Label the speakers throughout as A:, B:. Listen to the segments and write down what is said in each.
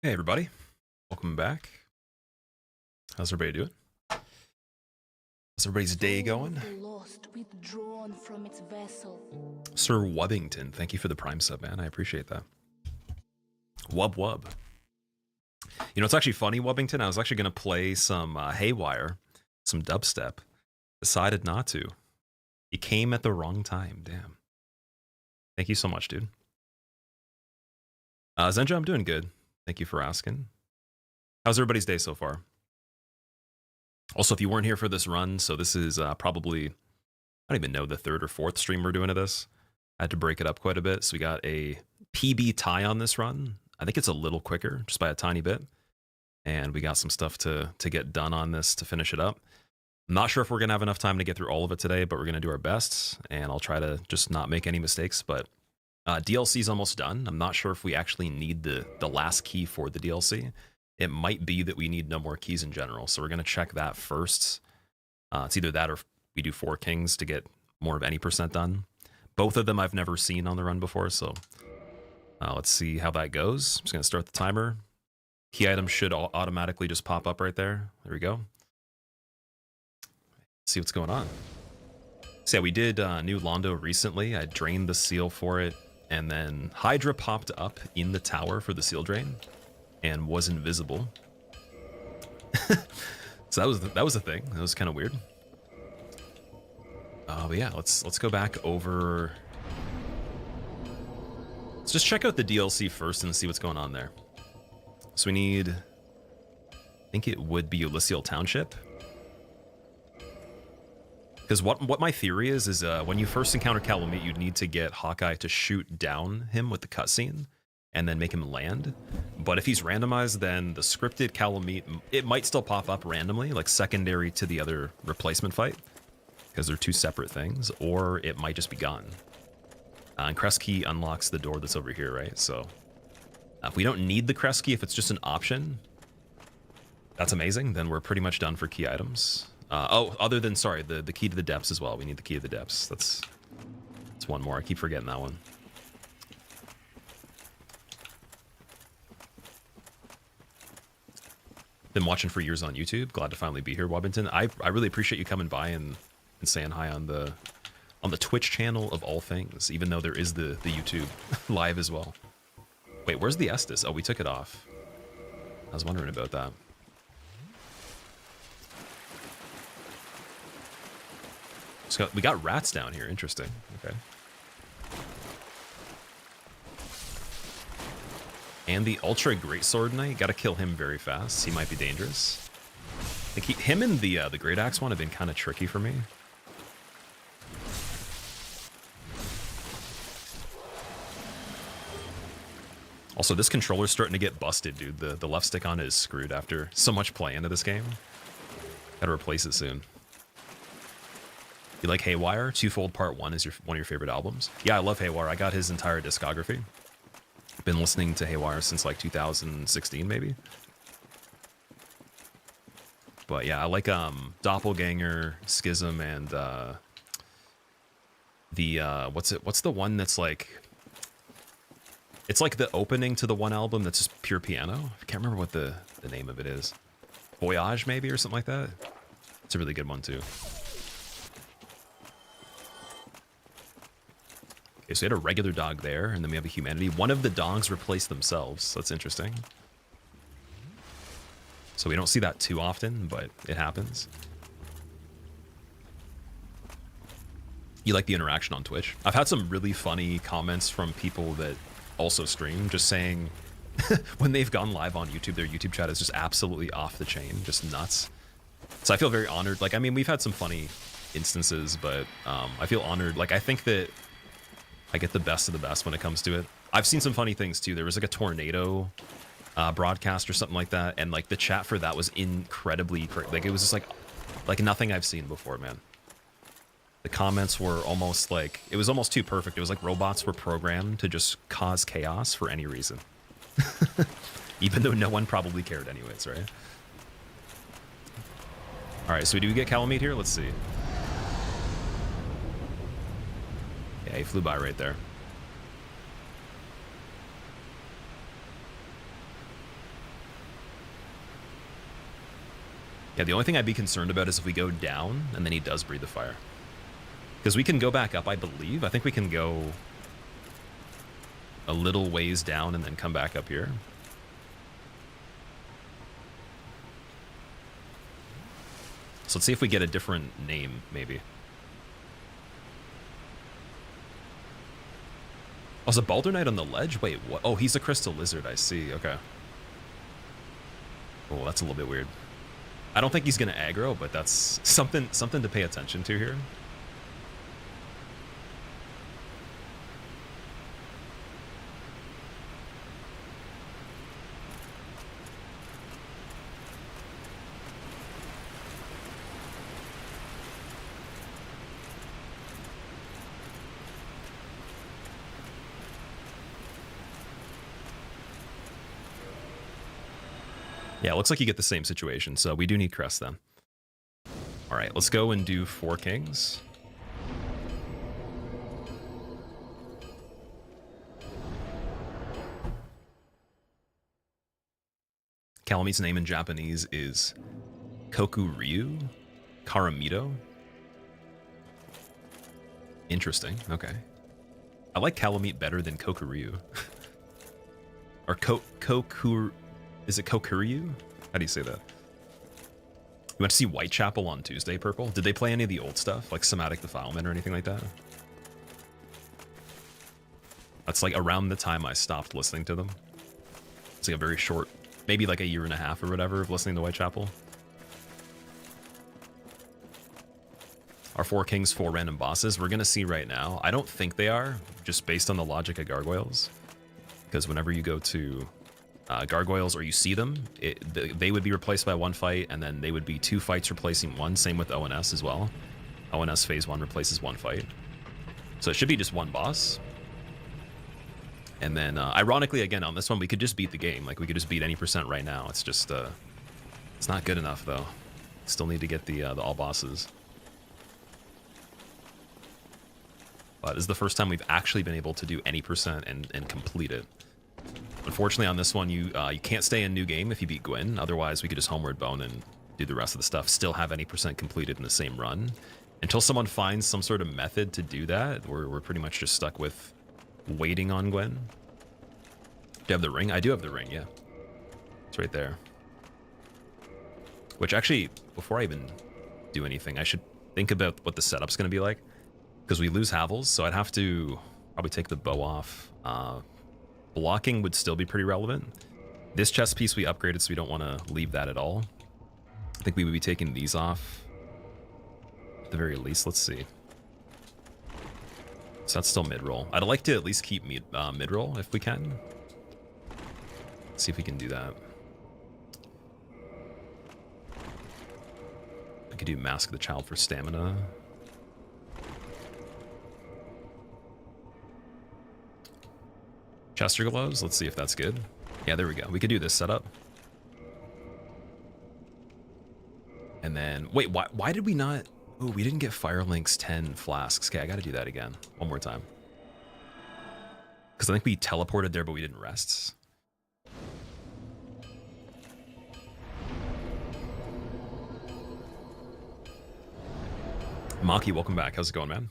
A: Hey everybody, welcome back. How's everybody doing? How's everybody's day going?
B: From its vessel.
A: Sir Wubbington, thank you for the Prime sub, man. I appreciate that. Wub Wub. You know, it's actually funny, Wubbington. I was actually going to play some Haywire, some dubstep. Decided not to. He came at the wrong time, damn. Thank you so much, dude. Zenja, I'm doing good. Thank you for asking. How's everybody's day so far? Also, if you weren't here for this run, so this is probably, I don't even know, the third or fourth stream we're doing of this. I had to break it up quite a bit, so we got a PB tie on this run. I think it's a little quicker, just by a tiny bit. And we got some stuff to get done on this to finish it up. I'm not sure if we're going to have enough time to get through all of it today, but we're going to do our best, and I'll try to just not make any mistakes. But DLC's almost done. I'm not sure if we actually need the last key for the DLC. It might be that we need no more keys in general, so we're going to check that first. It's either that or we do 4 kings to get more of any percent done. Both of them I've never seen on the run before, so let's see how that goes. I'm just going to start the timer. Key items should automatically just pop up right there. There we go. Let's see what's going on. So yeah, we did New Londo recently. I drained the seal for it, and then Hydra popped up in the tower for the seal drain and was invisible. So that was a thing. That was kind of weird. But yeah, let's go back over. Let's just check out the DLC first and see what's going on there. So we need, I think it would be Elysial Township. Because what my theory is when you first encounter Calamet, you'd need to get Hawkeye to shoot down him with the cutscene and then make him land. But if he's randomized, then the scripted Calamet, it might still pop up randomly, like secondary to the other replacement fight, because they're 2 separate things, or it might just be gone. And Crest Key unlocks the door that's over here, right? So if we don't need the Crest Key, if it's just an option, that's amazing. Then we're pretty much done for key items. Oh, other than, sorry, the key to the depths as well. We need the key to the depths. That's one more. I keep forgetting that one. Been watching for years on YouTube. Glad to finally be here, Wobbington. I really appreciate you coming by and saying hi on the Twitch channel of all things, even though there is the YouTube live as well. Wait, where's the Estus? Oh, we took it off. I was wondering about that. So we got rats down here. Interesting. Okay. And the Ultra Greatsword Knight. Got to kill him very fast. He might be dangerous. I think him and the Great Axe one have been kind of tricky for me. Also, this controller's starting to get busted, dude. The left stick on it is screwed after so much play into this game. Gotta replace it soon. You like Haywire? Twofold Part 1 is one of your favorite albums? Yeah, I love Haywire. I got his entire discography. Been listening to Haywire since like 2016, maybe. But yeah, I like Doppelganger, Schism, and what's the one that's like, it's like the opening to the one album that's just pure piano. I can't remember what the name of it is. Voyage maybe, or something like that. It's a really good one too. Okay, so we had a regular dog there, and then we have a humanity. One of the dogs replaced themselves, so that's interesting. So we don't see that too often, but it happens. You like the interaction on Twitch? I've had some really funny comments from people that also stream, just saying when they've gone live on YouTube, their YouTube chat is just absolutely off the chain, just nuts. So I feel very honored. Like, I mean, we've had some funny instances, but I feel honored. Like, I think that I get the best of the best when it comes to it. I've seen some funny things too. There was like a tornado broadcast or something like that, and like the chat for that was incredibly like, it was just like nothing I've seen before, man. The comments were almost like, it was almost too perfect. It was like robots were programmed to just cause chaos for any reason. Even though no one probably cared anyways, right? All right, so do we get Kalameet here? Let's see. Yeah, he flew by right there. Yeah, the only thing I'd be concerned about is if we go down and then he does breathe the fire. Because we can go back up, I believe. I think we can go a little ways down and then come back up here. So let's see if we get a different name, maybe. Oh, is a Balder Knight on the ledge? Wait, what? Oh, he's a Crystal Lizard, I see. Okay. Oh, that's a little bit weird. I don't think he's going to aggro, but that's something to pay attention to here. Yeah, it looks like you get the same situation, so we do need Crest then. All right, let's go and do 4 kings. Kalameet's name in Japanese is Kokuryu Karamito. Interesting, okay. I like Calamet better than Kokuryu. Or Kokur... Is it Kokuryu? How do you say that? You went to see Whitechapel on Tuesday, Purple? Did they play any of the old stuff, like Somatic Defilement or anything like that? That's like around the time I stopped listening to them. It's like a very short, maybe like a year and a half or whatever of listening to Whitechapel. Are 4 kings 4 random bosses? We're gonna see right now. I don't think they are, just based on the logic of gargoyles. Because whenever you go to gargoyles or you see them, they would be replaced by 1 fight, and then they would be 2 fights replacing 1. Same with ONS as well. ONS phase 1 replaces 1 fight. So it should be just 1 boss. And then, ironically, again, on this one, we could just beat the game. Like, we could just beat any % right now. It's just, it's not good enough, though. Still need to get the all bosses. But this is the first time we've actually been able to do any % and complete it. Unfortunately, on this one, you can't stay in new game if you beat Gwyn. Otherwise, we could just Homeward Bone and do the rest of the stuff. Still have any % completed in the same run. Until someone finds some sort of method to do that, we're pretty much just stuck with waiting on Gwyn. Do you have the ring? I do have the ring, yeah. It's right there. Which actually, before I even do anything, I should think about what the setup's going to be like. Because we lose Havels, so I'd have to probably take the bow off. Blocking would still be pretty relevant. This chest piece we upgraded, so we don't want to leave that at all. I think we would be taking these off. At the very least, let's see. So that's still mid-roll. I'd like to at least keep mid-roll if we can. Let's see if we can do that. I could do Mask of the Child for stamina. Chester gloves, let's see if that's good. Yeah, there we go. We could do this setup. And then, wait, why did we not? Oh, we didn't get Firelink's 10 flasks. Okay, I gotta do that again. One more time. Because I think we teleported there, but we didn't rest. Maki, welcome back. How's it going, man?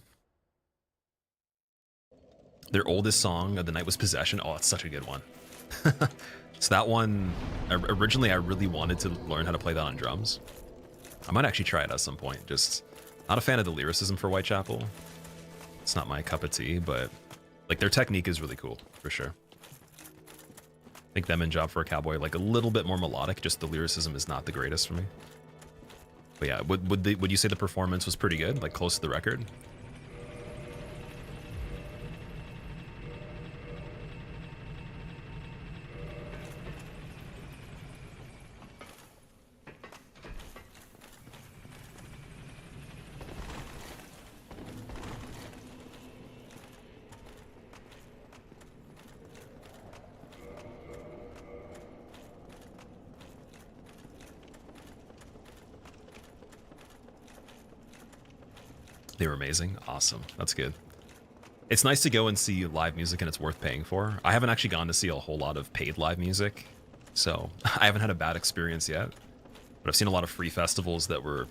A: Their oldest song of the night was Possession. Oh, it's such a good one. So that one, originally I really wanted to learn how to play that on drums. I might actually try it at some point. Just not a fan of the lyricism for Whitechapel. It's not my cup of tea, but like their technique is really cool for sure. I think them and Job for a Cowboy like a little bit more melodic. Just the lyricism is not the greatest for me. But yeah, would you say the performance was pretty good? Like close to the record? They were amazing. Awesome. That's good. It's nice to go and see live music and it's worth paying for. I haven't actually gone to see a whole lot of paid live music, so I haven't had a bad experience yet. But I've seen a lot of free festivals that were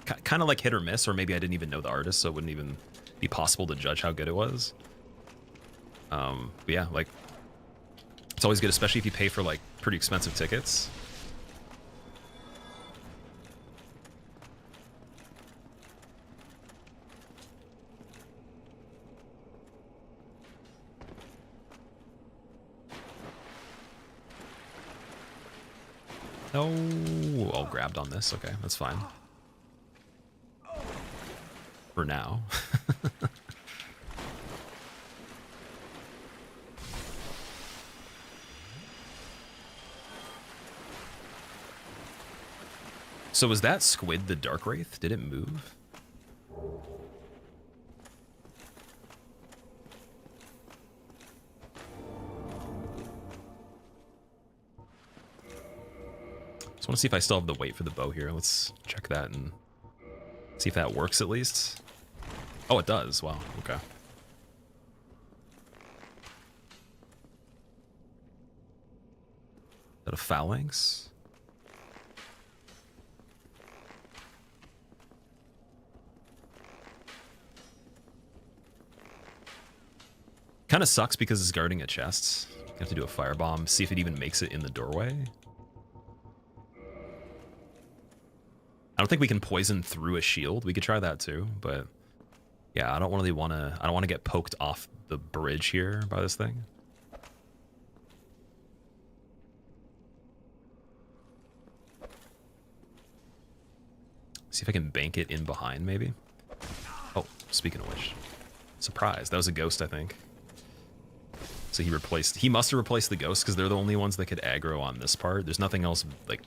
A: kind of like hit or miss, or maybe I didn't even know the artist, so it wouldn't even be possible to judge how good it was. But yeah, like, it's always good, especially if you pay for like pretty expensive tickets. Oh, all grabbed on this. Okay, that's fine. For now. So was that squid the Dark Wraith? Did it move? Just want to see if I still have the weight for the bow here. Let's check that and see if that works at least. Oh, it does. Wow. Okay. Is that a phalanx? Kind of sucks because it's guarding a chest. You have to do a firebomb, see if it even makes it in the doorway. I don't think we can poison through a shield. We could try that too, but yeah, I don't really want to. I don't want to get poked off the bridge here by this thing. See if I can bank it in behind, maybe. Oh, speaking of which, surprise! That was a ghost, I think. So he must have replaced the ghosts because they're the only ones that could aggro on this part. There's nothing else like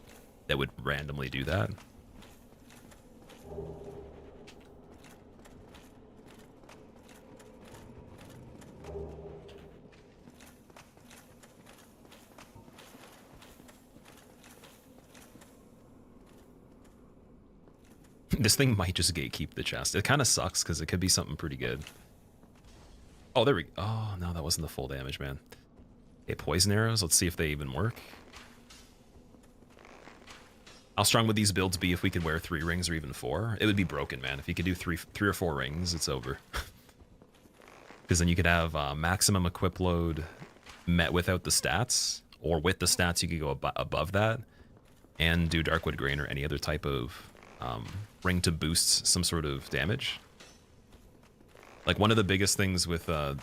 A: that would randomly do that. This thing might just gatekeep the chest. It kind of sucks because it could be something pretty good. Oh, there we go. Oh, no, that wasn't the full damage, man. Okay, poison arrows. Let's see if they even work. How strong would these builds be if we could wear 3 rings or even 4? It would be broken, man. If you could do three or 4 rings, it's over. Because then you could have maximum equip load met without the stats, or with the stats you could go above that, and do Darkwood Grain or any other type of ring to boost some sort of damage. Like, one of the biggest things with the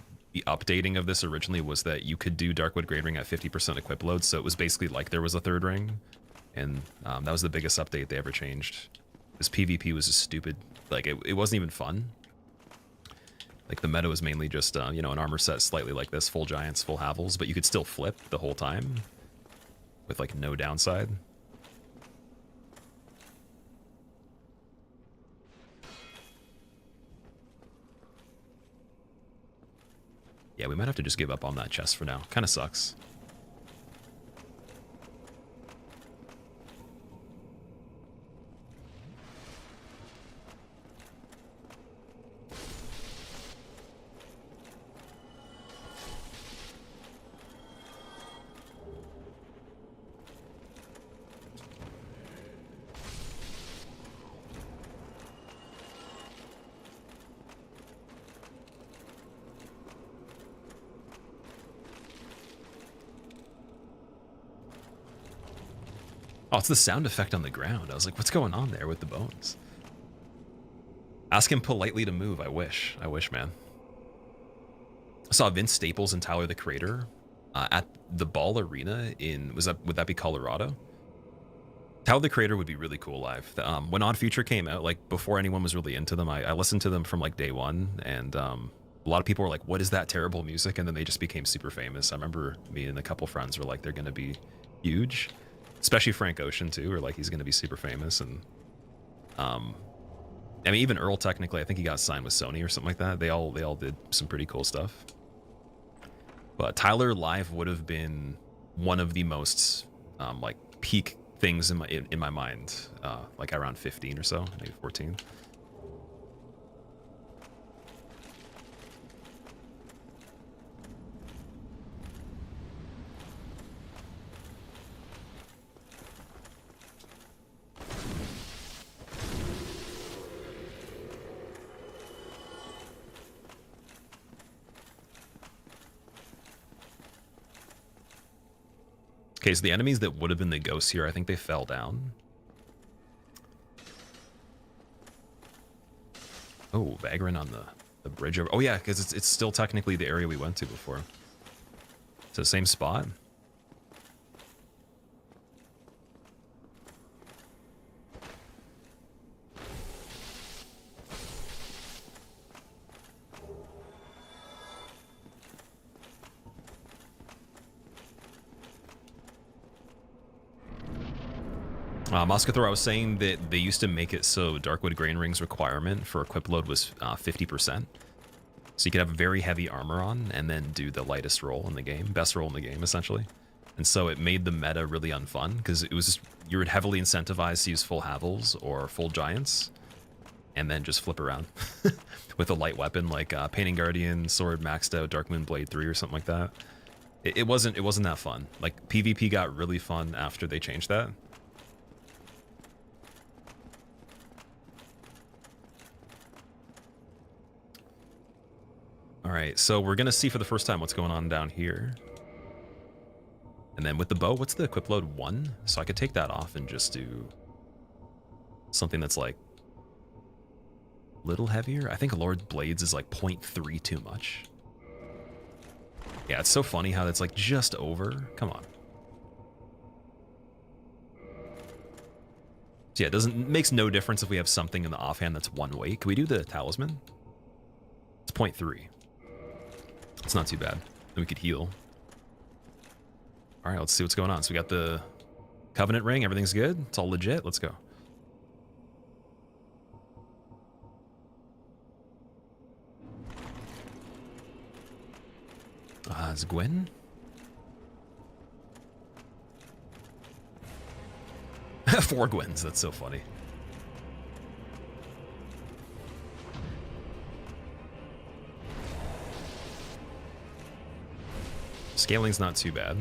A: updating of this originally was that you could do Darkwood Grain Ring at 50% equip load, so it was basically like there was a 3rd ring, and that was the biggest update they ever changed. This PvP was just stupid. Like, it wasn't even fun. Like, the meta was mainly just, you know, an armor set slightly like this, full giants, full havels, but you could still flip the whole time with, like, no downside. Yeah, we might have to just give up on that chest for now. Kind of sucks. Oh, it's the sound effect on the ground. I was like, what's going on there with the bones? Ask him politely to move. I wish, man. I saw Vince Staples and Tyler the Creator at the Ball Arena in, would that be Colorado? Tyler the Creator would be really cool live. When Odd Future came out, like before anyone was really into them, I listened to them from like day one, and a lot of people were like, what is that terrible music? And then they just became super famous. I remember me and a couple friends were like, they're gonna be huge. Especially Frank Ocean too, or like he's gonna be super famous. And I mean, even Earl, technically, I think he got signed with Sony or something like that. They all did some pretty cool stuff. But Tyler live would have been one of the most like peak things in my mind, like around 15 or so, maybe 14. Okay, so the enemies that would have been the ghosts here, I think they fell down. Oh, Vagrant on the bridge over. Oh yeah, because it's still technically the area we went to before. So same spot. Muscathor, I was saying that they used to make it so Darkwood Grain Ring's requirement for equip load was 50%. So you could have very heavy armor on and then do the lightest roll in the game, best roll in the game, essentially. And so it made the meta really unfun because it was just, you were heavily incentivized to use full Havels or full Giants and then just flip around with a light weapon like Painting Guardian, Sword maxed out, Darkmoon Blade 3 or something like that. It wasn't that fun. Like PvP got really fun after they changed that. All right, so we're gonna see for the first time what's going on down here. And then with the bow, what's the equip load? 1? So I could take that off and just do something that's like a little heavier. I think Lord Blades is like 0.3 too much. Yeah, it's so funny how that's like just over. Come on. So yeah, it makes no difference if we have something in the offhand that's 1 weight. Can we do the talisman? It's 0.3. It's not too bad. Then we could heal. All right, let's see what's going on. So we got the Covenant Ring. Everything's good. It's all legit. Let's go. Is Gwen? 4 Gwens. That's so funny. Scaling's not too bad.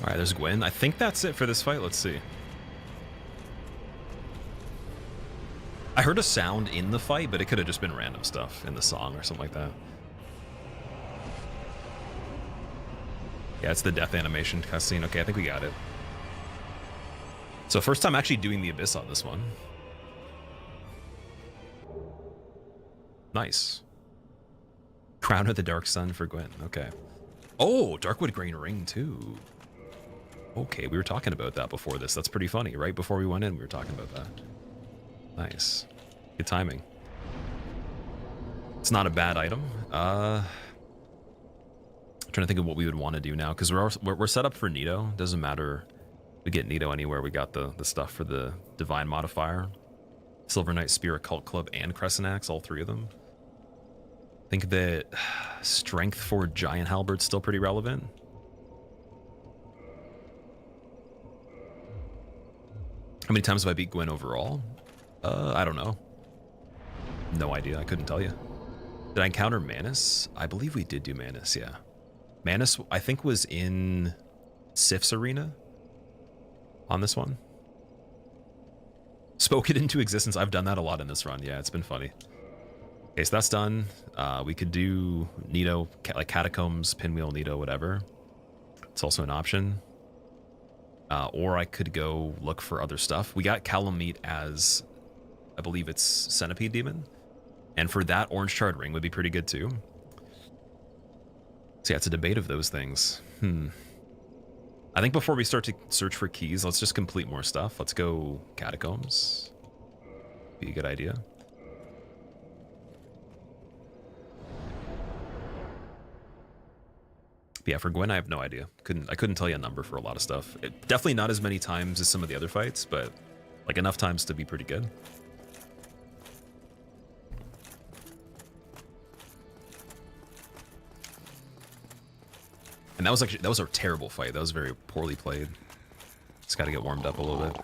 A: All right, there's Gwen. I think that's it for this fight. Let's see. I heard a sound in the fight, but it could have just been random stuff in the song or something like that. Yeah, it's the death animation cutscene. Okay, I think we got it. So first time actually doing the Abyss on this one. Nice. Crown of the Dark Sun for Gwen. Okay. Oh, Darkwood Grain Ring too. Okay, we were talking about that before this. That's pretty funny. Right before we went in, we were talking about that. Nice. Good timing. It's not a bad item. I'm trying to think of what we would want to do now, because we're set up for Nito. Doesn't matter. We get Nito anywhere. We got the stuff for the Divine Modifier. Silver Knight, Spirit Cult Club, and Crescent Axe, all 3 of them. think that strength for giant halberd's still pretty relevant. How many times have I beat Gwen overall? I don't know. No idea. I couldn't tell you. Did I encounter Manus? I believe we did do Manus, yeah. Manus, I think, was in Sif's arena on this one. Spoke it into existence. I've done that a lot in this run. Yeah, it's been funny. Okay, so that's done. We could do Nito, like Catacombs, Pinwheel, Nito, whatever. It's also an option. Or I could go look for other stuff. We got Calamet as, I believe it's Centipede Demon. And for that, Orange Charred Ring would be pretty good too. So yeah, it's a debate of those things. I think before we start to search for keys, let's just complete more stuff. Let's go Catacombs. Be a good idea. But yeah, for Gwen, I have no idea. I couldn't tell you a number for a lot of stuff. Definitely not as many times as some of the other fights, but like enough times to be pretty good. And that was a terrible fight. That was very poorly played. Just got to get warmed up a little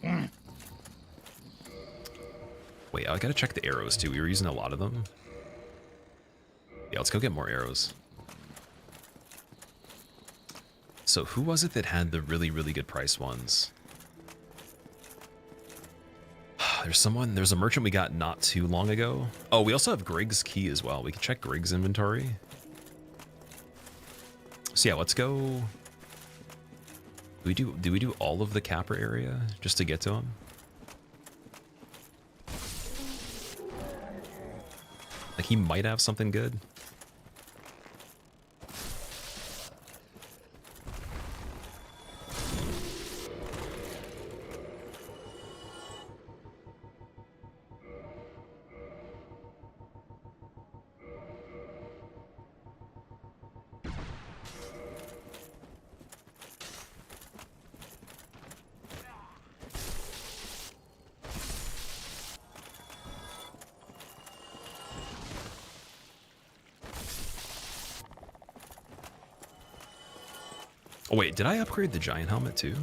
A: bit. Wait, I got to check the arrows too. We were using a lot of them. Yeah, let's go get more arrows. So who was it that had the really, really good price ones? There's a merchant we got not too long ago. Oh, we also have Grig's key as well. We can check Grig's inventory. So yeah, let's go. Do we do all of the Capra area just to get to him? Like he might have something good. Oh wait, did I upgrade the giant helmet too?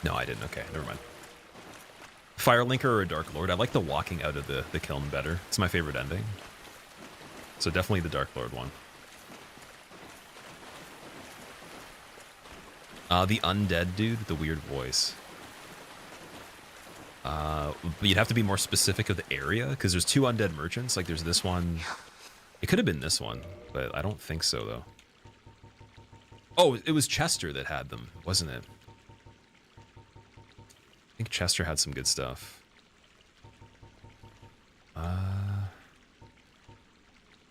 A: No, I didn't. Okay, never mind. Fire Linker or a Dark Lord? I like the walking out of the kiln better. It's my favorite ending. So definitely the Dark Lord one. The undead dude with the weird voice. You'd have to be more specific of the area, because there's two undead merchants. Like there's this one. It could have been this one, but I don't think so though. Oh, it was Chester that had them, wasn't it? I think Chester had some good stuff.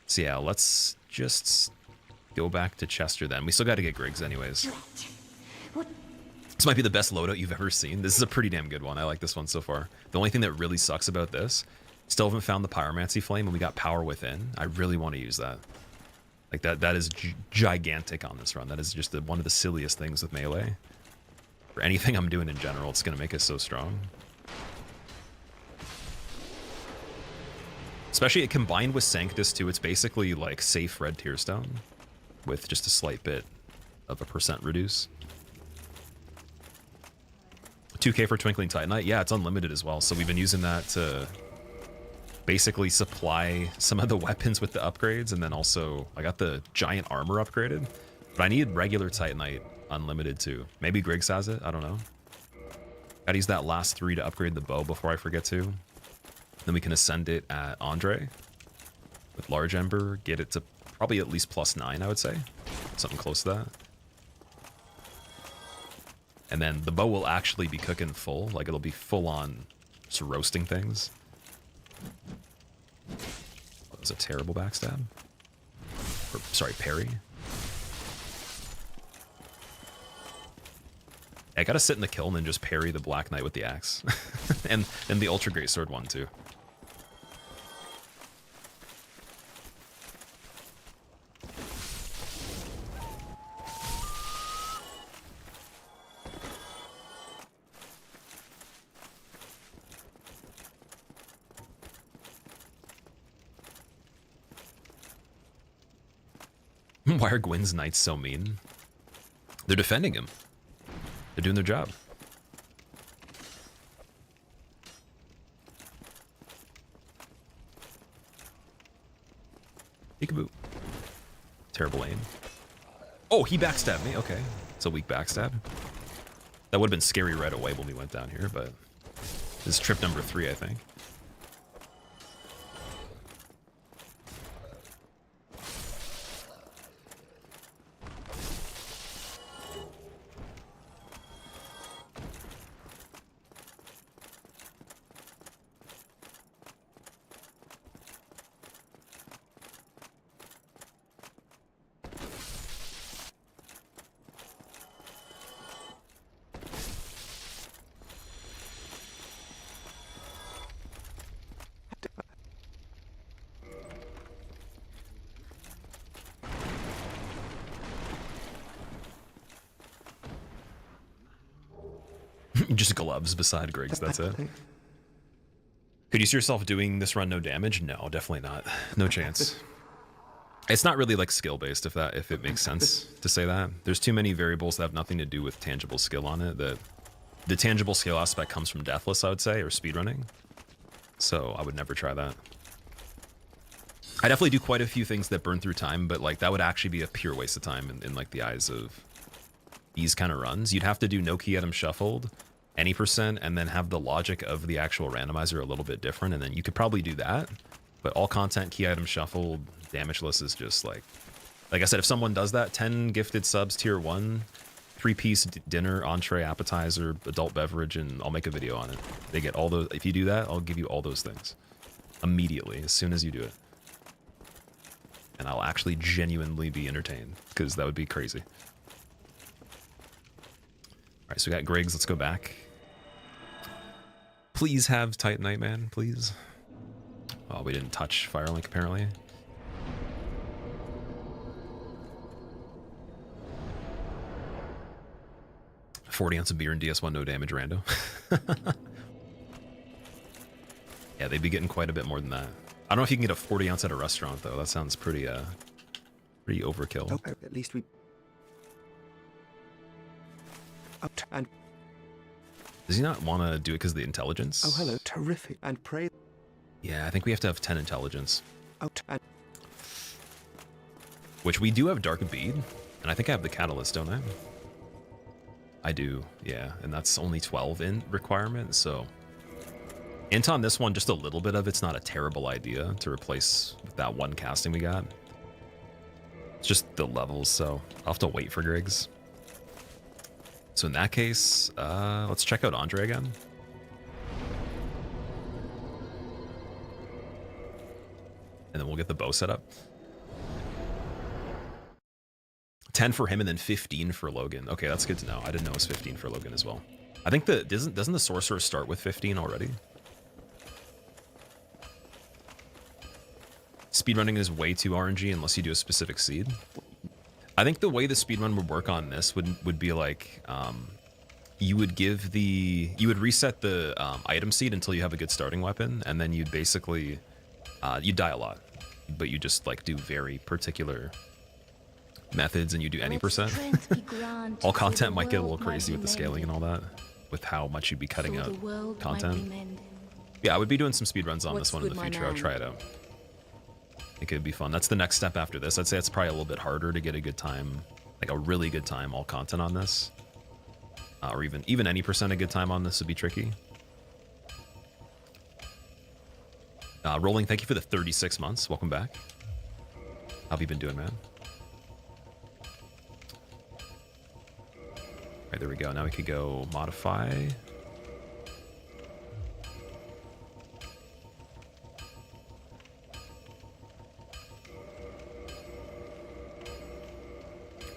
A: So yeah, let's just go back to Chester then. We still got to get Griggs anyways. This might be the best loadout you've ever seen. This is a pretty damn good one. I like this one so far. The only thing that really sucks about this, still haven't found the Pyromancy Flame, and we got Power Within. I really want to use that. Like that is gigantic on this run. That is just one of the silliest things with melee. For anything I'm doing in general, it's going to make us so strong. Especially it combined with Sanctus too. It's basically like safe red Tearstone with just a slight bit of a % reduce. 2k for Twinkling Titanite. Yeah, it's unlimited as well. So we've been using that to basically supply some of the weapons with the upgrades, and then also I got the giant armor upgraded, but I need regular Titanite unlimited too. Maybe Griggs has it, I don't know. Gotta use that last 3 to upgrade the bow before I forget to. Then we can ascend it at Andre with Large Ember, get it to probably at least +9, I would say. Something close to that. And then the bow will actually be cooking full, like it'll be full on just roasting things. That was a terrible backstab. Or, sorry, parry. I gotta sit in the kiln and just parry the Black Knight with the axe. and the Ultra Great Sword one too. Why are Gwyn's knights so mean? They're defending him. They're doing their job. Peekaboo. Terrible aim. Oh, he backstabbed me. Okay. It's a weak backstab. That would have been scary right away when we went down here, but this is trip number 3, I think. Just gloves beside Griggs, that's it. Could you see yourself doing this run no damage? No, definitely not. No chance. It's not really like skill based, if it makes sense to say that. There's too many variables that have nothing to do with tangible skill on it. The tangible skill aspect comes from Deathless, I would say, or speedrunning. So I would never try that. I definitely do quite a few things that burn through time, but like that would actually be a pure waste of time in like the eyes of these kind of runs. You'd have to do no key item shuffled, any %, and then have the logic of the actual randomizer a little bit different, and then you could probably do that. But all content, key item shuffled, damageless is just like I said, if someone does that, 10 gifted subs tier 1, 3-piece dinner, entree, appetizer, adult beverage, and I'll make a video on it. They get all those. If you do that, I'll give you all those things immediately as soon as you do it. And I'll actually genuinely be entertained, because that would be crazy. All right, so we got Griggs. Let's go back. Please have Tight Nightman, please. Oh, we didn't touch Firelink, apparently. $40 ounce of beer and DS1 no damage rando. Yeah, they'd be getting quite a bit more than that. I don't know if you can get a 40 ounce at a restaurant, though. That sounds pretty overkill.
C: Oh, at least we... And
A: does he not want to do it because of the intelligence?
C: oh, hello, terrific, and pray.
A: Yeah, I think we have to have 10 intelligence.
C: And
A: Which we do have Dark Bead, and I think I have the Catalyst, don't I? I do, yeah, and that's only 12 in requirement, so... Int on this one, just a little bit of it's not a terrible idea to replace with that one casting we got. It's just the levels, so I'll have to wait for Griggs. So in that case, let's check out Andre again. And then we'll get the bow set up. 10 for him and then 15 for Logan. Okay, that's good to know. I didn't know it was 15 for Logan as well. I think doesn't the sorcerer start with 15 already? Speedrunning is way too RNG unless you do a specific seed. I think the way the speedrun would work on this would be like you would reset the item seed until you have a good starting weapon, and then you'd basically you'd die a lot, but you just like do very particular methods, and you do any %. All content might get a little crazy with the scaling and all that, with how much you'd be cutting out content. Yeah, I would be doing some speedruns on this one in the future. I'll try it out. I think it'd be fun. That's the next step after this. I'd say it's probably a little bit harder to get a good time, like a really good time, all content on this. Or even any % of good time on this would be tricky. Rolling, thank you for the 36 months. Welcome back. How have you been doing, man? All right, there we go. Now we could go modify.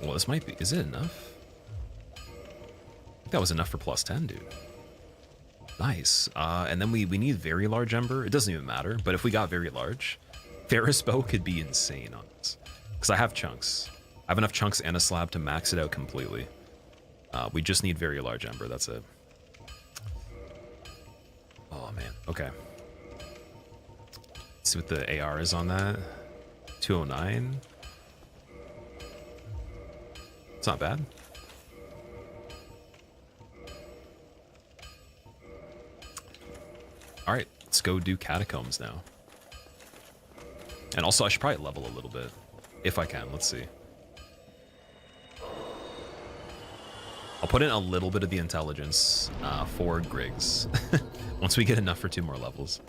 A: Well, this might be... Is it enough? I think that was enough for +10, dude. Nice. And then we need very large ember. It doesn't even matter, but if we got very large, Ferris bow could be insane on this. Because I have chunks. I have enough chunks and a slab to max it out completely. We just need very large ember. That's it. Oh, man. Okay. Let's see what the AR is on that. 209. not bad. All right, let's go do Catacombs now. And also, I should probably level a little bit, if I can. Let's see. I'll put in a little bit of the intelligence for Griggs once we get enough for 2 more levels.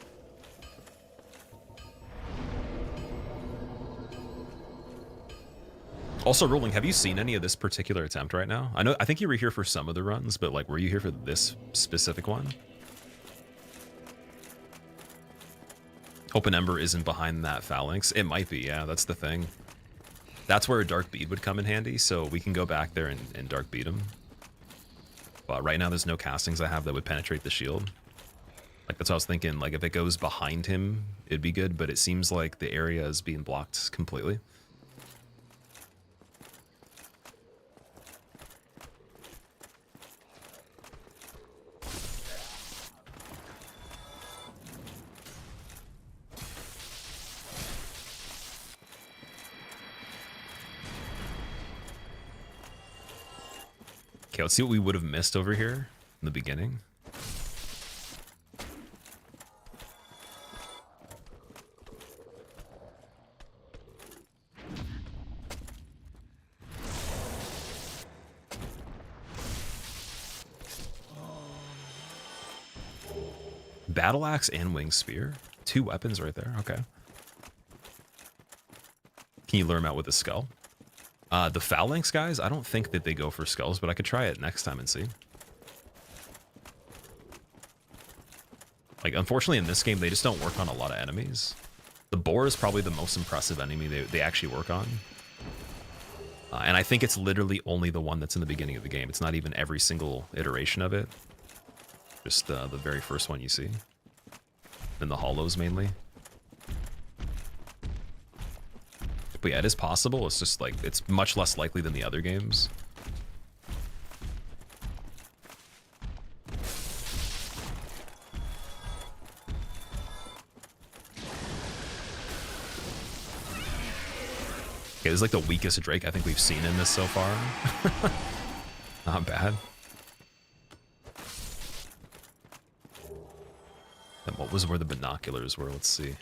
A: Also, Rolling, have you seen any of this particular attempt right now? I think you were here for some of the runs, but like, were you here for this specific one? Open Ember isn't behind that phalanx. It might be, yeah, that's the thing. That's where a Dark Bead would come in handy, so we can go back there and Dark Bead him. But right now there's no castings I have that would penetrate the shield. Like, that's what I was thinking. Like, if it goes behind him, it'd be good, but it seems like the area is being blocked completely. Okay, let's see what we would have missed over here in the beginning. Battle Axe and Wing Spear. 2 weapons right there. Okay. Can you lure him out with a skull? The phalanx guys, I don't think that they go for skulls, but I could try it next time and see. Like, unfortunately in this game, they just don't work on a lot of enemies. The boar is probably the most impressive enemy they actually work on. And I think it's literally only the one that's in the beginning of the game. It's not even every single iteration of it. Just the very first one you see. And the hollows mainly. But yeah, it is possible. It's just like, it's much less likely than the other games. Okay, this is like the weakest Drake I think we've seen in this so far. Not bad. And what was where the binoculars were? Let's see.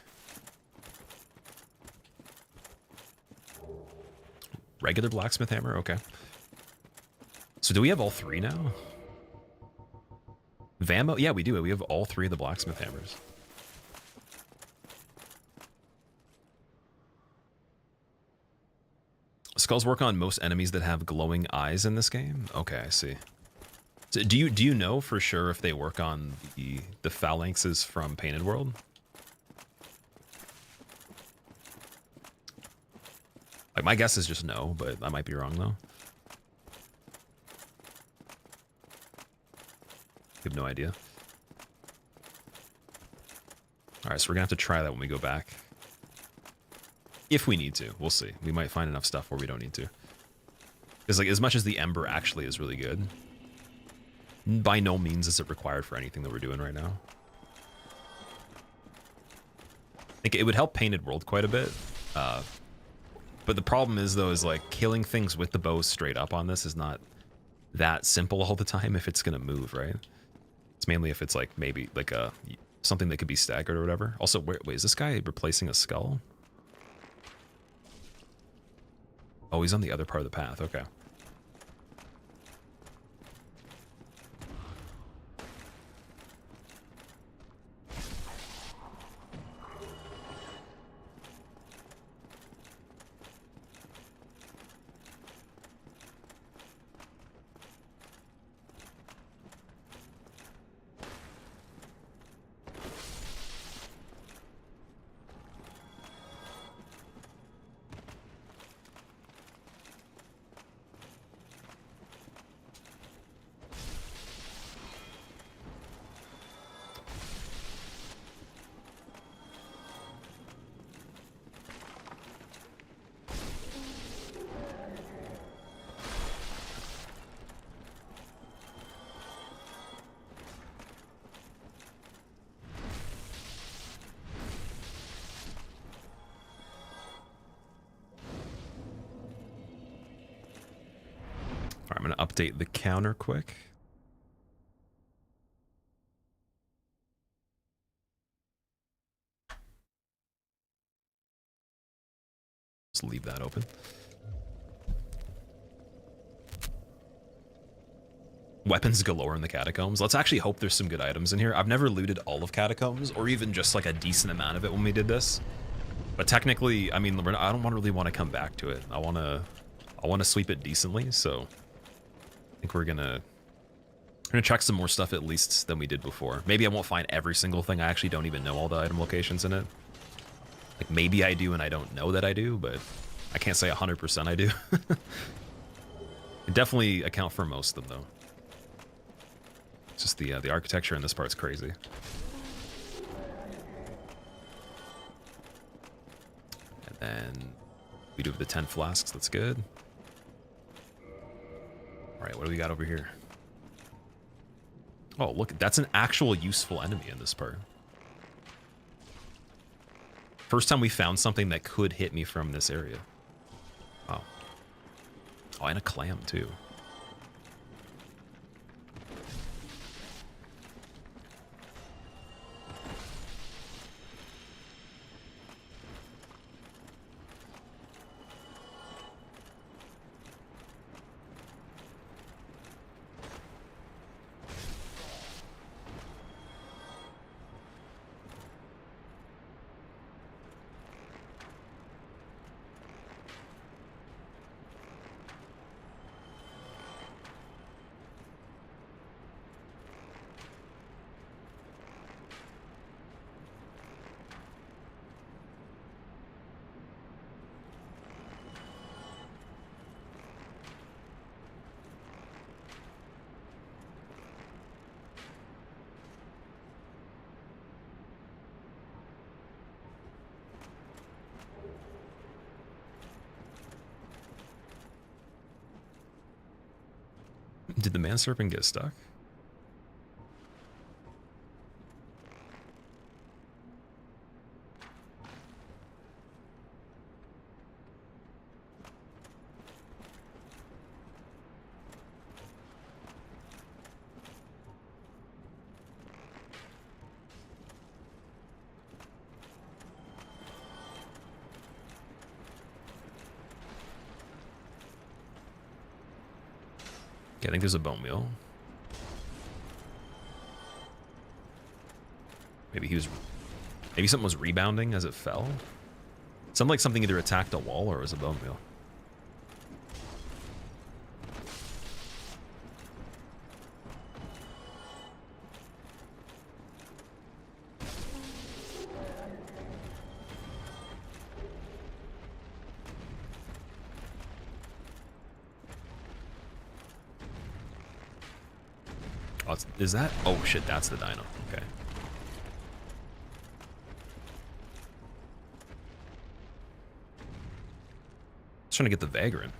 A: Regular blacksmith hammer, okay. So do we have all 3 now? Vamos, yeah, we do. We have all 3 of the blacksmith hammers. Skulls work on most enemies that have glowing eyes in this game. Okay, I see. So do you know for sure if they work on the phalanxes from Painted World? Like, my guess is just no, but I might be wrong, though. I have no idea. Alright, so we're gonna have to try that when we go back. If we need to, we'll see. We might find enough stuff where we don't need to. Because, like, as much as the Ember actually is really good, by no means is it required for anything that we're doing right now. I think it would help Painted World quite a bit. But the problem is, though, is like killing things with the bow straight up on this is not that simple all the time if it's going to move, right? It's mainly if it's like maybe like something that could be staggered or whatever. Also, wait, is this guy replacing a skull? Oh, he's on the other part of the path. Okay. I'm going to update the counter quick. Just leave that open. Weapons galore in the Catacombs. Let's actually hope there's some good items in here. I've never looted all of Catacombs, or even just like a decent amount of it when we did this. But technically, I mean, I don't really want to come back to it. I want to sweep it decently, so I think we're gonna check some more stuff at least than we did before. Maybe I won't find every single thing. I actually don't even know all the item locations in it. Like, maybe I do and I don't know that I do, but I can't say 100% I do. I definitely account for most of them, though. It's just the architecture in this part's crazy. And then we do have the 10 flasks. That's good. All right, what do we got over here? Oh, look, that's an actual useful enemy in this part. First time we found something that could hit me from this area. Wow. Oh, and a clam, too. Did the man serpent get stuck? Okay, I think there's a bone meal. Maybe something was rebounding as it fell. Sounded like something either attacked a wall or was a bone meal. Oh, is that? Oh shit, that's the dino. Okay. Trying to get the Vagrant.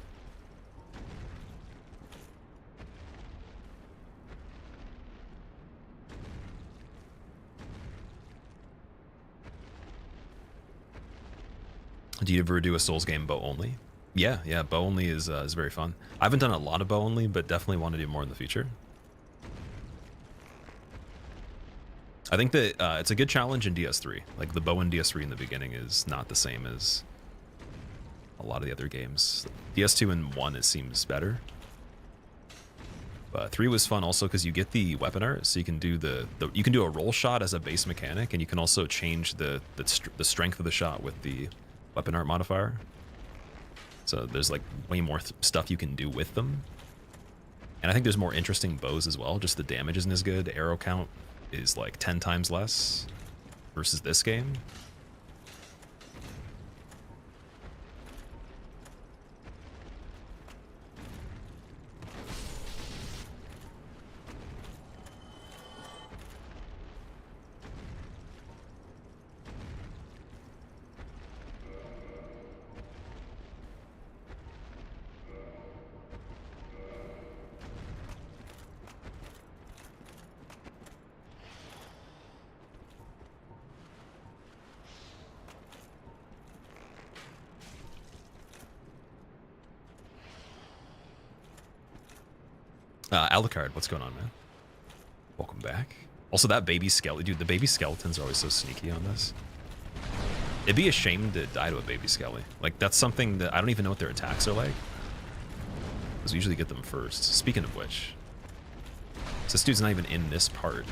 A: Do you ever do a Souls game bow only? Yeah, bow only is very fun. I haven't done a lot of bow only, but definitely want to do more in the future. I think that it's a good challenge in DS3. Like, the bow in DS3 in the beginning is not the same as a lot of the other games. DS2 and 1, it seems better. But 3 was fun also because you get the weapon art, so you can do you can do a roll shot as a base mechanic, and you can also change the strength of the shot with the weapon art modifier. So there's like way more stuff you can do with them. And I think there's more interesting bows as well. Just the damage isn't as good. Arrow count is like 10 times less versus this game. Alucard, what's going on, man? Welcome back. Also, that baby skeleton, dude, the baby skeletons are always so sneaky on this. It'd be a shame to die to a baby skelly. Like, that's something that I don't even know what their attacks are like. Because we usually get them first. Speaking of which, so this dude's not even in this part.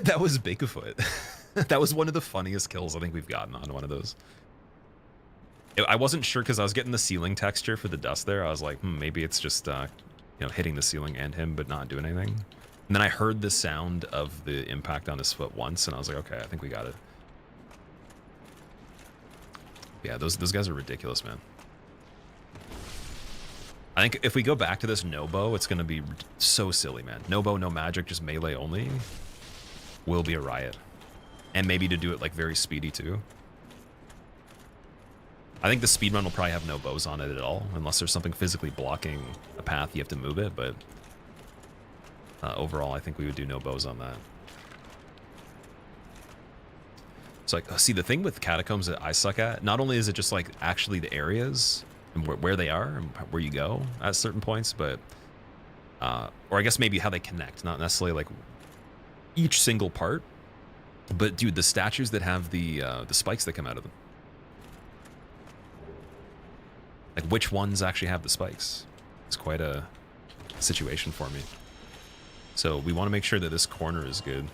A: That was Bigfoot. That was one of the funniest kills I think we've gotten on one of those. I wasn't sure because I was getting the ceiling texture for the dust there. I was like, maybe it's just you know, hitting the ceiling and him, but not doing anything. And then I heard the sound of the impact on his foot once, and I was like, okay, I think we got it. Yeah, those guys are ridiculous, man. I think if we go back to this no bow, it's going to be so silly, man. No bow, no magic, just melee only will be a riot. And maybe to do it like very speedy too. I think the speedrun will probably have no bows on it at all, unless there's something physically blocking a path, you have to move it, but overall I think we would do no bows on that. It's like, see, the thing with Catacombs that I suck at, not only is it just like actually the areas and where they are and where you go at certain points, but or I guess maybe how they connect, not necessarily like each single part, but dude, the statues that have the spikes that come out of them, like which ones actually have the spikes? It's quite a situation for me. So we want to make sure that this corner is good.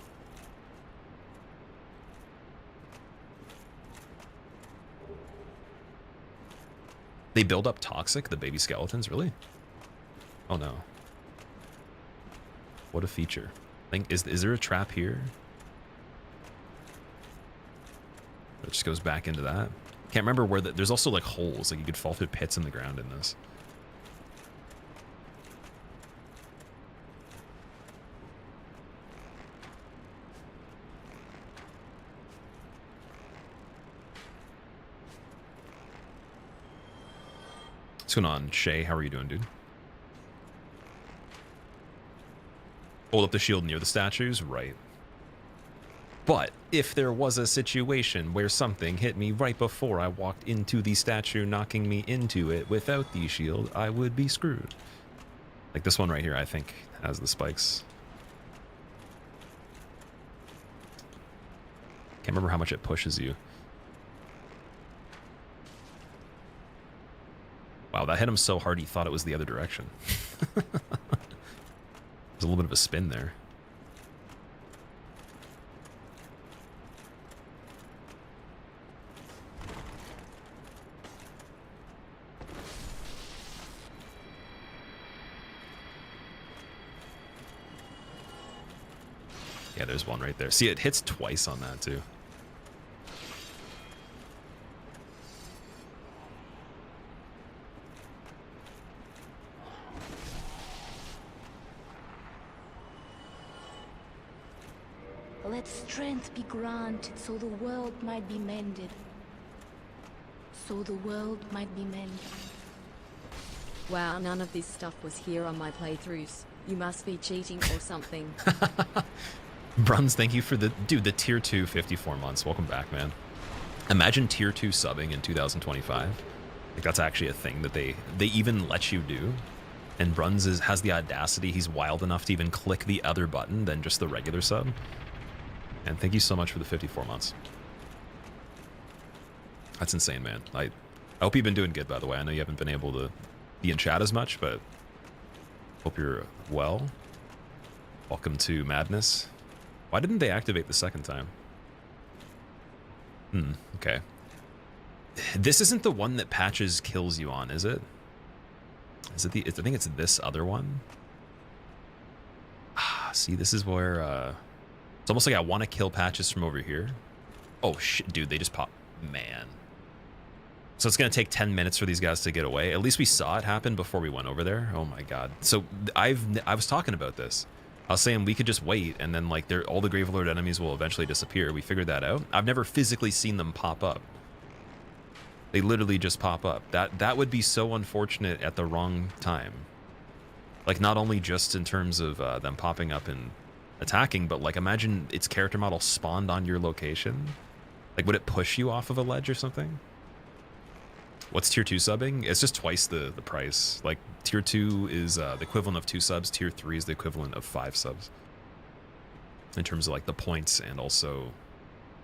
A: They build up toxic, the baby skeletons, really? Oh no. What a feature. Is there a trap here? It just goes back into that. Can't remember where there's also like holes, like you could fall through pits in the ground in this. What's going on, Shay? How are you doing, dude? Hold up the shield near the statues? Right. But if there was a situation where something hit me right before I walked into the statue, knocking me into it without the shield, I would be screwed. Like this one right here, I think, has the spikes. Can't remember how much it pushes you. Wow, that hit him so hard he thought it was the other direction. There's a little bit of a spin there. Yeah, there's one right there. See, it hits twice on that too.
B: Let strength be granted so the world might be mended. So the world might be mended.
D: Wow, none of this stuff was here on my playthroughs. You must be cheating or something.
A: Bruns, thank you for the tier 2 54 months. Welcome back, man. Imagine tier 2 subbing in 2025. Like that's actually a thing that they even let you do. And Bruns has the audacity, he's wild enough to even click the other button than just the regular sub. And thank you so much for the 54 months. That's insane, man. I hope you've been doing good, by the way. I know you haven't been able to be in chat as much, but hope you're well. Welcome to Madness. Why didn't they activate the second time? Okay. This isn't the one that Patches kills you on, is it? Is it I think it's this other one. Ah, see, this is where it's almost like I want to kill Patches from over here. Oh shit, dude, they just pop. Man. So it's gonna take 10 minutes for these guys to get away. At least we saw it happen before we went over there. Oh my god. So I was talking about this. I was saying we could just wait and then like all the Gravelord enemies will eventually disappear. We figured that out. I've never physically seen them pop up. They literally just pop up. That would be so unfortunate at the wrong time. Like not only just in terms of them popping up and attacking, but like imagine its character model spawned on your location. Like would it push you off of a ledge or something? What's tier 2 subbing? It's just twice the price. Like tier 2 is the equivalent of 2 subs. Tier 3 is the equivalent of 5 subs. In terms of like the points and also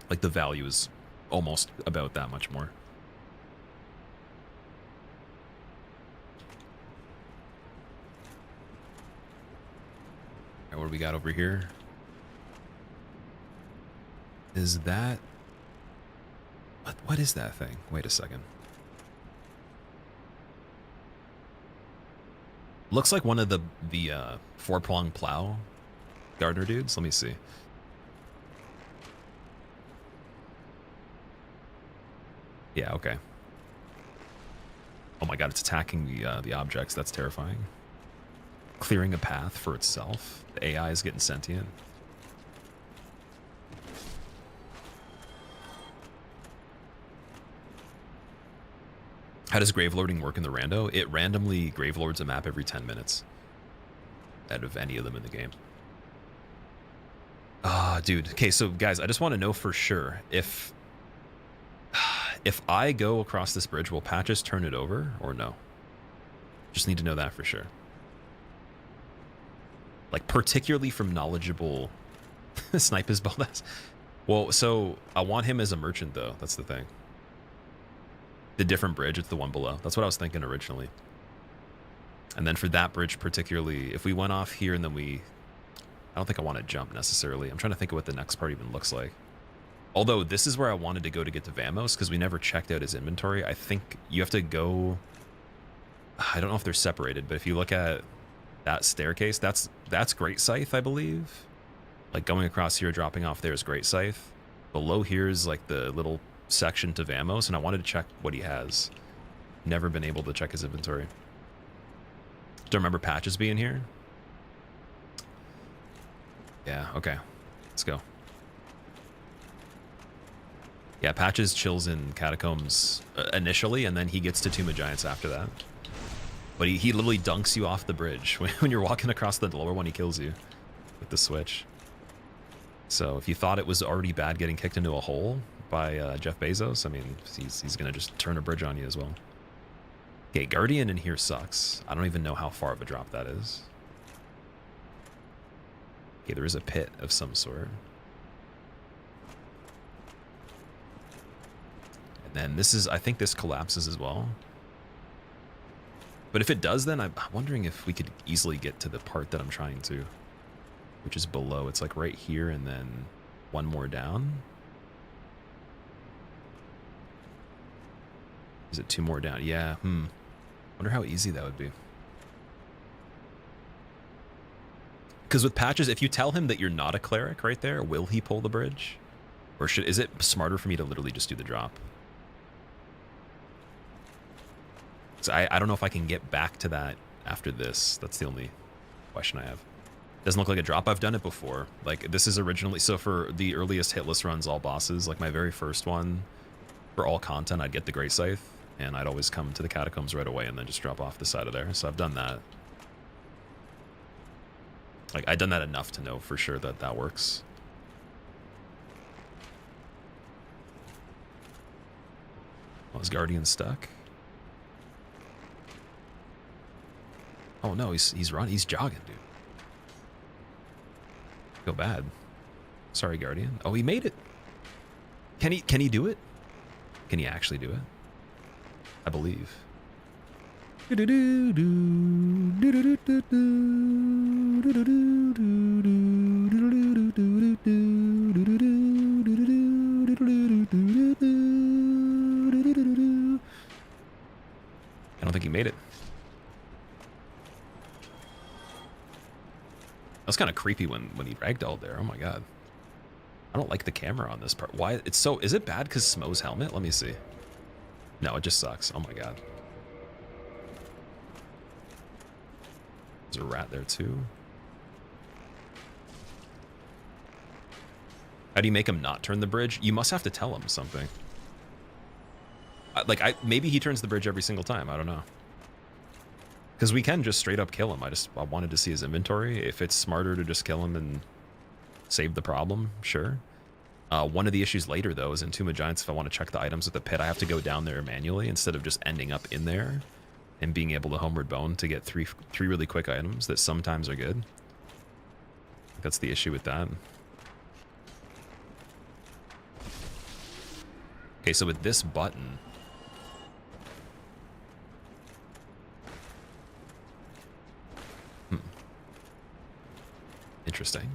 A: like the value is almost about that much more. All right, what do we got over here? Is that... What is that thing? Wait a second. Looks like one of the four-prong plow gardener dudes. Let me see. Yeah, okay. Oh my god, it's attacking the objects. That's terrifying. Clearing a path for itself. The AI is getting sentient. How does gravelording work in the rando? It randomly gravelords a map every 10 minutes. Out of any of them in the game. Ah, dude. Okay, so guys, I just want to know for sure if I go across this bridge, will Patches turn it over or no? Just need to know that for sure. Like particularly from knowledgeable snipers baldas. Well, so I want him as a merchant though. That's the thing. The different bridge, it's the one below. That's what I was thinking originally. And then for that bridge particularly, if we went off here and then I don't think I want to jump necessarily. I'm trying to think of what the next part even looks like. Although this is where I wanted to go to get to Vamos because we never checked out his inventory. I think you have to go... I don't know if they're separated, but if you look at that staircase, that's Great Scythe, I believe. Like going across here, dropping off there is Great Scythe. Below here is like the little section to Vamos, and I wanted to check what he has. Never been able to check his inventory. Do I remember Patches being here? Yeah, okay. Let's go. Yeah, Patches chills in Catacombs initially, and then he gets to Tomb of Giants after that. But he literally dunks you off the bridge. When you're walking across the lower one, he kills you with the switch. So if you thought it was already bad getting kicked into a hole by Jeff Bezos, I mean, he's going to just turn a bridge on you as well. Okay, Guardian in here sucks. I don't even know how far of a drop that is. Okay, there is a pit of some sort. And then this is, I think this collapses as well. But if it does, then I'm wondering if we could easily get to the part that I'm trying to, which is below. It's like right here and then one more down. Is it two more down? Yeah, Wonder how easy that would be. Because with Patches, if you tell him that you're not a cleric right there, will he pull the bridge? Or is it smarter for me to literally just do the drop? So I don't know if I can get back to that after this. That's the only question I have. Doesn't look like a drop. I've done it before. Like this is originally, so for the earliest hitless runs, all bosses, like my very first one for all content, I'd get the Great Scythe and I'd always come to the Catacombs right away and then just drop off the side of there. So I've done that. Like I've done that enough to know for sure that that works. Oh, is Guardian stuck? Oh no, he's running. He's jogging, dude. Feel bad. Sorry, Guardian. Oh, he made it. Can he do it? Can he actually do it? I believe. I don't think he made it. That was kind of creepy when he ragdolled there. Oh my god. I don't like the camera on this part. Why? It's so... Is it bad because Smo's helmet? Let me see. No, it just sucks. Oh my god. There's a rat there too. How do you make him not turn the bridge? You must have to tell him something. Maybe he turns the bridge every single time. I don't know. Because we can just straight up kill him. I wanted to see his inventory. If it's smarter to just kill him and save the problem, sure. One of the issues later, though, is in Tomb of Giants, if I want to check the items at the pit, I have to go down there manually instead of just ending up in there and being able to homeward bone to get three really quick items that sometimes are good. That's the issue with that. Okay, so with this button... Interesting.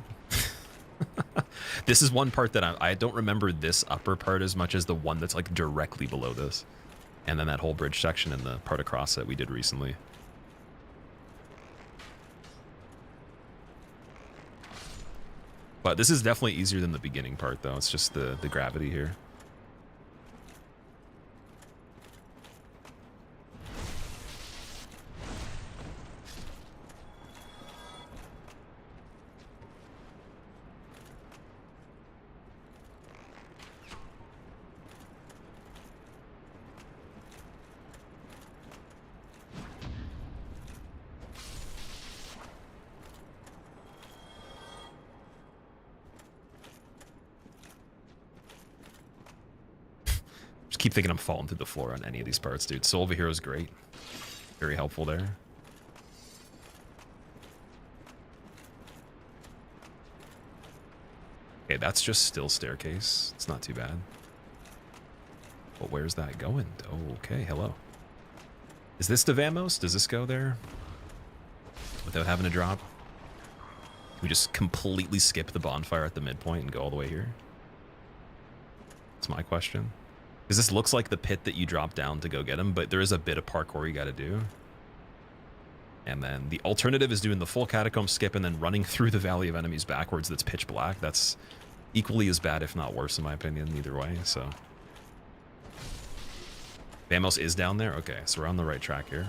A: This is one part that I don't remember this upper part as much as the one that's like directly below this. And then that whole bridge section and the part across that we did recently. But this is definitely easier than the beginning part though. It's just the gravity here. Keep thinking I'm falling through the floor on any of these parts, dude. Soul of a Hero is great. Very helpful there. Okay, that's just still staircase. It's not too bad. But where's that going? Oh, okay, hello. Is this the Vamos? Does this go there? Without having to drop? Can we just completely skip the bonfire at the midpoint and go all the way here? That's my question. Because this looks like the pit that you drop down to go get him, but there is a bit of parkour you got to do. And then the alternative is doing the full catacomb skip and then running through the valley of enemies backwards that's pitch black. That's equally as bad, if not worse, in my opinion, either way, so. Vamos is down there? Okay, so we're on the right track here.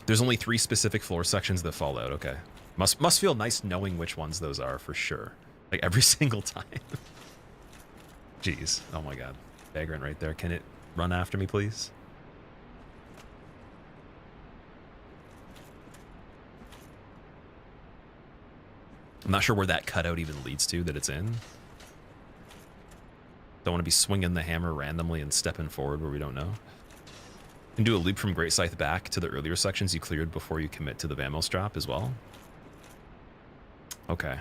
A: There's only 3 specific floor sections that fall out, okay. Must feel nice knowing which ones those are, for sure. Like, every single time. Jeez. Oh my god. Vagrant right there. Can it run after me, please? I'm not sure where that cutout even leads to that it's in. Don't want to be swinging the hammer randomly and stepping forward where we don't know. You can do a loop from Great Scythe back to the earlier sections you cleared before you commit to the Vamos drop as well. Okay.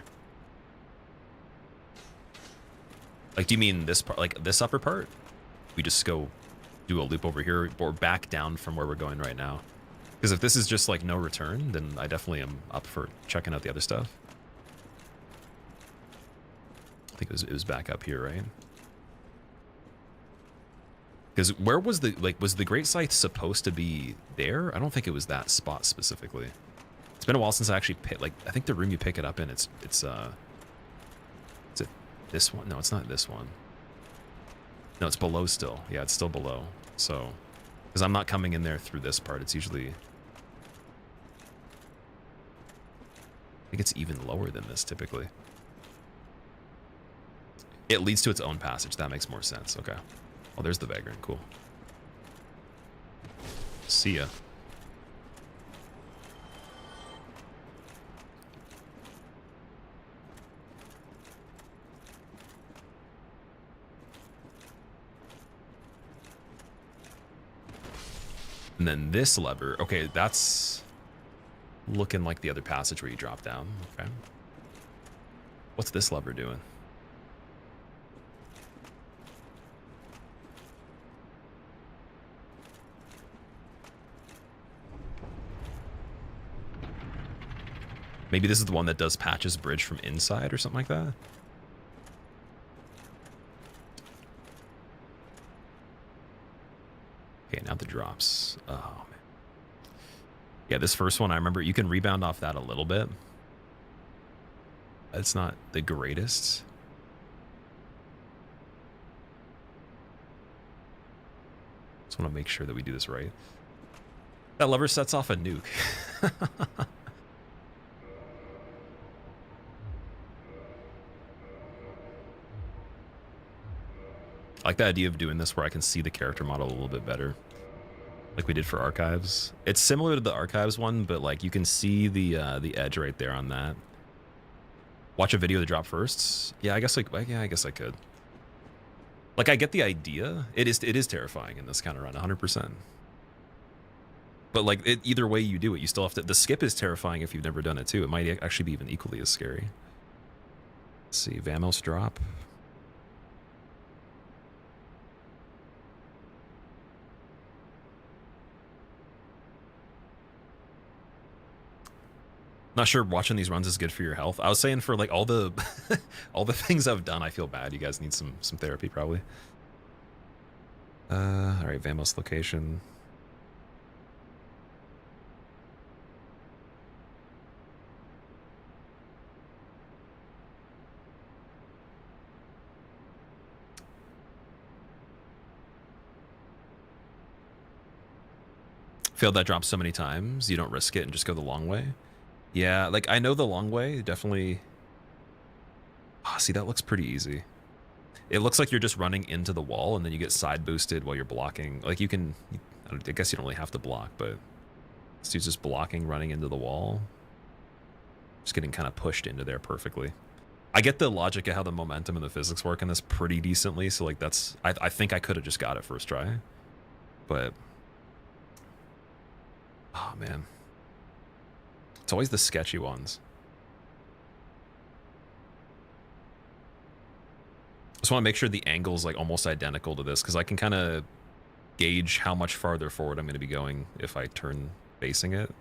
A: Like, do you mean this part, like this upper part? We just go do a loop over here or back down from where we're going right now. Because if this is just like no return, then I definitely am up for checking out the other stuff. I think it was back up here, right? Because where was the, like, was the Great Scythe supposed to be there? I don't think it was that spot specifically. It's been a while since I actually picked, like, I think the room you pick it up in, is it this one? No, it's not this one. No, it's below still. Yeah, it's still below. So, because I'm not coming in there through this part. It's usually, I think it's even lower than this typically. It leads to its own passage. That makes more sense. Okay. Oh, there's the Vagrant. Cool. See ya. And then this lever, okay, that's looking like the other passage where you drop down. Okay. What's this lever doing? Maybe this is the one that does Patch's bridge from inside or something like that. Okay, now the drops. Oh, man. Yeah, this first one, I remember you can rebound off that a little bit. It's not the greatest. Just want to make sure that we do this right. That lever sets off a nuke. I like the idea of doing this where I can see the character model a little bit better, like we did for Archives. It's similar to the Archives one, but like you can see the edge right there on that. Watch a video to drop first. Yeah, I guess like yeah, I guess I could. Like I get the idea. It is terrifying in this kind of run, 100%. But like either way you do it, you still have to. The skip is terrifying if you've never done it too. It might actually be even equally as scary. Let's see, Vamos drop. Not sure watching these runs is good for your health. I was saying for like all the all the things I've done, I feel bad. You guys need some therapy probably. All right, Vamos location. Failed that drop so many times, you don't risk it and just go the long way. Yeah, like I know the long way, definitely. Ah, see, that looks pretty easy. It looks like you're just running into the wall and then you get side boosted while you're blocking. Like you can, I guess you don't really have to block, but this dude's just blocking, running into the wall. Just getting kind of pushed into there perfectly. I get the logic of how the momentum and the physics work in this pretty decently, so like that's, I think I could have just got it first try. But, oh man. It's always the sketchy ones. Just want to make sure the angle's like almost identical to this, because I can kind of gauge how much farther forward I'm going to be going if I turn facing it.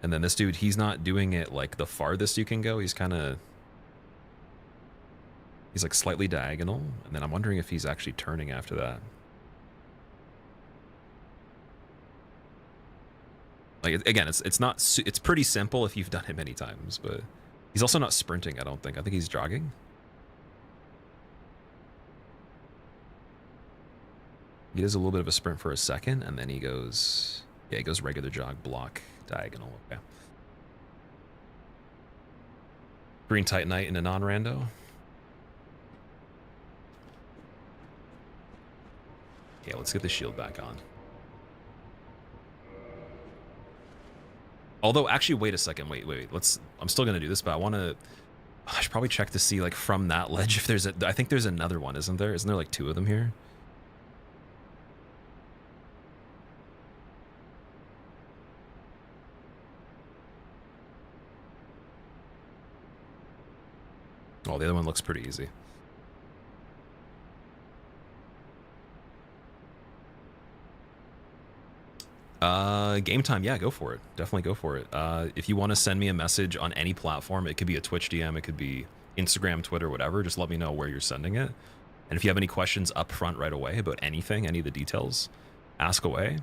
A: And then this dude, he's not doing it like the farthest you can go. He's kind of... He's like slightly diagonal, and then I'm wondering if he's actually turning after that. Like, again, it's not, it's pretty simple if you've done it many times, but he's also not sprinting, I don't think. I think he's jogging. He does a little bit of a sprint for a second, and then he goes, yeah, he goes regular jog, block, diagonal, okay. Green Titanite in a non-rando. Yeah, let's get the shield back on. Although, actually, wait a second. Wait. I'm still going to do this, but I should probably check to see, like, from that ledge if there's I think there's another one, isn't there? Isn't there, like, two of them here? Oh, the other one looks pretty easy. Game time, yeah, go for it. Definitely go for it. If you want to send me a message on any platform, it could be a Twitch DM, it could be Instagram, Twitter, whatever, just let me know where you're sending it. And if you have any questions up front right away about anything, any of the details, ask away.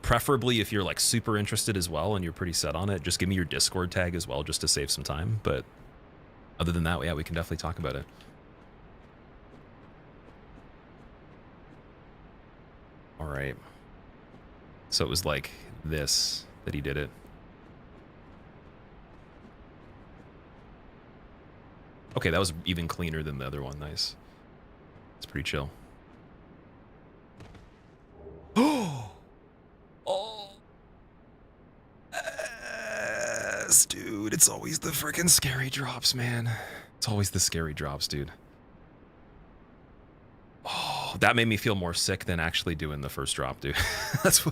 A: Preferably if you're like super interested as well and you're pretty set on it, just give me your Discord tag as well just to save some time. But other than that, yeah, we can definitely talk about it. All right. So it was like this that he did it. Okay, that was even cleaner than the other one. Nice. It's pretty chill. Oh! Yes, dude. It's always the freaking scary drops, man. It's always the scary drops, dude. Oh, That made me feel more sick than actually doing the first drop, dude. That's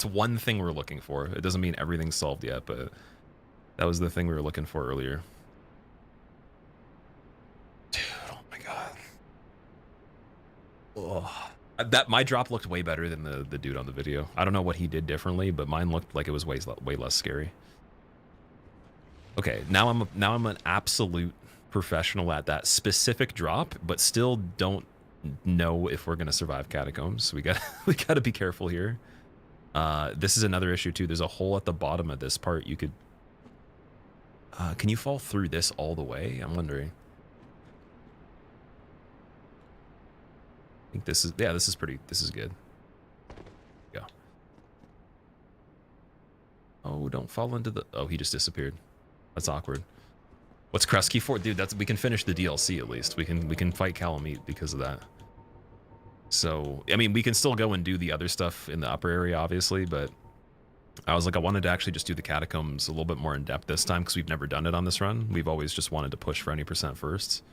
A: one thing we're looking for. It doesn't mean everything's solved yet, but that was the thing we were looking for earlier. Dude, oh my god. Oh. My drop looked way better than the dude on the video. I don't know what he did differently, but mine looked like it was way less scary. Okay, now I'm an absolute professional at that specific drop, but still don't know if we're gonna survive Catacombs. We gotta be careful here. This is another issue too. There's a hole at the bottom of this part. You could can you fall through this all the way? I'm wondering. I think this is, yeah, this is good. Go. Oh, don't fall into the, oh, he just disappeared. That's awkward. What's Kresge for? Dude, we can finish the DLC at least. We can fight Kalameet because of that. So, I mean, we can still go and do the other stuff in the upper area, obviously, but I was like, I wanted to actually just do the Catacombs a little bit more in depth this time because we've never done it on this run. We've always just wanted to push for any % first.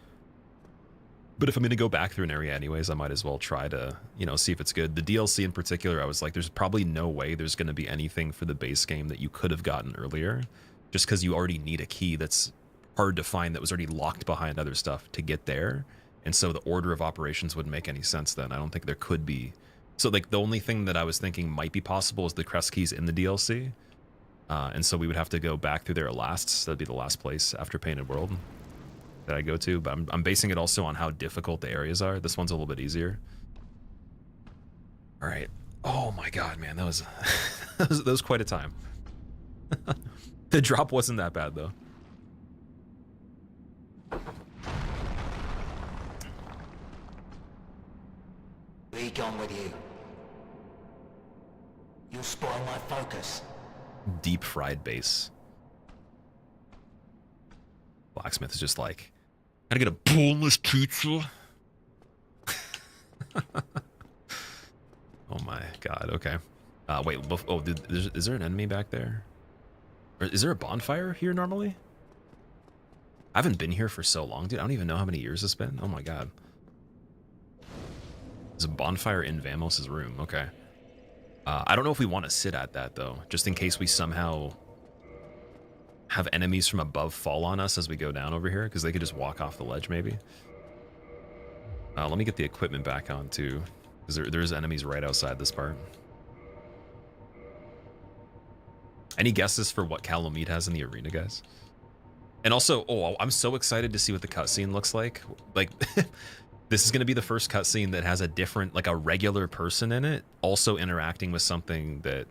A: But if I'm going to go back through an area anyways, I might as well try to, you know, see if it's good. The DLC in particular, I was like, there's probably no way there's going to be anything for the base game that you could have gotten earlier, just because you already need a key that's hard to find that was already locked behind other stuff to get there. And so the order of operations wouldn't make any sense then. I don't think there could be. So like the only thing that I was thinking might be possible is the Kresge's in the DLC. And so we would have to go back through there last. That'd be the last place after Painted World that I go to, but I'm basing it also on how difficult the areas are. This one's a little bit easier. All right. Oh my god, man, that was that was quite a time. The drop wasn't that bad though.
E: Be gone with you. You'll spoil my focus.
A: Deep fried base. Blacksmith is just like, gotta get a boneless pizza. Oh my god, okay. Wait, oh, is there an enemy back there? Or is there a bonfire here normally? I haven't been here for so long, dude. I don't even know how many years it's been. Oh my god. There's a bonfire in Vamos' room, okay. I don't know if we want to sit at that though, just in case we somehow have enemies from above fall on us as we go down over here, because they could just walk off the ledge maybe. Let me get the equipment back on too, because there's enemies right outside this part. Any guesses for what Kalameet has in the arena, guys? And also, oh, I'm so excited to see what the cutscene looks like. Like, this is going to be the first cutscene that has a different, like a regular person in it, also interacting with something that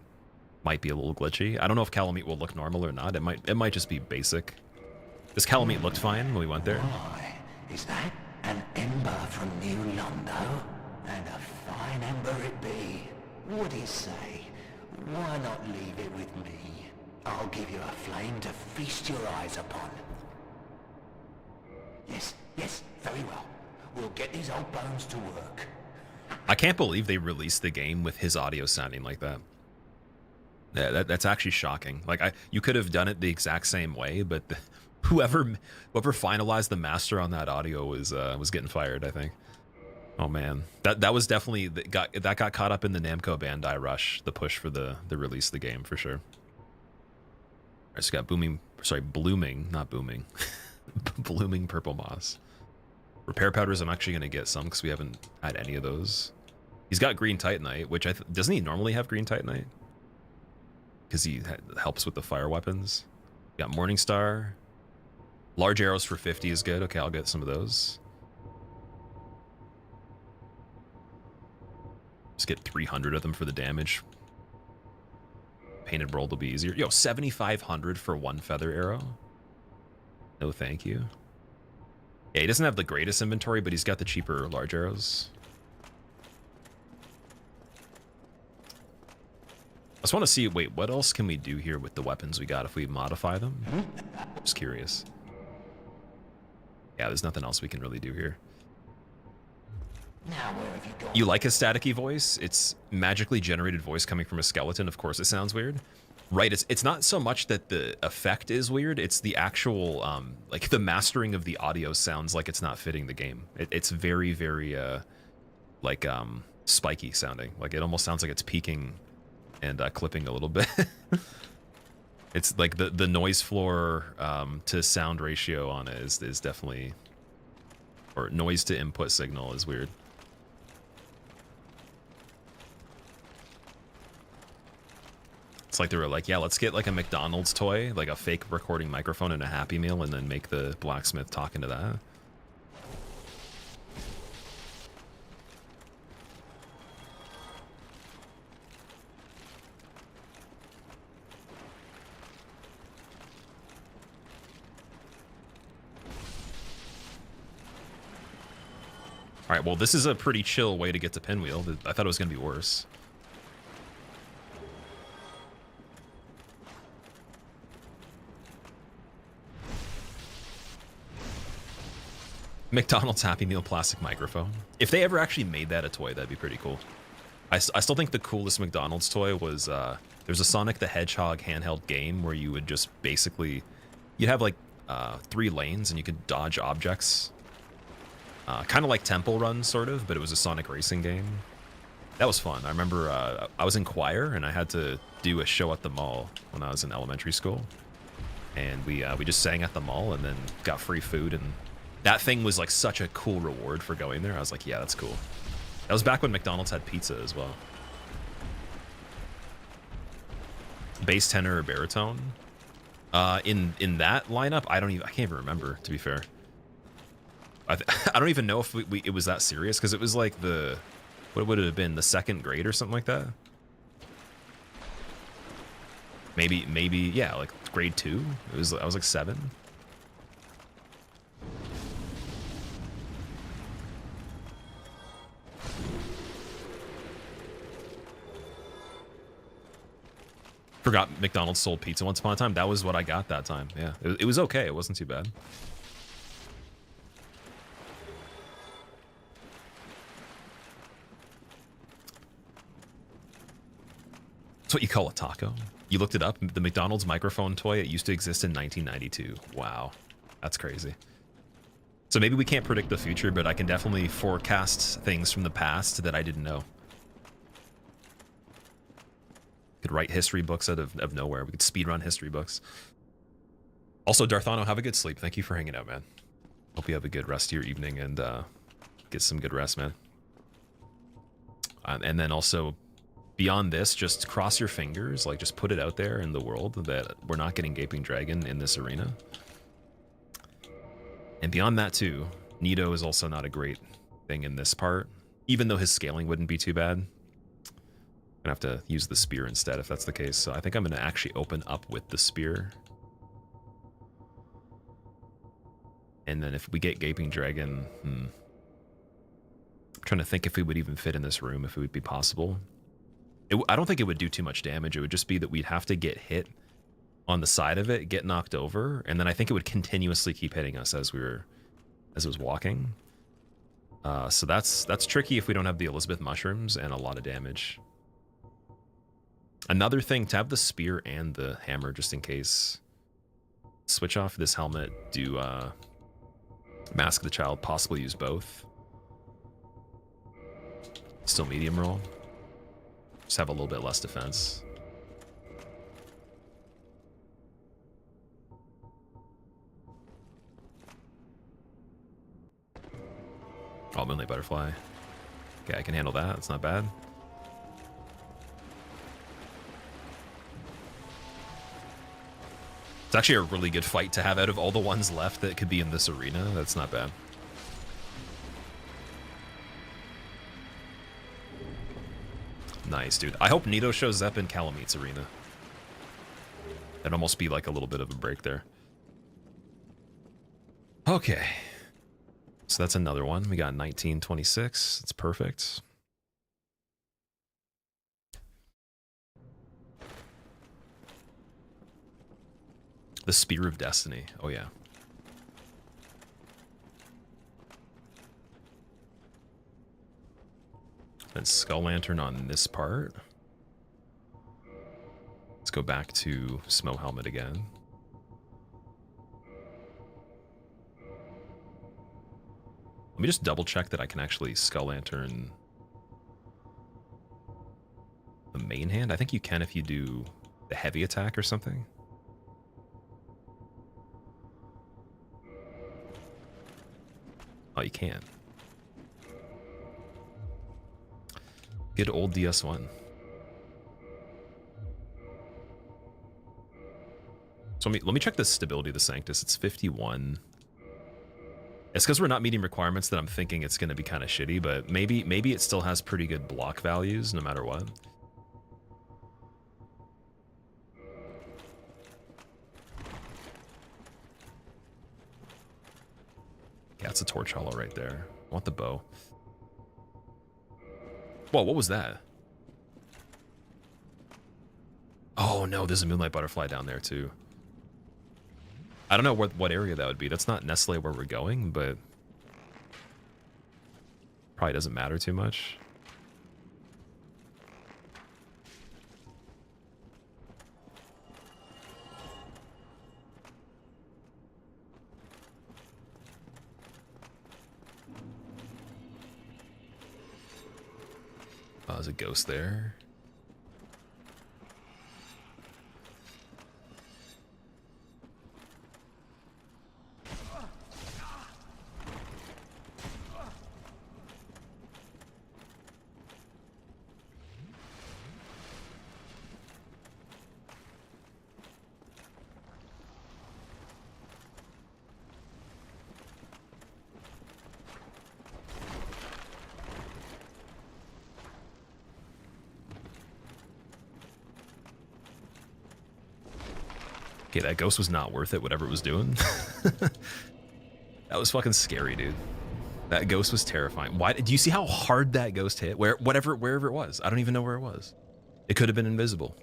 A: might be a little glitchy. I don't know if Kalameet will look normal or not. It might just be basic. This Kalameet looked fine when we went there.
E: Why, is that an ember from New Londo? And a fine ember it be. What do you say? Why not leave it with me? I'll give you a flame to feast your eyes upon. Yes, very well. We'll get these old bones to work.
A: I can't believe they released the game with his audio sounding like that. Yeah, that's actually shocking. Like, you could have done it the exact same way, but whoever finalized the master on that audio was getting fired, I think. Oh man, that was definitely that got caught up in the Namco Bandai rush, the push for the release of the game for sure. All right, so got blooming, not booming, blooming purple moss. Repair powders, I'm actually gonna get some because we haven't had any of those. He's got green titanite, which doesn't he normally have green titanite? Because he helps with the fire weapons. Got Morningstar. Large arrows for 50 is good. Okay, I'll get some of those. Just get 300 of them for the damage. Painted World will be easier. Yo, 7,500 for one feather arrow. No, thank you. Yeah, he doesn't have the greatest inventory, but he's got the cheaper large arrows. I just want to see, wait, what else can we do here with the weapons we got if we modify them? Just curious. Yeah, there's nothing else we can really do here.
E: Now where have you gone?
A: You like his staticky voice? It's magically generated voice coming from a skeleton. Of course it sounds weird. Right, it's not so much that the effect is weird, it's the actual, like the mastering of the audio sounds like it's not fitting the game. It's very, very, like spiky sounding. Like it almost sounds like it's peaking and clipping a little bit. It's like the noise floor to sound ratio on it is definitely, or noise to input signal is weird. It's like they were like, yeah, let's get like a McDonald's toy, like a fake recording microphone and a Happy Meal, and then make the blacksmith talk into that. All right, well, this is a pretty chill way to get to Pinwheel. I thought it was going to be worse. McDonald's Happy Meal plastic microphone. If they ever actually made that a toy, that'd be pretty cool. I still think the coolest McDonald's toy was, there's a Sonic the Hedgehog handheld game where you would just basically, you'd have like 3 lanes and you could dodge objects. Kind of like Temple Run, sort of, but it was a Sonic racing game. That was fun. I remember I was in choir and I had to do a show at the mall when I was in elementary school. And we just sang at the mall and then got free food, and that thing was like such a cool reward for going there. I was like, yeah, that's cool. That was back when McDonald's had pizza as well. Bass tenor or baritone? In that lineup, I can't even remember, to be fair. I don't even know if it was that serious, because it was like what would it have been, the 2nd grade or something like that? Maybe yeah, like grade 2. I was like 7. Forgot McDonald's sold pizza once upon a time. That was what I got that time. Yeah, it was okay. It wasn't too bad. That's what you call a taco? You looked it up? The McDonald's microphone toy, it used to exist in 1992. Wow, that's crazy. So maybe we can't predict the future, but I can definitely forecast things from the past that I didn't know. Could write history books out of nowhere. We could speedrun history books. Also, Darthano, have a good sleep. Thank you for hanging out, man. Hope you have a good rest of your evening and get some good rest, man. And then also, beyond this, just cross your fingers. Like, just put it out there in the world that we're not getting Gaping Dragon in this arena. And beyond that, too, Nito is also not a great thing in this part, even though his scaling wouldn't be too bad. Gonna have to use the spear instead if that's the case. So I think I'm gonna actually open up with the spear. And then if we get Gaping Dragon, I'm trying to think if it would even fit in this room, if it would be possible. I don't think it would do too much damage. It would just be that we'd have to get hit on the side of it, get knocked over, and then I think it would continuously keep hitting us as it was walking. So that's tricky if we don't have the Elizabeth mushrooms and a lot of damage. Another thing, to have the spear and the hammer just in case. Switch off this helmet, do Mask the Child, possibly use both. Still medium roll. Just have a little bit less defense. Oh, Moonlight Butterfly. Okay, I can handle that. It's not bad. It's actually a really good fight to have out of all the ones left that could be in this arena. That's not bad. Nice, dude. I hope Nito shows up in Calameet's arena. That'd almost be like a little bit of a break there. Okay. So that's another one. We got 1926. It's perfect. The Spear of Destiny. Oh, yeah. Then Skull Lantern on this part. Let's go back to Smo Helmet again. Let me just double check that I can actually Skull Lantern main hand? I think you can if you do the heavy attack or something. Oh, you can. Good old DS1. So let me check the stability of the Sanctus. It's 51. It's because we're not meeting requirements that I'm thinking it's going to be kind of shitty, but maybe it still has pretty good block values no matter what. Yeah, it's a torch hollow right there. I want the bow. Whoa, what was that? Oh no, there's a moonlight butterfly down there too. I don't know what area that would be. That's not necessarily where we're going, but probably doesn't matter too much. Oh, there's a ghost there. Okay, that ghost was not worth it, whatever it was doing. That was fucking scary, dude. That ghost was terrifying. Why? Do you see how hard that ghost hit? Wherever it was. I don't even know where it was. It could have been invisible.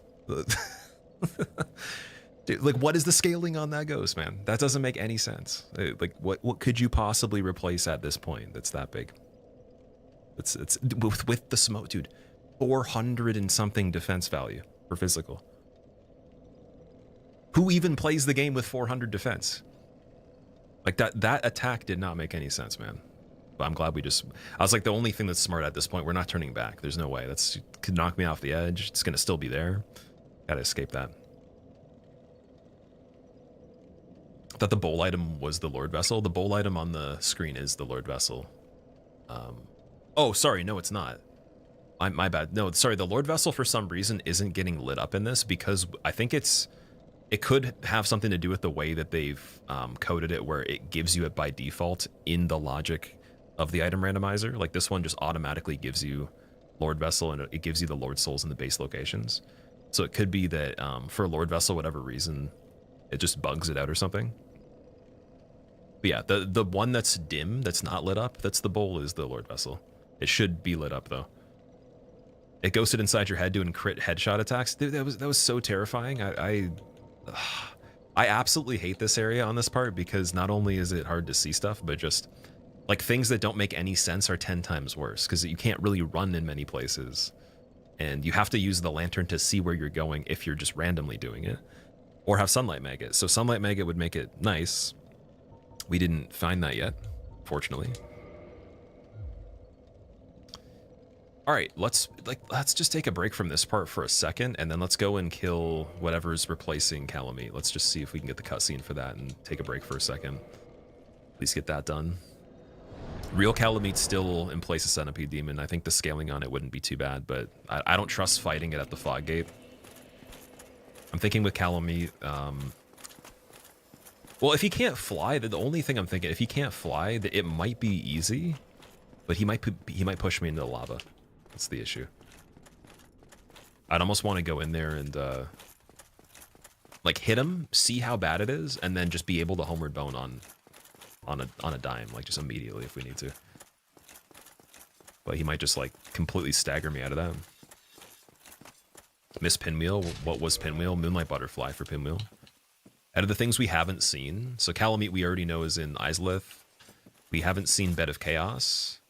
A: Dude, like, what is the scaling on that ghost, man? That doesn't make any sense. Like, what could you possibly replace at this point that's that big? It's with the smoke, dude. 400 and something defense value for physical. Who even plays the game with 400 defense? Like, that attack did not make any sense, man. But I'm glad I was like, the only thing that's smart at this point, we're not turning back. There's no way. That's could knock me off the edge. It's gonna still be there. Gotta escape that. I thought the bowl item was the Lord Vessel. The bowl item on the screen is the Lord Vessel. Oh, sorry, no, it's not. My bad. No, sorry, the Lord Vessel for some reason isn't getting lit up in this because I think it could have something to do with the way that they've coded it, where it gives you it by default in the logic of the item randomizer. Like, this one just automatically gives you Lord Vessel, and it gives you the Lord Souls in the base locations. So it could be that for Lord Vessel, whatever reason, it just bugs it out or something. But yeah, the one that's dim, that's not lit up, that's the bowl, is the Lord Vessel. It should be lit up though. It ghosted inside your head doing crit headshot attacks. Dude, that was so terrifying. I absolutely hate this area on this part because not only is it hard to see stuff, but just like things that don't make any sense are 10 times worse because you can't really run in many places, and you have to use the lantern to see where you're going if you're just randomly doing it, or have sunlight maggot. So sunlight maggot would make it nice. We didn't find that yet, fortunately. All right, let's just take a break from this part for a second, and then let's go and kill whatever's replacing Kalameet. Let's just see if we can get the cutscene for that and take a break for a second. Please get that done. Real Kalameet's still in place of Centipede Demon. I think the scaling on it wouldn't be too bad, but I don't trust fighting it at the fog gate. I'm thinking with Kalameet, well, if he can't fly, the only thing I'm thinking, if he can't fly, it might be easy, but he might push me into the lava. That's the issue. I'd almost want to go in there and like hit him, see how bad it is, and then just be able to homeward bone on a dime, like just immediately if we need to. But he might just like completely stagger me out of that. Miss Pinwheel. What was Pinwheel? Moonlight Butterfly for Pinwheel. Out of the things we haven't seen, so Kalameet we already know is in Izalith. We haven't seen Bed of Chaos.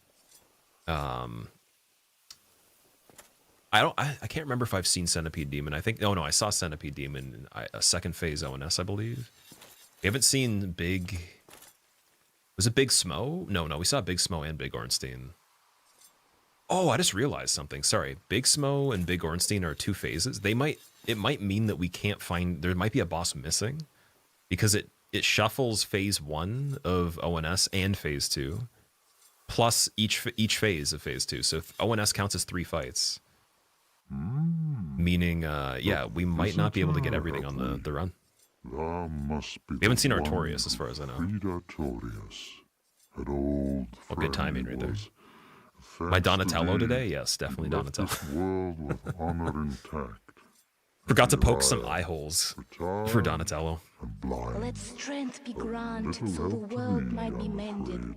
A: I can't remember if I've seen Centipede Demon. I think, oh no, I saw Centipede Demon in a second phase ONS, I believe. We haven't seen Big, was it Big Smo? No, we saw Big Smo and Big Ornstein. Oh, I just realized something. Sorry. Big Smo and Big Ornstein are 2 phases. It might mean that we can't find, there might be a boss missing because it shuffles phase 1 of ONS and phase 2 plus each phase of phase 2. So ONS counts as 3 fights. Meaning, yeah, we might not be able to get everything on the run. We haven't seen Artorias as far as I know. Oh, good timing right there. My Donatello today? Yes, definitely Donatello. Forgot to poke some eye holes for Donatello.
B: Let strength be granted so the world might be mended.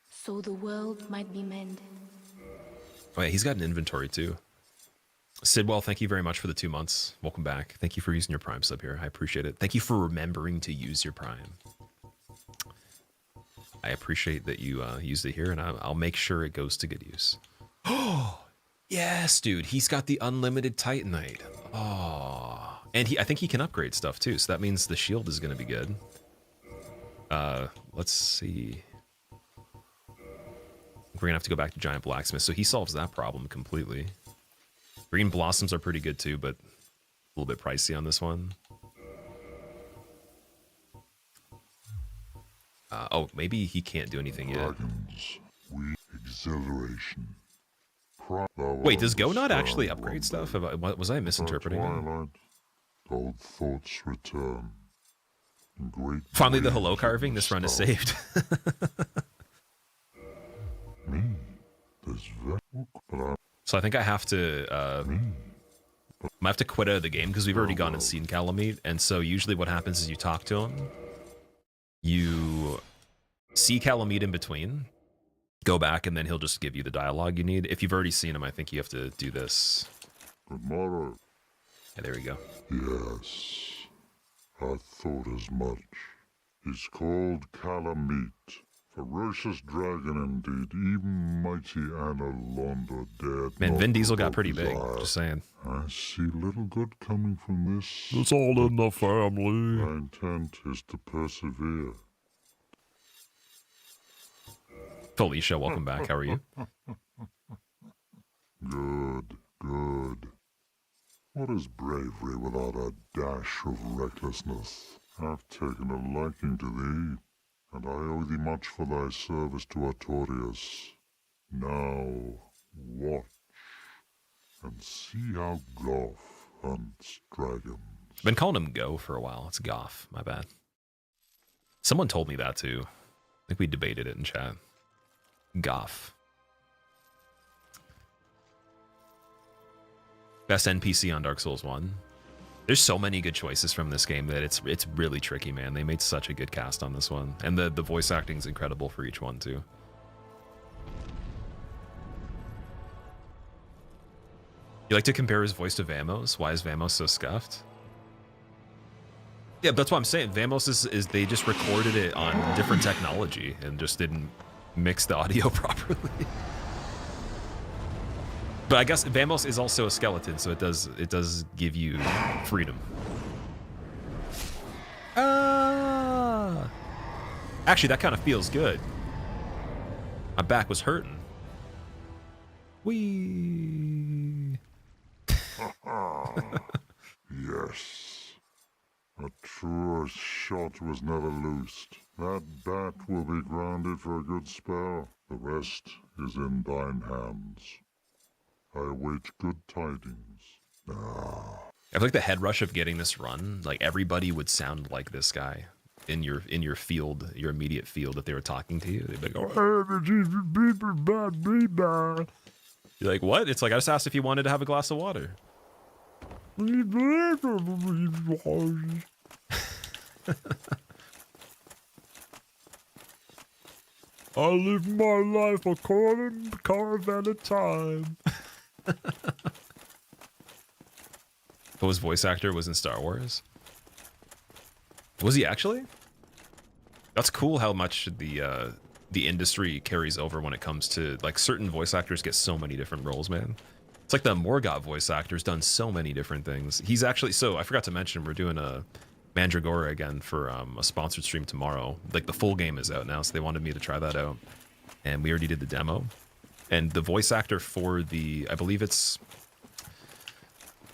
B: So the world might be mended.
A: Oh yeah, he's got an inventory too. Sidwell, thank you very much for the 2 months. Welcome back. Thank you for using your Prime sub here. I appreciate it. Thank you for remembering to use your Prime. I appreciate that you used it here, and I'll make sure it goes to good use. Oh, yes, dude. He's got the unlimited Titanite. Oh, and I think he can upgrade stuff too, so that means the shield is going to be good. Let's see. We're going to have to go back to Giant Blacksmith, so he solves that problem completely. Green Blossoms are pretty good too, but a little bit pricey on this one. Oh, maybe he can't do anything yet. Wait, does Go not actually upgrade stuff? Was I misinterpreting it?
F: Old thoughts return.
A: Finally, the hello carving. This run is saved. So I think I have to I have to quit out of the game because we've already gone and seen Kalameet, and so usually what happens is you talk to him, you see Kalameet in between, go back, and then he'll just give you the dialogue you need. If you've already seen him, I think you have to do this.
F: Tomorrow.
A: Yeah, there we go.
F: Yes, I thought as much. He's called Kalameet. Ferocious dragon indeed, even mighty Anna Londa dared.
A: Man,
F: not
A: Vin Diesel got
F: provoke
A: pretty big,
F: desire.
A: just saying.
F: I see little good coming from this.
G: It's all in the family.
F: My intent is to persevere.
A: Felicia, welcome back. How are you?
F: Good, good. What is bravery without a dash of recklessness? I've taken a liking to thee, and I owe thee much for thy service to Artorias. Now, watch, and see how Gough hunts dragons.
A: I've been calling him Go for a while. It's Gough, my bad. Someone told me that too. I think we debated it in chat. Gough. Best NPC on Dark Souls 1. There's so many good choices from this game that it's really tricky, man. They made such a good cast on this one. And the voice acting is incredible for each one, too. You like to compare his voice to Vamos? Why is Vamos so scuffed? Yeah, that's what I'm saying. Vamos is they just recorded it on different technology and just didn't mix the audio properly. But I guess Vamos is also a skeleton, so it does give you freedom. Actually, that kind of feels good. My back was hurting. Whee!
F: Yes. A truer shot was never loosed. That bat will be grounded for a good spell. The rest is in thine hands. I await good tidings.
A: I feel like the head rush of getting this run, like everybody would sound like this guy in your field, your immediate field that they were talking to you. They'd be like, oh, you're like, what? It's like, I just asked if you wanted to have a glass of water.
G: I live my life a carve at a time.
A: But his voice actor was in Star Wars. Was he actually? That's cool how much the industry carries over when it comes to, like, certain voice actors get so many different roles, man. It's like the Morgoth voice actor's done so many different things. He's actually, so I forgot to mention, we're doing a Mandragora again for a sponsored stream tomorrow. Like, the full game is out now, so they wanted me to try that out. And we already did the demo. And the voice actor for the, I believe it's,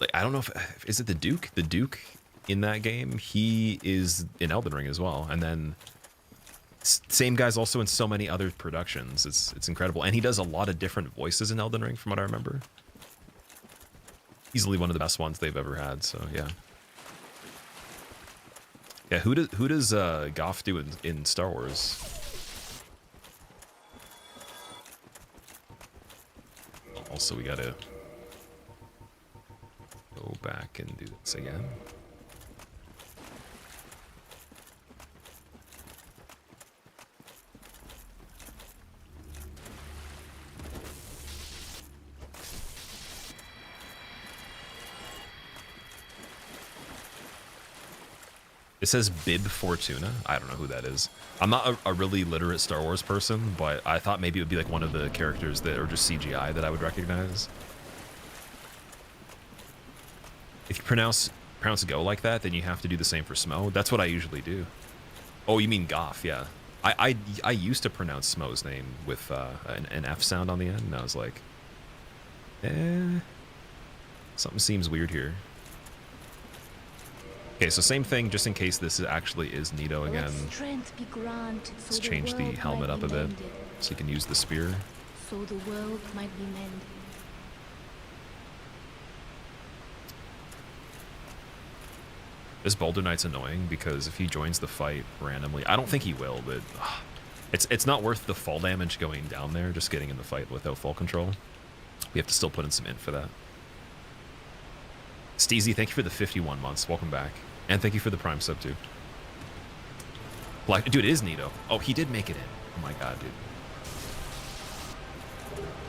A: like, I don't know if, is it the Duke? The Duke in that game, he is in Elden Ring as well. And then same guy's also in so many other productions. It's incredible. And he does a lot of different voices in Elden Ring from what I remember. Easily one of the best ones they've ever had, so yeah. Yeah, who does Gough do in Star Wars? Also, we gotta go back and do this again. It says Bib Fortuna. I don't know who that is. I'm not a really literate Star Wars person, but I thought maybe it would be like one of the characters that are just CGI that I would recognize. If you pronounce Go like that, then you have to do the same for Smo. That's what I usually do. Oh, you mean Gough? Yeah. I used to pronounce Smo's name with an F sound on the end, and I was like, something seems weird here. Okay, so same thing, just in case this actually is Nito again. Let's change the helmet up a bit, so you can use the spear.
B: So the world might be mended.
A: This Boulder Knight's annoying because if he joins the fight randomly, I don't think he will, but it's not worth the fall damage going down there, just getting in the fight without fall control. We have to still put in some int for that. Steezy, thank you for the 51 months. Welcome back. And thank you for the Prime sub, too. Dude, it is Nito. Oh, he did make it in. Oh my god, dude.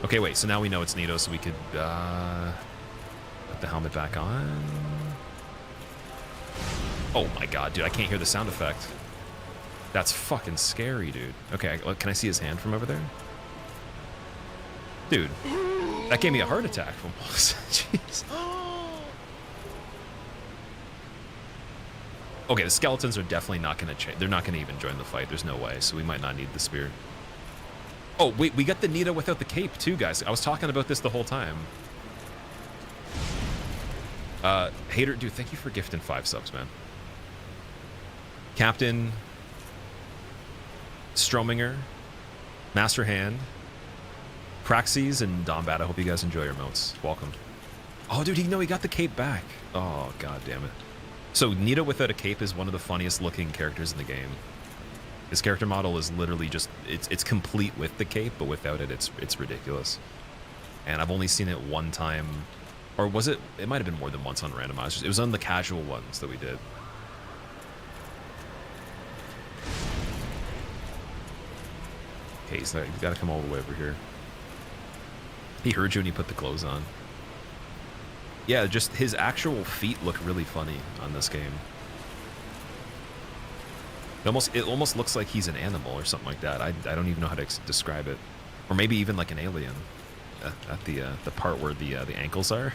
A: Okay, wait. So now we know it's Nito, so we could put the helmet back on. Oh my god, dude. I can't hear the sound effect. That's fucking scary, dude. Okay, can I see his hand from over there? Dude, that gave me a heart attack almost. Jeez. Okay, the skeletons are definitely not going to change. They're not going to even join the fight. There's no way, so we might not need the spear. Oh, wait, we got the Nito without the cape, too, guys. I was talking about this the whole time. Hater, dude, thank you for gifting 5 subs, man. Captain, Strominger, Master Hand, Praxis, and Dombat. I hope you guys enjoy your emotes. Welcome. Oh, dude, he got the cape back. Oh, god damn it. So Nito without a cape is one of the funniest looking characters in the game. His character model is literally just, it's complete with the cape, but without it, it's ridiculous. And I've only seen it one time, or was it might have been more than once on randomizers. It was on the casual ones that we did. Okay, so you gotta come all the way over here. He heard you when you put the clothes on. Yeah, just his actual feet look really funny on this game. It almost looks like he's an animal or something like that. I don't even know how to describe it. Or maybe even like an alien. At the part where the ankles are.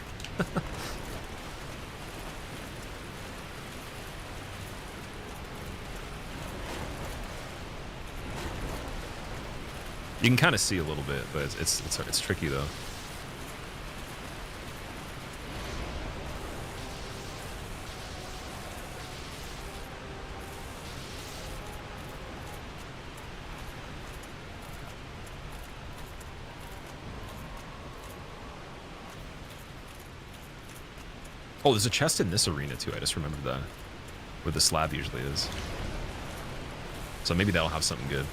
A: You can kind of see a little bit, but it's tricky though. Oh, there's a chest in this arena too. I just remembered that. Where the slab usually is. So maybe that'll have something good.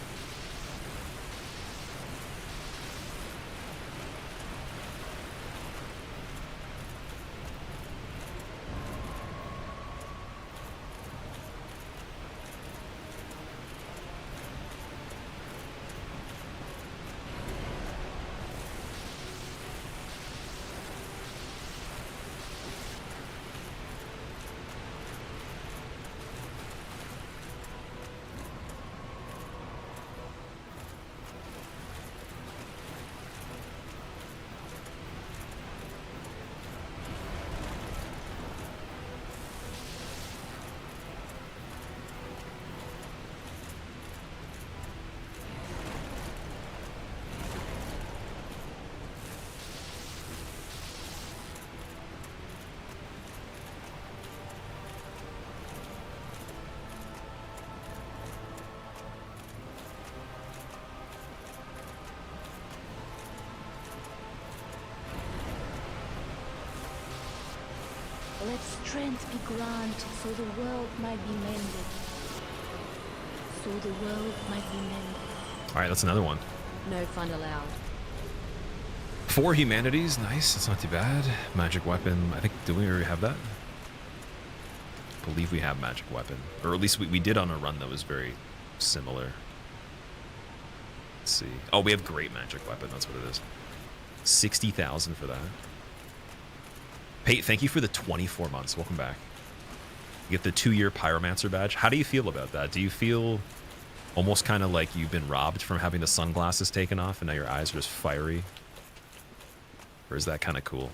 B: strength be granted so the world might be mended. So the world might be mended.
A: All right, that's another one.
D: No fun allowed.
A: 4 humanities, nice. That's not too bad. Magic weapon. I think, do we already have that? I believe we have magic weapon, or at least we did on a run that was very similar. Let's see. Oh, we have great magic weapon. That's what it is. 60,000 for that. Pate, thank you for the 24 months. Welcome back. You get the 2-year Pyromancer badge. How do you feel about that? Do you feel almost kind of like you've been robbed from having the sunglasses taken off and now your eyes are just fiery? Or is that kind of cool?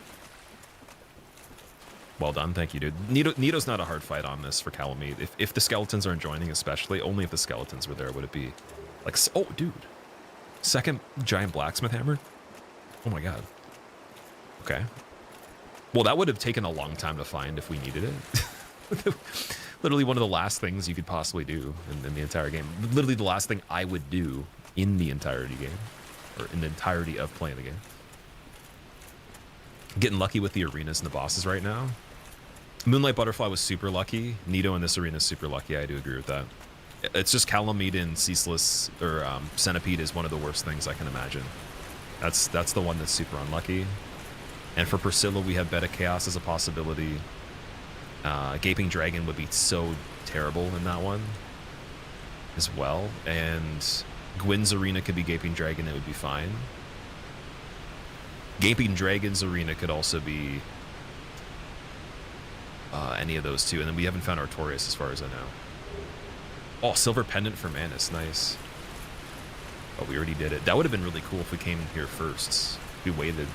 A: Well done. Thank you, dude. Nito's not a hard fight on this for Kalameet. If the skeletons aren't joining, especially, only if the skeletons were there would it be. Like, oh, dude. Second giant blacksmith hammer? Oh my god. Okay. Well, that would have taken a long time to find if we needed it. Literally one of the last things you could possibly do in the entire game. Literally the last thing I would do in the entirety game. Or in the entirety of playing the game. Getting lucky with the arenas and the bosses right now. Moonlight Butterfly was super lucky. Nito in this arena is super lucky. I do agree with that. It's just Kalameet and Ceaseless, or Centipede is one of the worst things I can imagine. That's the one that's super unlucky. And for Priscilla, we have Beta Chaos as a possibility. Gaping Dragon would be so terrible in that one as well. And Gwyn's arena could be Gaping Dragon, it would be fine. Gaping Dragon's arena could also be any of those two. And then we haven't found Artorias as far as I know. Oh, Silver Pendant for Manus, nice. Oh, we already did it. That would have been really cool if we came here first. We waited.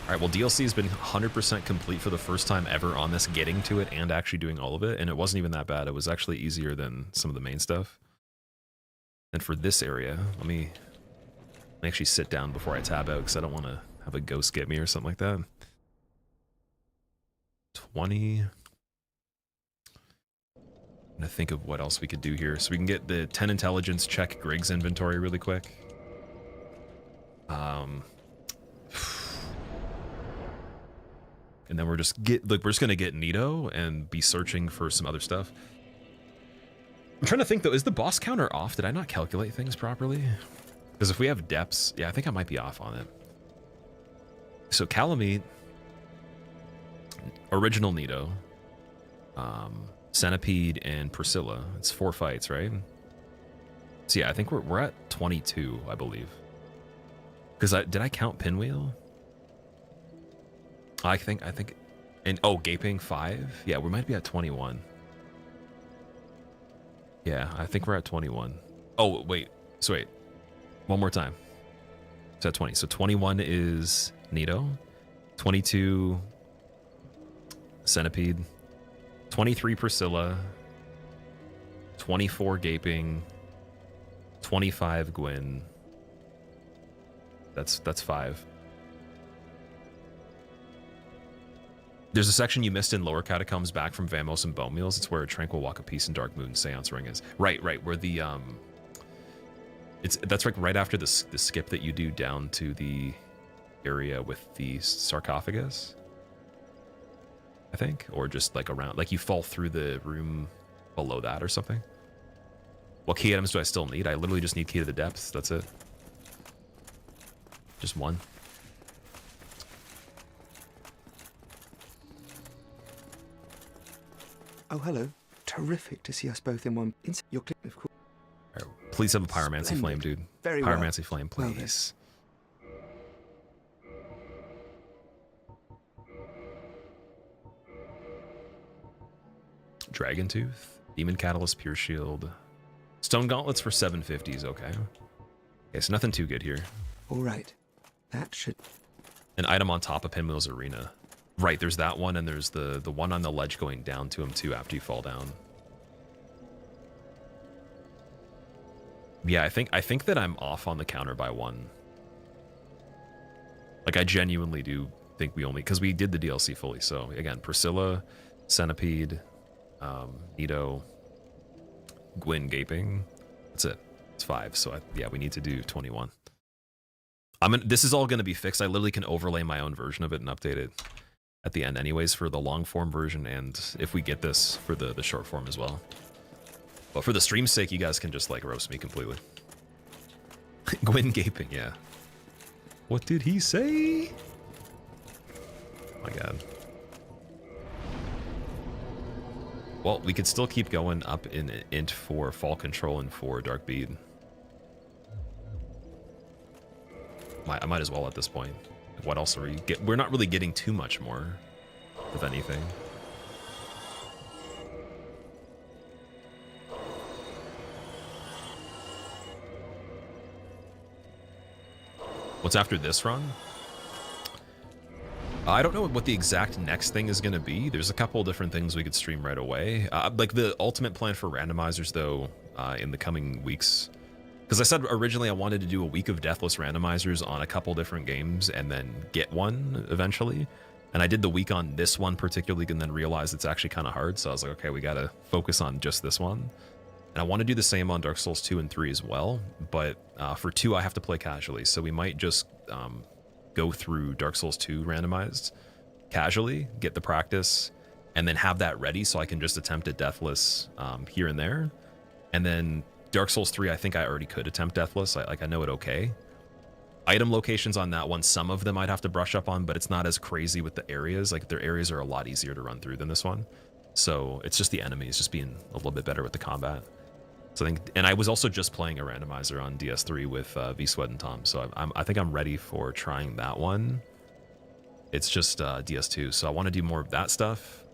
A: All right, well, DLC has been 100% complete for the first time ever on this, getting to it and actually doing all of it, and it wasn't even that bad. It was actually easier than some of the main stuff. And for this area, let me actually sit down before I tab out, because I don't want to have a ghost get me or something like that. 20... I'm gonna think of what else we could do here. So we can get the 10 intelligence, check Grig's inventory really quick. And then we're just gonna get Nito and be searching for some other stuff. I'm trying to think though, is the boss counter off? Did I not calculate things properly? Because if we have depths, yeah, I think I might be off on it. So Kalameet, original Nito, Centipede and Priscilla. It's 4 fights, right? So yeah, I think we're at 22, I believe. Because did I count Pinwheel? I think, and oh, Gaping 5. Yeah, we might be at 21. Yeah, I think we're at 21. Oh wait, so wait, one more time. So at 20. So 21 is Nito, 22 Centipede, 23 Priscilla, 24 Gaping, 25 Gwyn. That's 5. There's a section you missed in Lower Catacombs back from Vamos and Bone Meals. It's where a Tranquil Walk of Peace and Dark Moon Seance Ring is. Right, where the that's like right after the skip that you do down to the area with the sarcophagus, I think, or just like around, like you fall through the room below that or something. What key items do I still need? I literally just need key to the depths. That's it. Just one.
C: Oh, hello. Terrific to see us both in one. Your clip, of course.
A: Right, please have a pyromancy
C: Splendid.
A: flame, dude.
C: Very well.
A: Pyromancy flame,
C: Well
A: please. Dragon Tooth, Demon Catalyst, Pure Shield, Stone Gauntlets for 750s. Okay. Okay, so nothing too good here.
C: All right. That should...
A: An item on top of Pinwheel's arena. Right, there's that one, and there's the one on the ledge going down to him too after you fall down. Yeah, I think that I'm off on the counter by 1. Like, I genuinely do think we only, because we did the DLC fully. So again, Priscilla, Centipede, Nito, Gwyn, Gaping. That's it. It's 5. So yeah, we need to do 21. This is all going to be fixed. I literally can overlay my own version of it and update it. at the end anyways for the long form version, and if we get this for the short form as well. But for the stream's sake, you guys can just like roast me completely. Gwyn gaping, yeah. What did he say? Oh my god. Well, we could still keep going up in int for fall control and for dark bead. I might as well at this point. What else are we get? We're not really getting too much more, if anything. What's after this run? I don't know what the exact next thing is going to be. There's a couple different things we could stream right away. Like the ultimate plan for randomizers, though, in the coming weeks. Because I said originally I wanted to do a week of deathless randomizers on a couple different games and then get one eventually. And I did the week on this one particularly and then realized it's actually kind of hard. So I was like, okay, we got to focus on just this one. And I want to do the same on Dark Souls 2 and 3 as well. But for 2, I have to play casually. So we might just go through Dark Souls 2 randomized casually, get the practice, and then have that ready so I can just attempt it deathless here and there. And then Dark Souls 3, I think I already could attempt deathless. I know it okay. Item locations on that one, some of them I'd have to brush up on, but it's not as crazy with the areas. Like their areas are a lot easier to run through than this one. So it's just the enemies just being a little bit better with the combat. So I think, and I was also just playing a randomizer on DS3 with V Sweat and Tom. So I think I'm ready for trying that one. It's just DS2, so I want to do more of that stuff.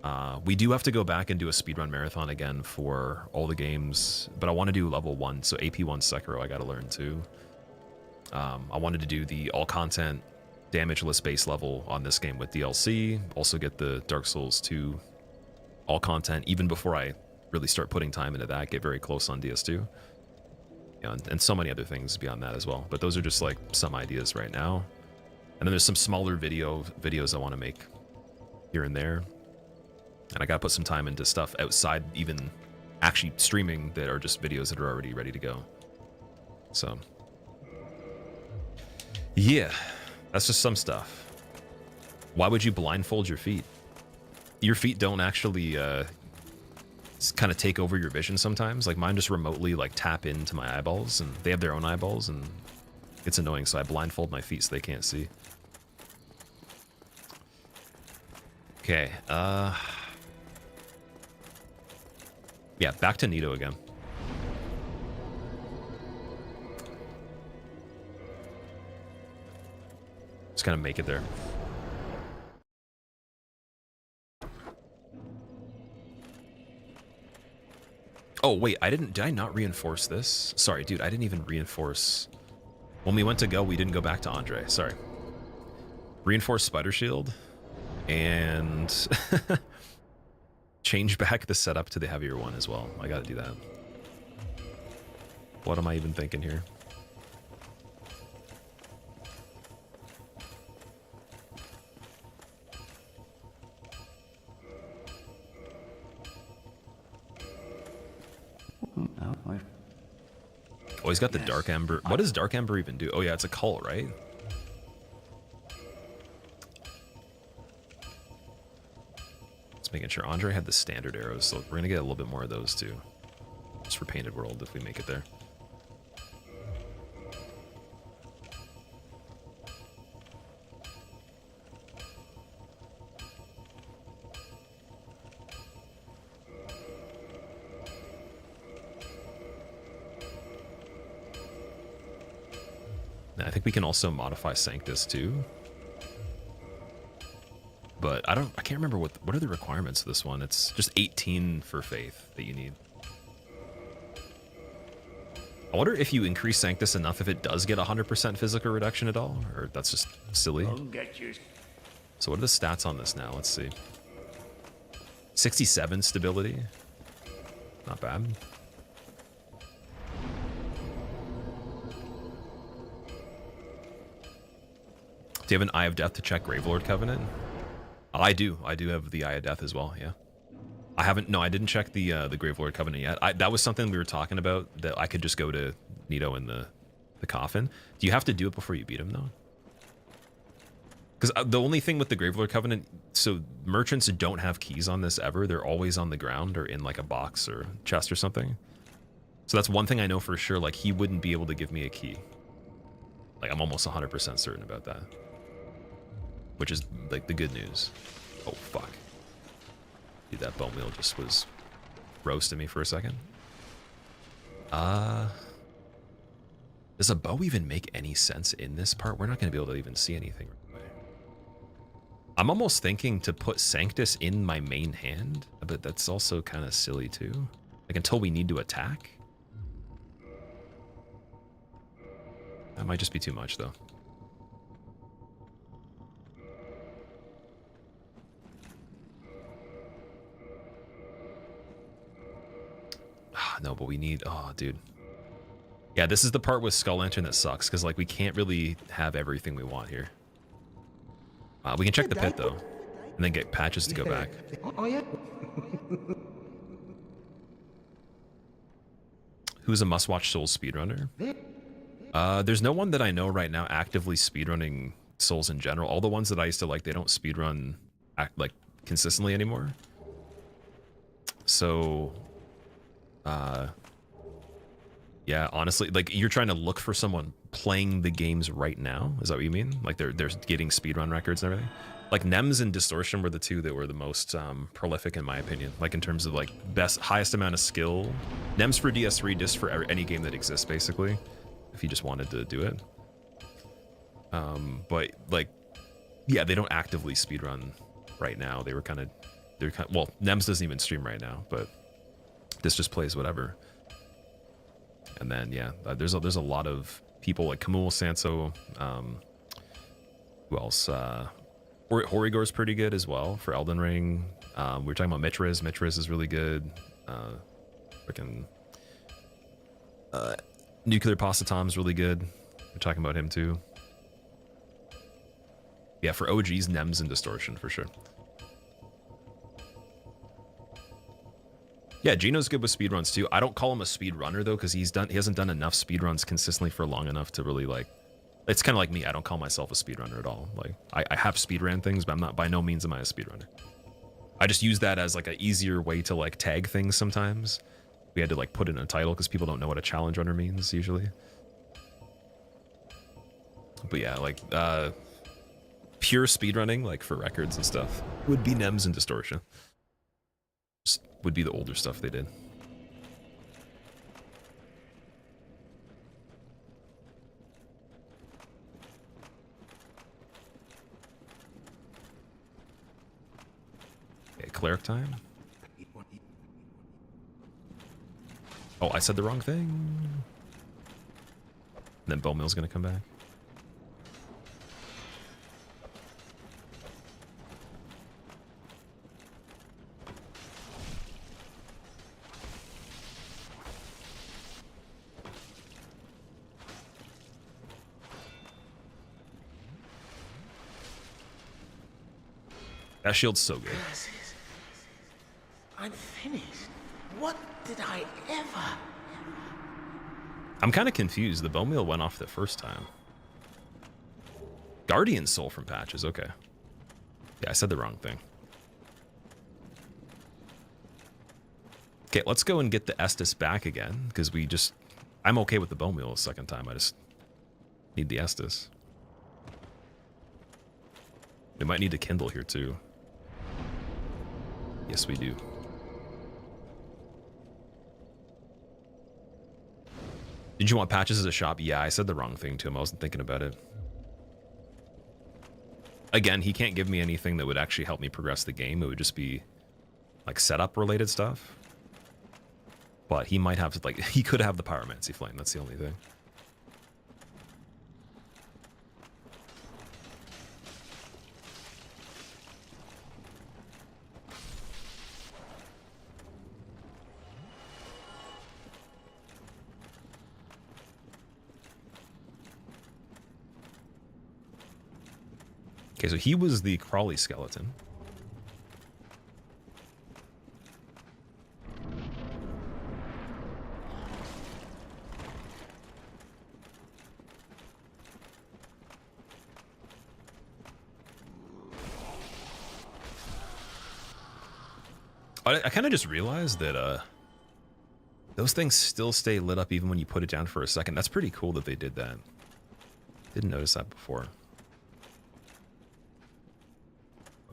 A: We do have to go back and do a speedrun marathon again for all the games, but I want to do level 1, so AP1 Sekiro I got to learn too. I wanted to do the all content damageless base level on this game with DLC, also get the Dark Souls 2 all content even before I really start putting time into that, get very close on DS2. You know, and so many other things beyond that as well, but those are just like some ideas right now. And then there's some smaller videos I want to make here and there. And I got to put some time into stuff outside even actually streaming that are just videos that are already ready to go. So, yeah, that's just some stuff. Why would you blindfold your feet? Your feet don't actually kind of take over your vision sometimes. Like mine just remotely like tap into my eyeballs, and they have their own eyeballs, and it's annoying. So I blindfold my feet so they can't see. Okay, yeah, back to Nito again. Just gonna make it there. Oh, wait, did I not reinforce this? Sorry, dude, I didn't even reinforce. When we went to go, we didn't go back to Andre, sorry. Reinforce Spider Shield, and change back the setup to the heavier one as well. I gotta do that. What am I even thinking here? Oh, he's got the Dark Ember. What does Dark Ember even do? Oh yeah, it's a cult, right? Just making sure. Andre had the standard arrows, so we're gonna get a little bit more of those too. Just for Painted World if we make it there. I think we can also modify Sanctus too. But I can't remember what are the requirements of this one. It's just 18 for faith that you need. I wonder if you increase Sanctus enough if it does get 100% physical reduction at all, or that's just silly. So what are the stats on this now? Let's see. 67 stability. Not bad. Do you have an Eye of Death to check Gravelord Covenant? I do. I do have the Eye of Death as well, yeah. I haven't, no, I didn't check the Gravelord Covenant yet. That was something we were talking about, that I could just go to Nito in the coffin. Do you have to do it before you beat him, though? Because the only thing with the Graveler Covenant, so merchants don't have keys on this ever. They're always on the ground or in like a box or chest or something. So that's one thing I know for sure. Like he wouldn't be able to give me a key. Like I'm almost 100% certain about that. Which is like the good news. Oh fuck. Dude, that bone wheel just was roasting me for a second. Does a bow even make any sense in this part? We're not going to be able to even see anything right away. I'm almost thinking to put Sanctus in my main hand, but that's also kind of silly too. Like until we need to attack. That might just be too much though. No, but we need, oh dude. Yeah, this is the part with Skull Lantern that sucks, because like we can't really have everything we want here. We can check the pit though, and then get patches to go back.
C: Oh yeah.
A: Who's a must-watch Souls speedrunner? There's no one that I know right now actively speedrunning Souls in general. All the ones that I used to like, they don't speedrun like consistently anymore. So, yeah, honestly, like you're trying to look for someone playing the games right now. Is that what you mean? Like they're getting speedrun records and everything. Like Nems and Distortion were the two that were the most prolific in my opinion. Like in terms of like highest amount of skill. Nems for DS3, just for any game that exists basically. If you just wanted to do it. But like, yeah, they don't actively speedrun right now. They're kind of, well, Nems doesn't even stream right now, but this just plays whatever. And then yeah, there's a lot of people like Kamul, Sanso, who else? Horigor's pretty good as well for Elden Ring. We were talking about Mitriz. Mitriz is really good. Freaking Nuclear Pasta Tom's really good. We're talking about him too. Yeah, for OGs, Nems and Distortion for sure. Yeah, Gino's good with speedruns too. I don't call him a speedrunner though, because he hasn't done enough speedruns consistently for long enough to really like. It's kind of like me. I don't call myself a speedrunner at all. Like I have speedrun things, but I'm not. By no means am I a speedrunner. I just use that as like an easier way to like tag things sometimes. We had to like put it in a title because people don't know what a challenge runner means usually. But yeah, like pure speedrunning, like for records and stuff, would be Nems and Distortion. Just would be the older stuff they did. Okay, cleric time. Oh, I said the wrong thing. And then Bone Mill's gonna come back. That shield's so good.
E: I'm finished. What did I ever?
A: I'm kind of confused. The bone meal went off the first time. Guardian Soul from patches. Okay. Yeah, I said the wrong thing. Okay, let's go and get the Estus back again, because I'm okay with the bone meal a second time. I just need the Estus. We might need to kindle here too. Yes, we do. Did you want patches as a shop? Yeah, I said the wrong thing to him. I wasn't thinking about it. Again, he can't give me anything that would actually help me progress the game. It would just be like setup related stuff. But he might have, like, he could have the Pyromancy Flame. That's the only thing. Okay, so he was the crawly skeleton. I kind of just realized that those things still stay lit up even when you put it down for a second. That's pretty cool that they did that. Didn't notice that before.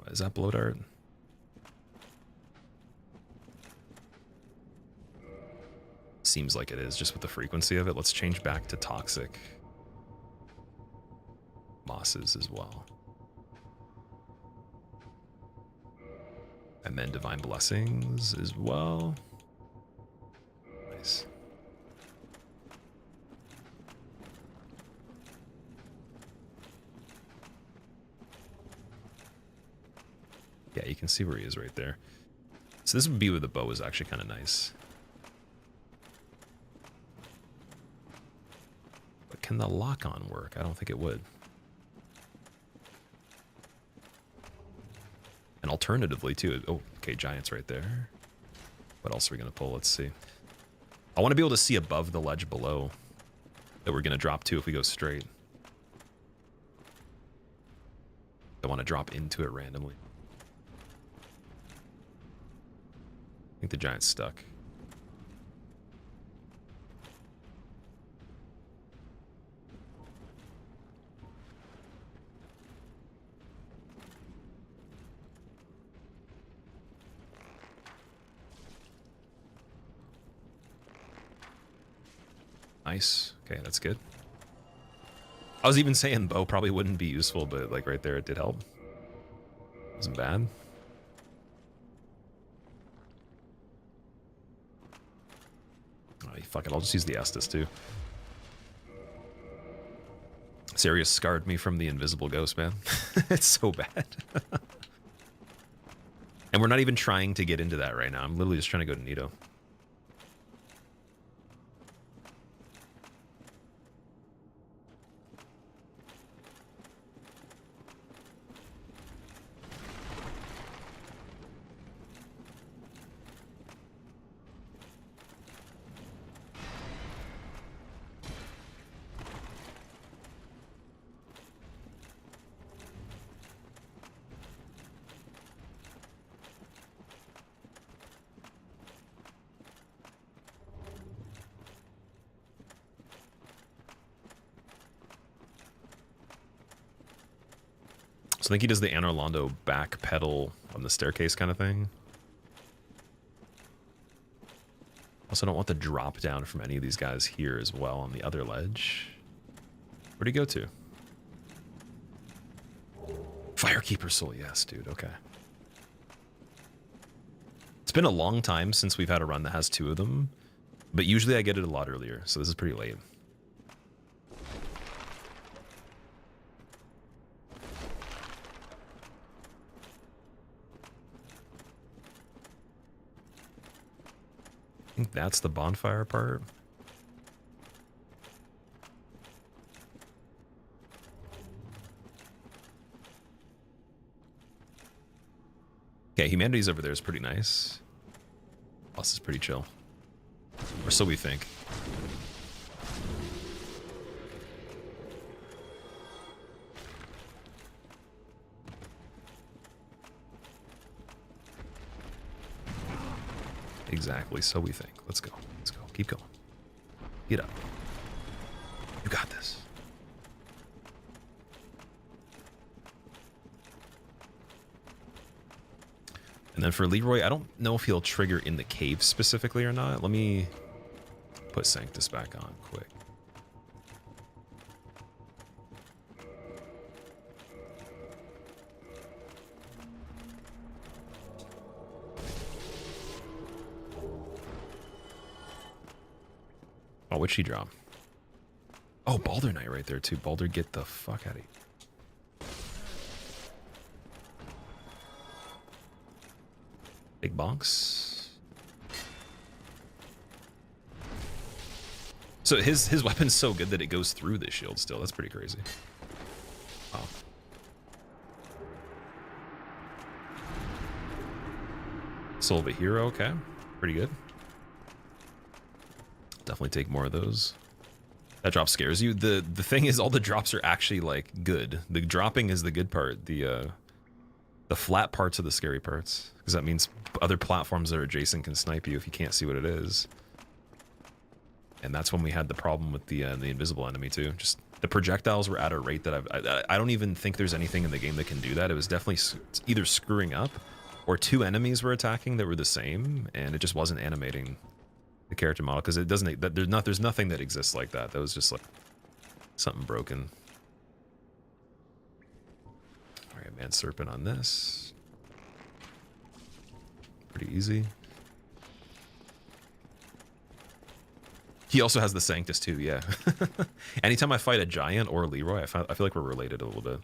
A: Is that blow dart? Seems like it is, just with the frequency of it. Let's change back to toxic mosses as well. And then divine blessings as well. Nice. Yeah, you can see where he is right there. So this would be where the bow is actually kind of nice. But can the lock-on work? I don't think it would. And alternatively, too... Oh, okay, giants right there. What else are we going to pull? Let's see. I want to be able to see above the ledge below that we're going to drop to if we go straight. I want to drop into it randomly. I think the giant's stuck. Nice. Okay, that's good. I was even saying bow probably wouldn't be useful, but like right there it did help. Wasn't bad. Oh, fuck it, I'll just use the Estus too. Sarius scarred me from the invisible ghost, man. It's so bad. And we're not even trying to get into that right now. I'm literally just trying to go to Nito. So I think he does the Anorlando back pedal on the staircase kind of thing. Also don't want the drop down from any of these guys here as well on the other ledge. Where'd he go to? Firekeeper Soul, yes, dude, okay. It's been a long time since we've had a run that has two of them, but usually I get it a lot earlier, so this is pretty late. I think that's the bonfire part. Okay, humanity's over there is pretty nice. Boss is pretty chill. Or so we think. Exactly, so we think. Let's go. Let's go. Keep going. Get up. You got this. And then for Leroy, I don't know if he'll trigger in the cave specifically or not. Let me put Sanctus back on quick. Oh, what'd she drop? Oh, Baldur Knight right there too. Baldur, get the fuck out of here. Big bonks. So his weapon's so good that it goes through the shield still. That's pretty crazy. Wow. Soul of a Hero, okay. Pretty good. Definitely take more of those. That drop scares you. The thing is, all the drops are actually like good. The dropping is the good part. The The flat parts are the scary parts, because that means other platforms that are adjacent can snipe you if you can't see what it is. And that's when we had the problem with the invisible enemy too. Just the projectiles were at a rate that I don't even think there's anything in the game that can do that. It was definitely either screwing up, or two enemies were attacking that were the same, and it just wasn't animating the character model, because it doesn't. There's nothing that exists like that. That was just like something broken. All right, man, serpent on this. Pretty easy. He also has the Sanctus too, yeah. Anytime I fight a giant or a Leroy, I feel like we're related a little bit.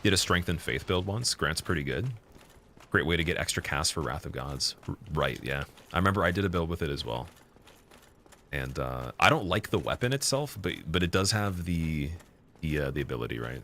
A: Did a Strength and Faith build once. Grant's pretty good. Great way to get extra cast for Wrath of Gods. Right, yeah. I remember I did a build with it as well. And I don't like the weapon itself, but it does have the ability, right?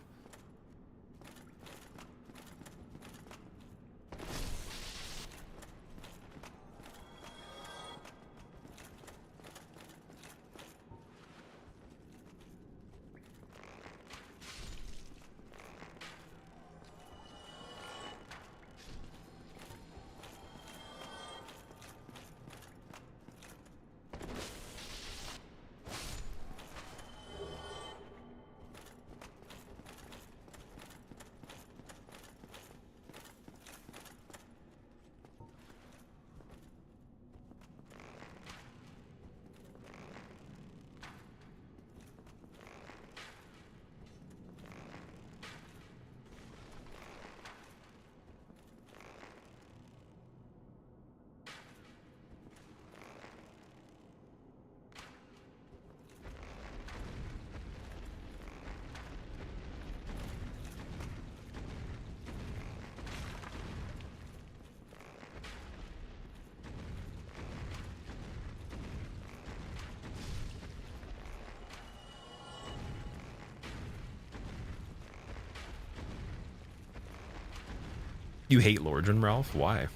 A: You hate Lordran, Ralph? Why?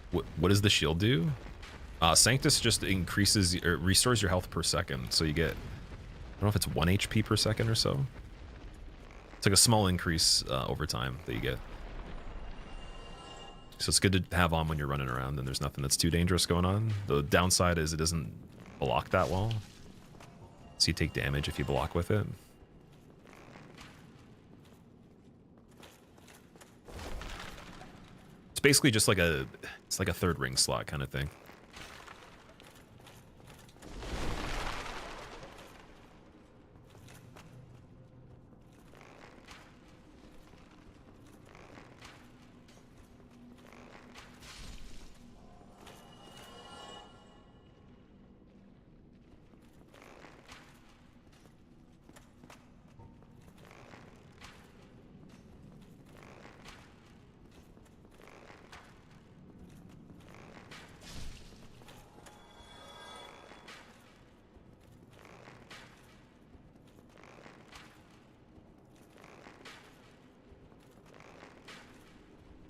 A: What does the shield do? Sanctus just increases or restores your health per second, so you get, I don't know if it's 1 HP per second or so. It's like a small increase over time that you get. So it's good to have on when you're running around and there's nothing that's too dangerous going on. The downside is it doesn't block that well, so you take damage if you block with it. Basically just like it's like a third ring slot kind of thing.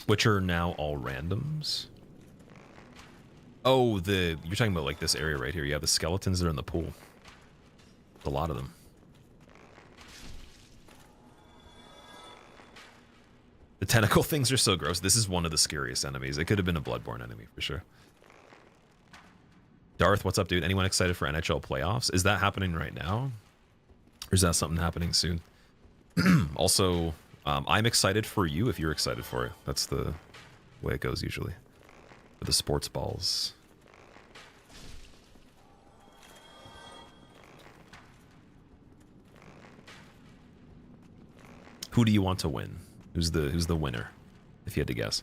A: Which are now all randoms. Oh, you're talking about like this area right here. Yeah, the skeletons that are in the pool. A lot of them. The tentacle things are so gross. This is one of the scariest enemies. It could have been a Bloodborne enemy for sure. Darth, what's up, dude? Anyone excited for NHL playoffs? Is that happening right now? Or is that something happening soon? Also, I'm excited for you if you're excited for it. That's the way it goes usually. For the sports balls. Who do you want to win? Who's the winner, if you had to guess?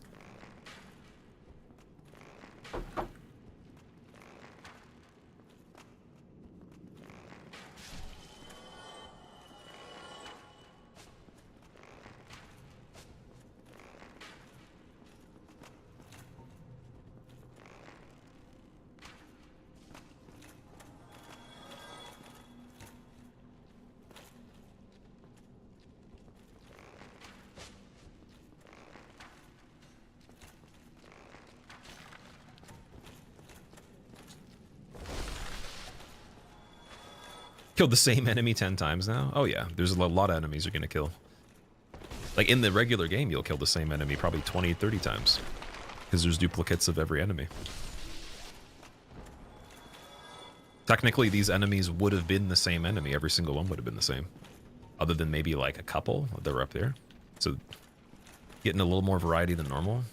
A: Killed the same enemy 10 times now? Oh yeah, there's a lot of enemies you're gonna kill. Like in the regular game, you'll kill the same enemy probably 20, 30 times. Because there's duplicates of every enemy. Technically, these enemies would have been the same enemy. Every single one would have been the same. Other than maybe like a couple that were up there. So, getting a little more variety than normal.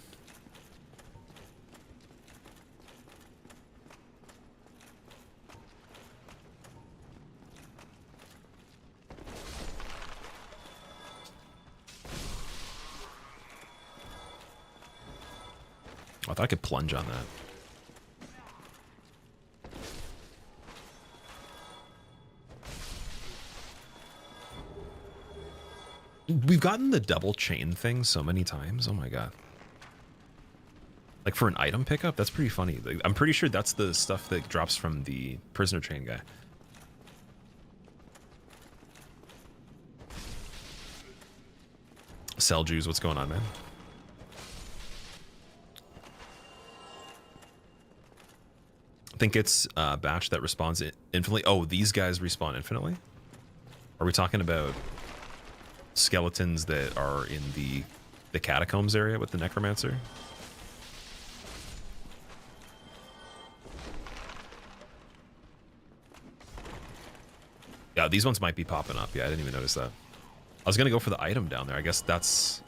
A: I thought I could plunge on that. We've gotten the double chain thing so many times. Oh my god. Like for an item pickup, that's pretty funny. Like, I'm pretty sure that's the stuff that drops from the prisoner chain guy. Seljuice, what's going on, man? I think it's a batch that respawns infinitely. Oh, these guys respawn infinitely? Are we talking about skeletons that are in the Catacombs area with the Necromancer? Yeah, these ones might be popping up. Yeah, I didn't even notice that. I was going to go for the item down there. I guess that's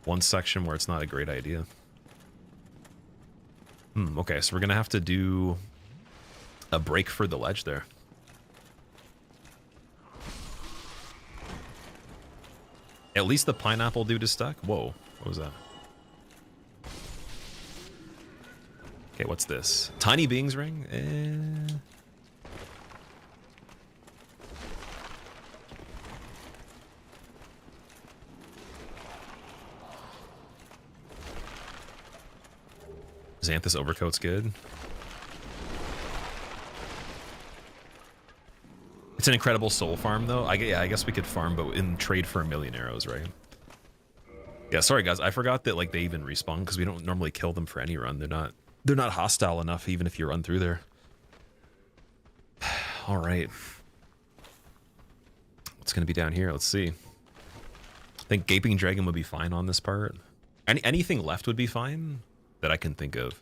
A: one section where it's not a great idea. Okay, so we're going to have to do a break for the ledge there. At least the pineapple dude is stuck. Whoa, what was that? Okay, what's this? Tiny Being's ring? Xanthus overcoat's good. It's an incredible soul farm, though. Yeah, I guess we could farm, but in trade for 1,000,000 arrows, right? Yeah, sorry guys, I forgot that like they even respawn because we don't normally kill them for any run. They're not hostile enough, even if you run through there. All right, what's gonna be down here? Let's see. I think Gaping Dragon would be fine on this part. Anything left would be fine that I can think of.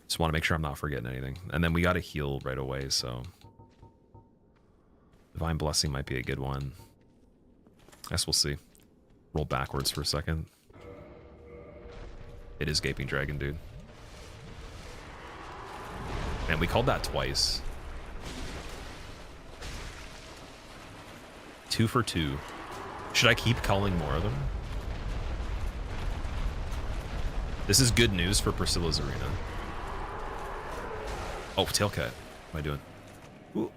A: Just want to make sure I'm not forgetting anything. And then we got to heal right away, so Divine Blessing might be a good one. I guess we'll see. Roll backwards for a second. It is Gaping Dragon, dude. Man, we called that twice. 2 for 2. Should I keep calling more of them? This is good news for Priscilla's arena. Oh, tail cut. What am I doing? Ooh.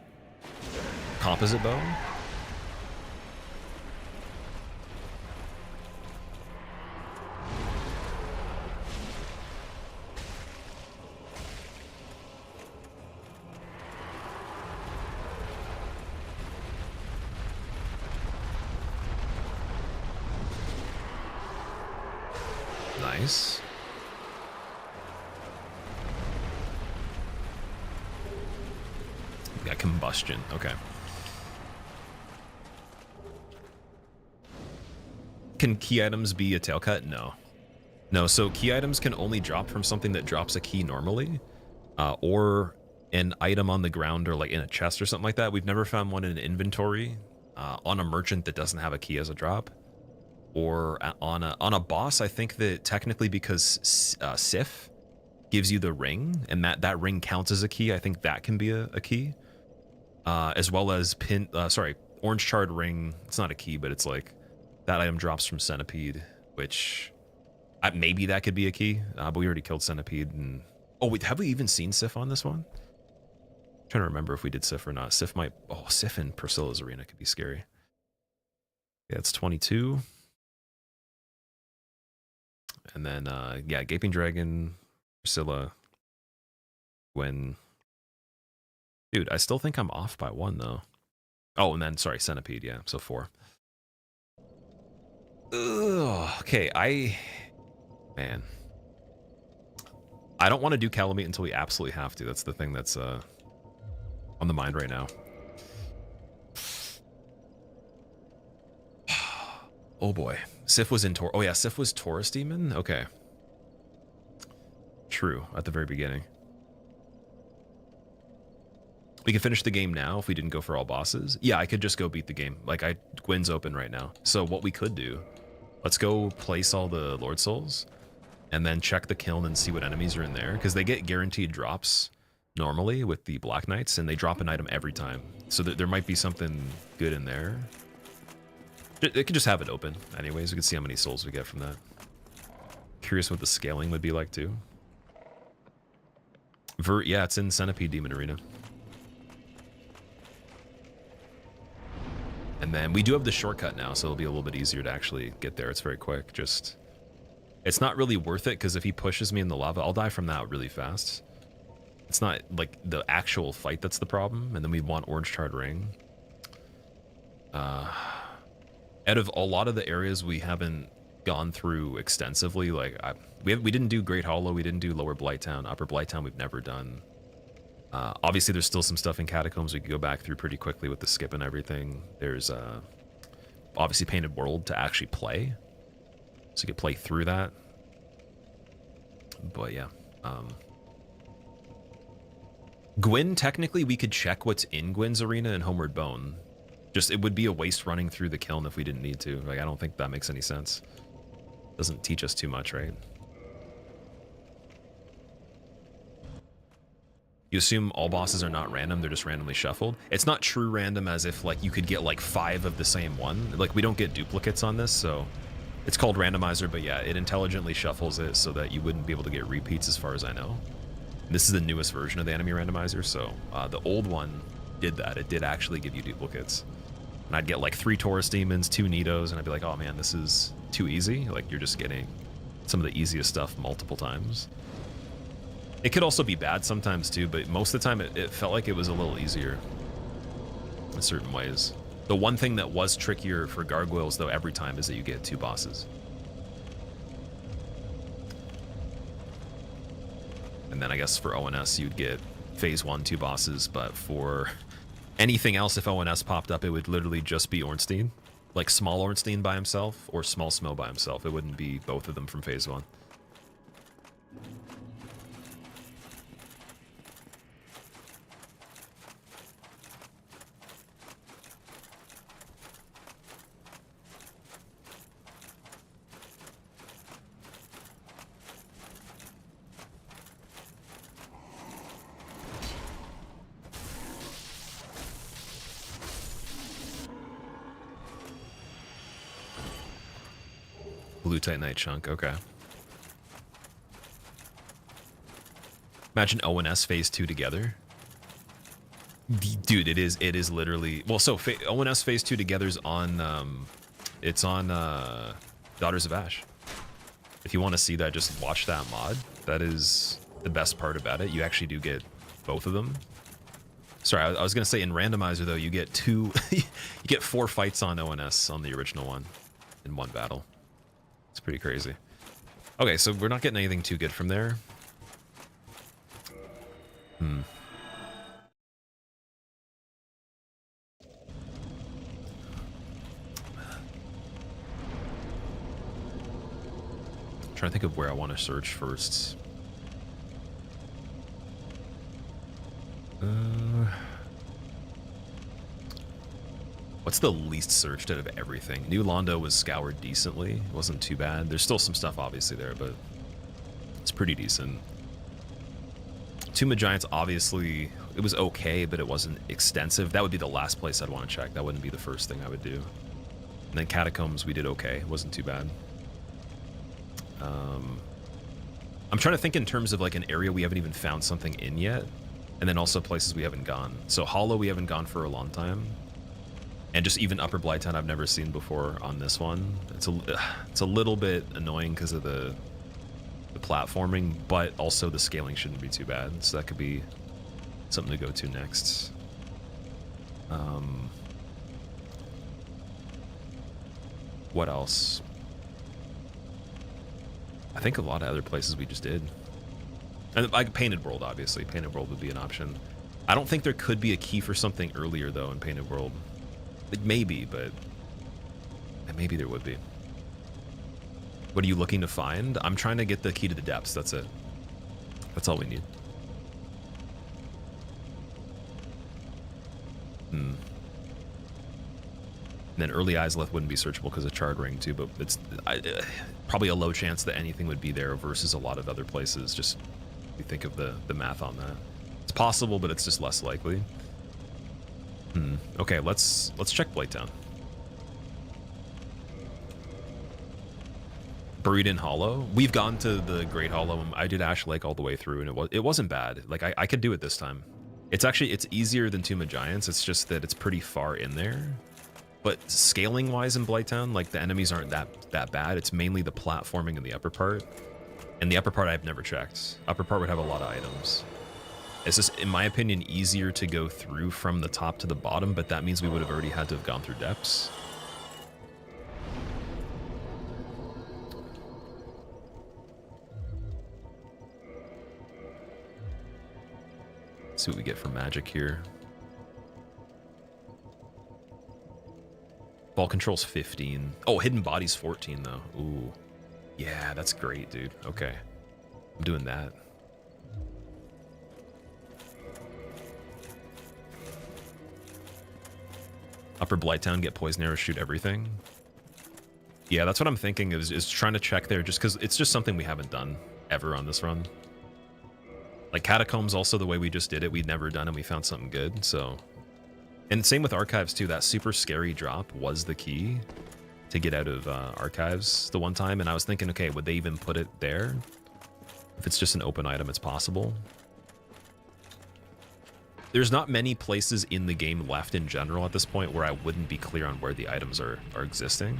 A: Composite bow? Nice. Got combustion. Okay. Can key items be a tail cut? No. No, so key items can only drop from something that drops a key normally, or an item on the ground or like in a chest or something like that. We've never found one in an inventory on a merchant that doesn't have a key as a drop. Or on a boss, I think that technically because Sif gives you the ring, and that ring counts as a key, I think that can be a key. As well as Orange Charred Ring. It's not a key, but it's like that item drops from Centipede, which maybe that could be a key. But we already killed Centipede. And oh wait, have we even seen Sif on this one? I'm trying to remember if we did Sif or not. Sif might. Oh, Sif in Priscilla's arena could be scary. Yeah, it's 22. And then, yeah, Gaping Dragon, Priscilla, Gwen. Dude, I still think I'm off by 1, though. Oh, and then, sorry, Centipede, yeah, so 4. Ugh, okay, man. I don't want to do Calamet until we absolutely have to. That's the thing that's on the mind right now. Oh boy. Sif was in Taurus. Oh yeah, Sif was Taurus Demon? Okay. True, at the very beginning. We can finish the game now if we didn't go for all bosses. Yeah, I could just go beat the game. Like, Gwyn's open right now. So what we could do, let's go place all the Lord Souls and then check the Kiln and see what enemies are in there. Because they get guaranteed drops normally with the Black Knights, and they drop an item every time. So there might be something good in there. They could just have it open. Anyways, we can see how many souls we get from that. Curious what the scaling would be like, too. Yeah, it's in Centipede Demon Arena. And then we do have the shortcut now, so it'll be a little bit easier to actually get there. It's very quick. Just, it's not really worth it, because if he pushes me in the lava, I'll die from that really fast. It's not like the actual fight that's the problem. And then we want Orange Charred Ring. Out of a lot of the areas we haven't gone through extensively, like we didn't do Great Hollow, we didn't do Lower Blighttown, Upper Blighttown we've never done. Obviously there's still some stuff in Catacombs we could go back through pretty quickly with the skip and everything. There's obviously Painted World to actually play, so you could play through that. But yeah, Gwyn, technically we could check what's in Gwyn's arena and Homeward Bone. Just, it would be a waste running through the Kiln if we didn't need to. Like, I don't think that makes any sense. Doesn't teach us too much, right? You assume all bosses are not random, they're just randomly shuffled. It's not true random as if, like, you could get, like, 5 of the same one. Like, we don't get duplicates on this, so... It's called Randomizer, but yeah, it intelligently shuffles it so that you wouldn't be able to get repeats as far as I know. This is the newest version of the enemy randomizer, so the old one did that. It did actually give you duplicates. And I'd get like 3 Taurus Demons, 2 Nitos, and I'd be like, oh man, this is too easy. Like, you're just getting some of the easiest stuff multiple times. It could also be bad sometimes too, but most of the time it felt like it was a little easier in certain ways. The one thing that was trickier for Gargoyles, though, every time is that you get 2 bosses. And then I guess for ONS, you'd get Phase 1, 2 bosses, but for anything else, if ONS popped up, it would literally just be Ornstein. Like Small Ornstein by himself, or Small Smo by himself. It wouldn't be both of them from Phase 1. Blue Titanite chunk, okay. Imagine ONS Phase 2 together. Dude, it is literally... Well, so ONS Phase 2 together's on... it's on Daughters of Ash. If you want to see that, just watch that mod. That is the best part about it. You actually do get both of them. Sorry, I was going to say in Randomizer, though, you get 2... you get 4 fights on ONS on the original one in one battle. It's pretty crazy. Okay, so we're not getting anything too good from there. Trying to think of where I want to search first. What's the least searched out of everything? New Londo was scoured decently. It wasn't too bad. There's still some stuff obviously there, but it's pretty decent. Tomb of Giants, obviously, it was okay, but it wasn't extensive. That would be the last place I'd want to check. That wouldn't be the first thing I would do. And then Catacombs, we did okay. It wasn't too bad. I'm trying to think in terms of like an area we haven't even found something in yet, and then also places we haven't gone. So Hollow we haven't gone for a long time. And just even Upper Blighttown I've never seen before on this one. It's a little bit annoying because of the platforming, but also the scaling shouldn't be too bad. So that could be something to go to next. What else? I think a lot of other places we just did. And like Painted World, obviously. Painted World would be an option. I don't think there could be a key for something earlier, though, in Painted World. Like, maybe, but... maybe there would be. What are you looking to find? I'm trying to get the key to the depths, that's it. That's all we need. And then early Izalith wouldn't be searchable because of Charred Ring too, but it's probably a low chance that anything would be there versus a lot of other places. Just if you think of the math on that. It's possible, but it's just less likely. Okay, let's check Blighttown. Buried in Hollow. We've gone to the Great Hollow. I did Ash Lake all the way through, and it wasn't bad. Like I could do it this time. It's easier than Tomb of Giants. It's just that it's pretty far in there. But scaling wise in Blighttown, like the enemies aren't that bad. It's mainly the platforming in the upper part. And the upper part I've never checked. Upper part would have a lot of items. It's just, in my opinion, easier to go through from the top to the bottom, but that means we would have already had to have gone through depths. See what we get for magic here. Ball control's 15. Oh, hidden body's 14 though. Ooh. Yeah, that's great, dude. Okay. I'm doing that. Upper Blighttown, get poison arrows, shoot everything. Yeah, that's what I'm thinking is trying to check there just because it's just something we haven't done ever on this run. Like Catacombs, also the way we just did it, we'd never done and we found something good, so. And same with Archives too, that super scary drop was the key to get out of Archives the one time, and I was thinking, okay, would they even put it there? If it's just an open item, it's possible. There's not many places in the game left in general at this point where I wouldn't be clear on where the items are existing.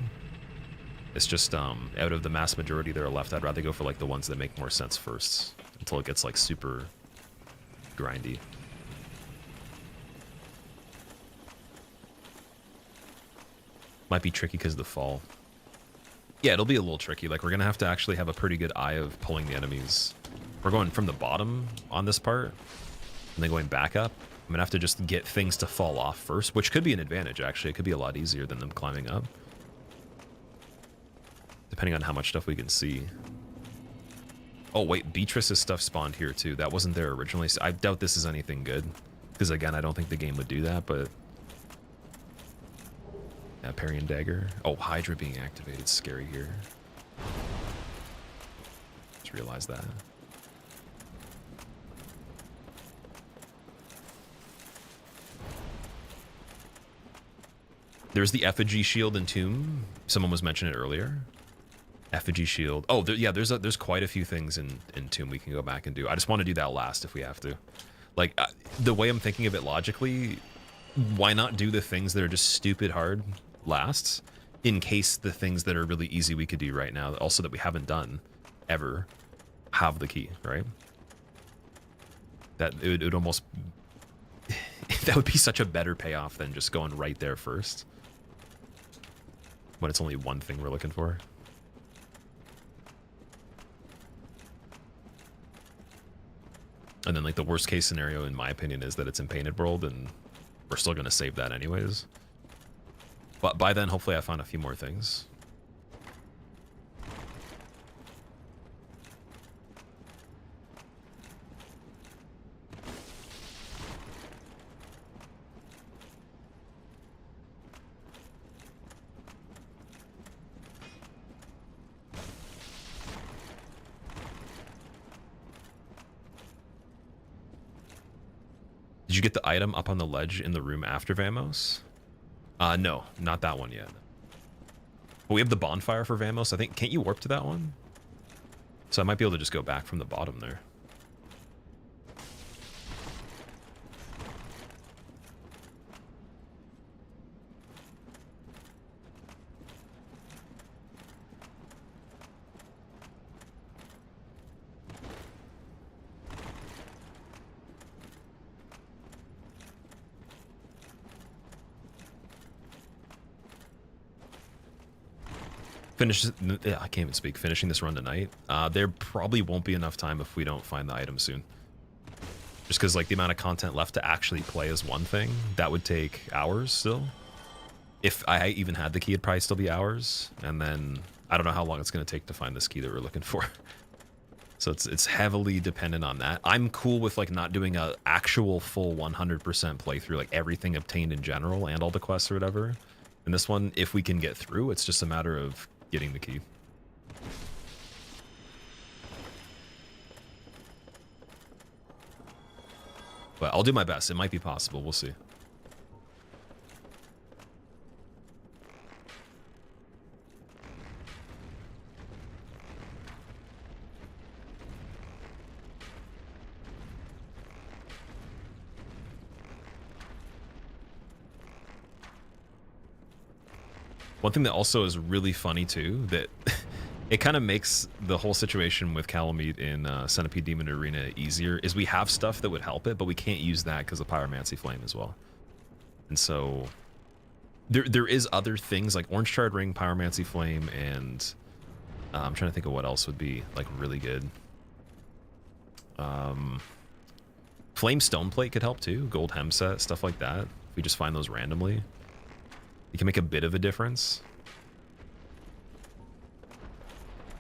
A: It's just, out of the mass majority that are left, I'd rather go for like the ones that make more sense first. Until it gets like super grindy. Might be tricky because of the fall. Yeah, it'll be a little tricky. Like we're gonna have to actually have a pretty good eye of pulling the enemies. We're going from the bottom on this part, and then going back up. I'm gonna have to just get things to fall off first, which could be an advantage actually. It could be a lot easier than them climbing up. Depending on how much stuff we can see. Oh wait, Beatrice's stuff spawned here too. That wasn't there originally. So I doubt this is anything good. Because again, I don't think the game would do that, but... yeah, parry and dagger. Oh, Hydra being activated. Scary here. Just realized that. There's the effigy shield in Tomb. Someone was mentioning it earlier. Effigy shield. Oh, yeah, there's quite a few things in Tomb we can go back and do. I just want to do that last if we have to. Like, the way I'm thinking of it logically, why not do the things that are just stupid hard last, in case the things that are really easy we could do right now, also that we haven't done ever, have the key, right? That it would almost... that would be such a better payoff than just going right there first. When it's only one thing we're looking for. And then, like, the worst case scenario, in my opinion, is that it's in Painted World, and we're still going to save that anyways. But by then, hopefully I found a few more things. Did you get the item up on the ledge in the room after Vamos? No, not that one yet. But we have the bonfire for Vamos. I think, can't you warp to that one? So I might be able to just go back from the bottom there. Yeah, I can't even speak. Finishing this run tonight. There probably won't be enough time if we don't find the item soon. Just because like the amount of content left to actually play is one thing. That would take hours still. If I even had the key, it'd probably still be hours. And then I don't know how long it's going to take to find this key that we're looking for. So it's heavily dependent on that. I'm cool with like not doing a actual full 100% playthrough, like everything obtained in general and all the quests or whatever. And this one, if we can get through, it's just a matter of getting the key. But I'll do my best. It might be possible. We'll see. One thing that also is really funny too, that it kind of makes the whole situation with Kalameet in Centipede Demon Arena easier, is we have stuff that would help it, but we can't use that because of Pyromancy Flame as well. And so there is other things like Orange Charred Ring, Pyromancy Flame, and I'm trying to think of what else would be like really good. Flame Stone Plate could help too, Gold Hem Set, stuff like that. If we just find those randomly, it can make a bit of a difference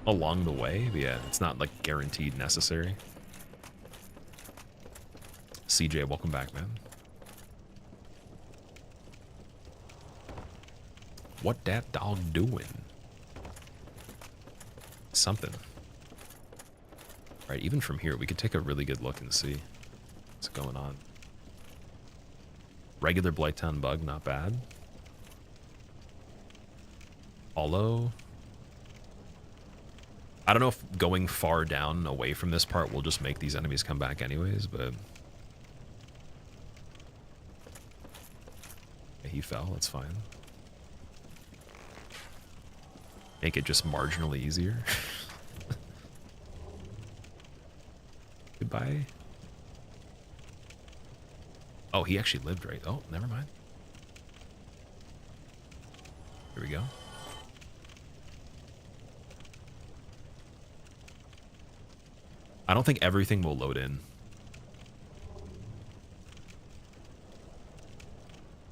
A: along the way, but yeah, it's not like guaranteed necessary. CJ, welcome back, man. What that dog doing? Something. Right, even from here, we could take a really good look and see what's going on. Regular Blighttown bug, not bad. Hollow. I don't know if going far down away from this part will just make these enemies come back anyways, but yeah, he fell, that's fine. Make it just marginally easier. Goodbye. Oh, he actually lived, right? Oh, never mind. Here we go. I don't think everything will load in.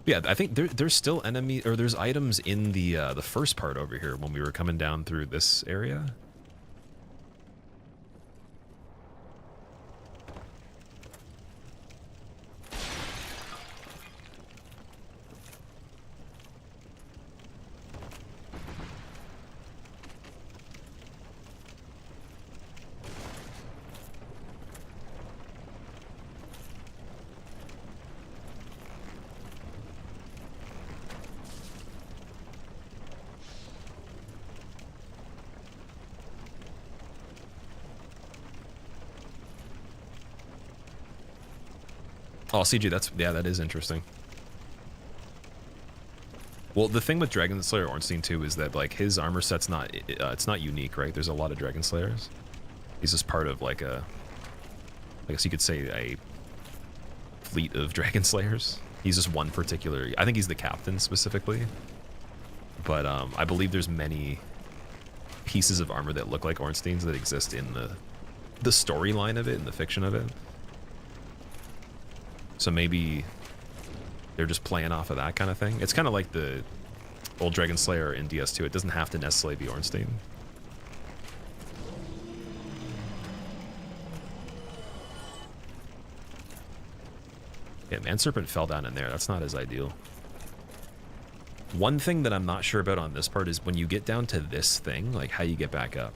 A: Yeah, I think there's still enemy, or there's items in the first part over here when we were coming down through this area. Oh, CG, that is interesting. Well, the thing with Dragon Slayer Ornstein too is that like his armor set's not it's not unique, right? There's a lot of Dragon Slayers. He's just part of like a, I guess you could say, a fleet of Dragon Slayers. He's just one particular. I think he's the captain specifically, but I believe there's many pieces of armor that look like Ornsteins that exist in the storyline of it, in the fiction of it. So maybe they're just playing off of that kind of thing. It's kind of like the old Dragon Slayer in DS2. It doesn't have to necessarily be Ornstein. Yeah, Man Serpent fell down in there. That's not as ideal. One thing that I'm not sure about on this part is when you get down to this thing, like how you get back up.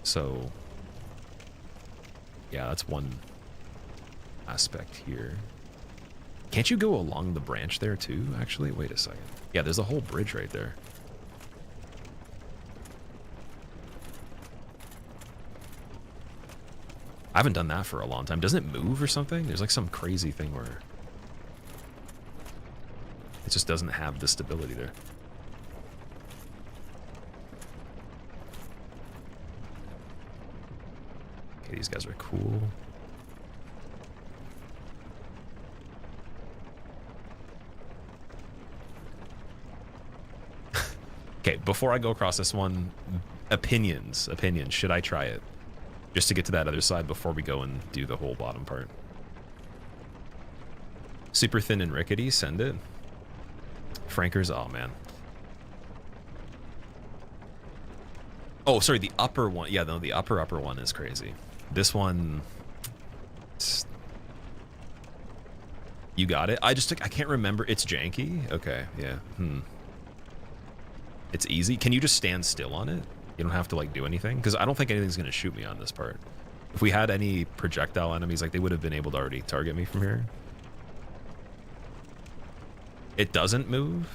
A: So, yeah, that's one aspect here. Can't you go along the branch there too, actually? Wait a second. Yeah, there's a whole bridge right there. I haven't done that for a long time. Doesn't it move or something? There's like some crazy thing where it just doesn't have the stability there. Okay, these guys are cool. Okay, before I go across this one, opinions. Should I try it? Just to get to that other side before we go and do the whole bottom part. Super thin and rickety, send it. Frankers, oh man. Oh, sorry, the upper one. Yeah, no, the upper one is crazy. This one... You got it? I can't remember. It's janky? Okay, yeah. It's easy. Can you just stand still on it? You don't have to like do anything? Because I don't think anything's going to shoot me on this part. If we had any projectile enemies, like they would have been able to already target me from here. It doesn't move?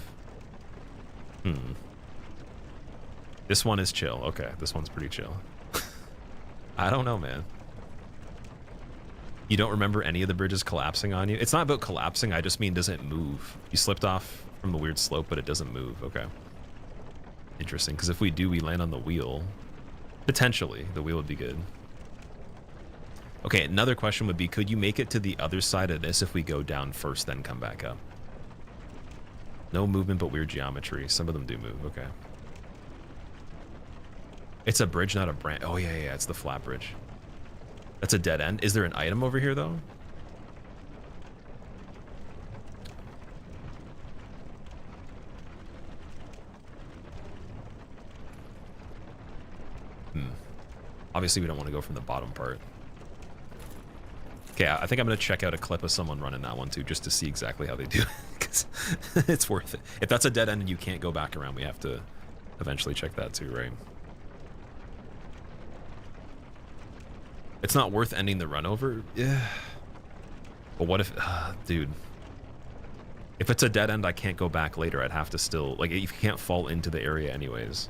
A: This one is chill. Okay, this one's pretty chill. I don't know, man. You don't remember any of the bridges collapsing on you? It's not about collapsing, I just mean does it move? You slipped off from the weird slope, but it doesn't move. Okay. Interesting, because if we do, we land on the wheel. Potentially, the wheel would be good. Okay, another question would be, could you make it to the other side of this if we go down first, then come back up? No movement, but weird geometry. Some of them do move, okay. It's a bridge, not a branch. Oh, yeah, it's the flat bridge. That's a dead end. Is there an item over here, though? Obviously, we don't want to go from the bottom part. Okay, I think I'm going to check out a clip of someone running that one, too, just to see exactly how they do it. Because it's worth it. If that's a dead end and you can't go back around, we have to eventually check that, too, right? It's not worth ending the run over? Yeah. But what if... dude. If it's a dead end, I can't go back later. I'd have to still... Like, you can't fall into the area anyways.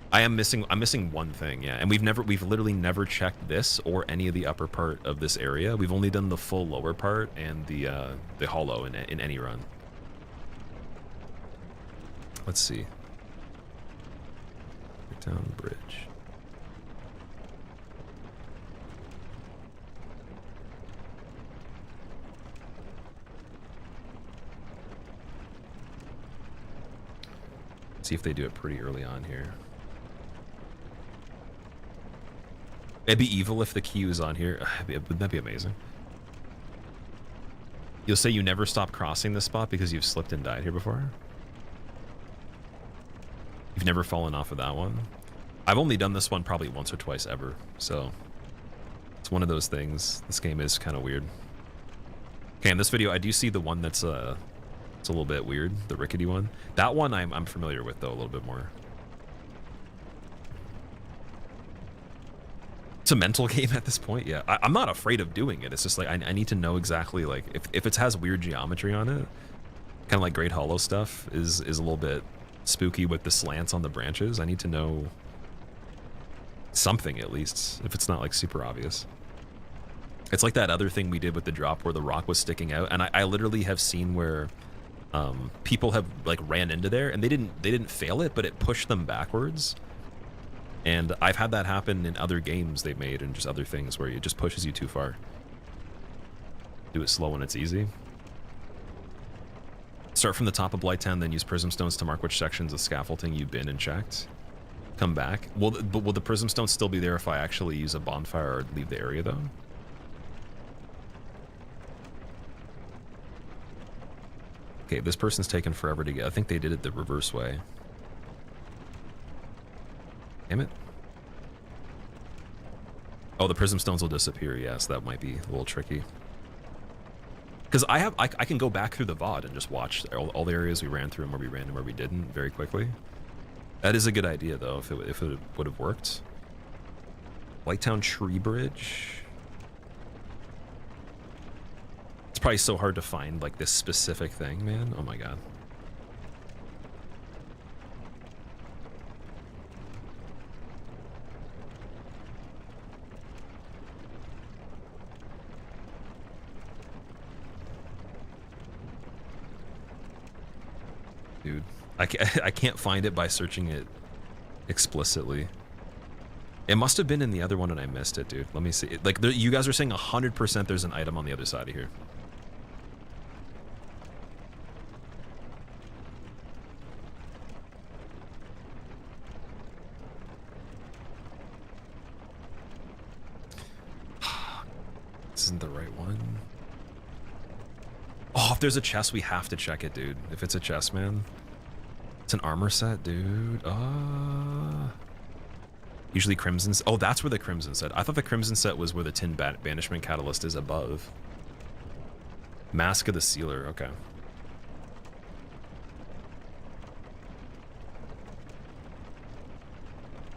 A: I'm missing one thing, yeah. And we've literally never checked this or any of the upper part of this area. We've only done the full lower part and the hollow in any run. Let's see. Down bridge. See if they do it pretty early on here. It'd be evil if the queue is on here. Wouldn't that be amazing? You'll say you never stop crossing this spot because you've slipped and died here before? You've never fallen off of that one? I've only done this one probably once or twice ever, so it's one of those things. This game is kind of weird. Okay, in this video, I do see the one that's it's a little bit weird, the rickety one. That one I'm familiar with, though, a little bit more. It's a mental game at this point, yeah. I'm not afraid of doing it. It's just like I need to know exactly, like, if it has weird geometry on it, kind of like Great Hollow stuff is a little bit spooky with the slants on the branches. I need to know something, at least, if it's not like super obvious. It's like that other thing we did with the drop where the rock was sticking out, and I literally have seen where people have like ran into there and they didn't fail it, but it pushed them backwards. And I've had that happen in other games they've made and just other things where it just pushes you too far. Do it slow when it's easy. Start from the top of Blighttown, then use prism stones to mark which sections of scaffolding you've been and checked. Come back. Will the prism stones still be there if I actually use a bonfire or leave the area, though? Okay, this person's taken forever to get. I think they did it the reverse way. Damn it. Oh, the prism stones will disappear. Yes, that might be a little tricky. Because I can go back through the VOD and just watch all the areas we ran through and where we ran and where we didn't very quickly. That is a good idea, though, if it would have worked. Whitetown Tree Bridge. It's probably so hard to find, like, this specific thing, man. Oh my god. Dude, I can't find it by searching it explicitly. It must have been in the other one and I missed it, dude. Let me see. Like, you guys are saying 100% there's an item on the other side of here. This isn't the right one. Oh, if there's a chest, we have to check it, dude. If it's a chest, man. It's an armor set, dude. Usually Crimson. Oh, that's where the Crimson set. I thought the Crimson set was where the Tin Banishment Catalyst is above. Mask of the Sealer, okay.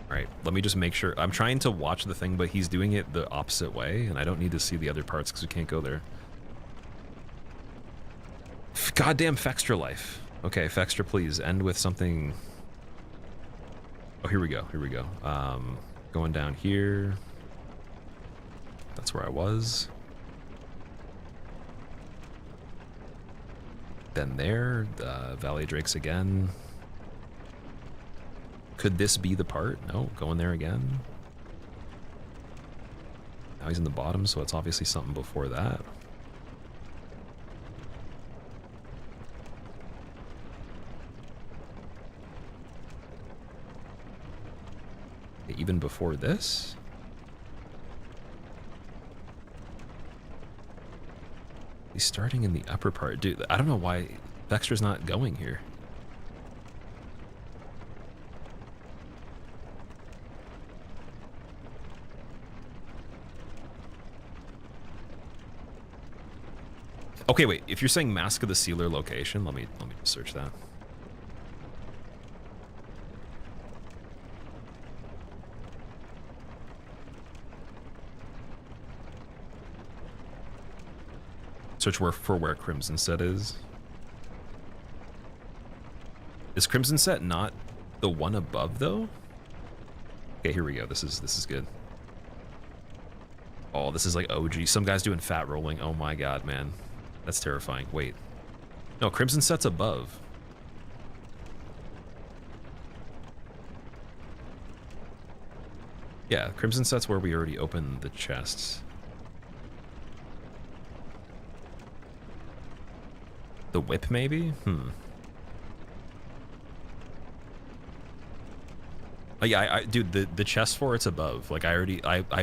A: Alright, let me just make sure. I'm trying to watch the thing, but he's doing it the opposite way, and I don't need to see the other parts because we can't go there. Goddamn Fextra life. Okay, Fextra, please end with something. Oh, here we go. Here we go. Going down here. That's where I was. Then there, Valley Drakes again. Could this be the part? No, going there again. Now he's in the bottom, so it's obviously something before that. Even before this? He's starting in the upper part. Dude, I don't know why Dexter's not going here. Okay, wait. If you're saying Mask of the Sealer location, let me just search that. Search for where Crimson Set is. Is Crimson Set not the one above though? Okay, here we go. This is good. Oh, this is like OG. Some guy's doing fat rolling. Oh my god, man. That's terrifying. Wait. No, Crimson Set's above. Yeah, Crimson Set's where we already opened the chests. The whip, maybe? Oh, yeah, dude, the chest for it's above. Like, I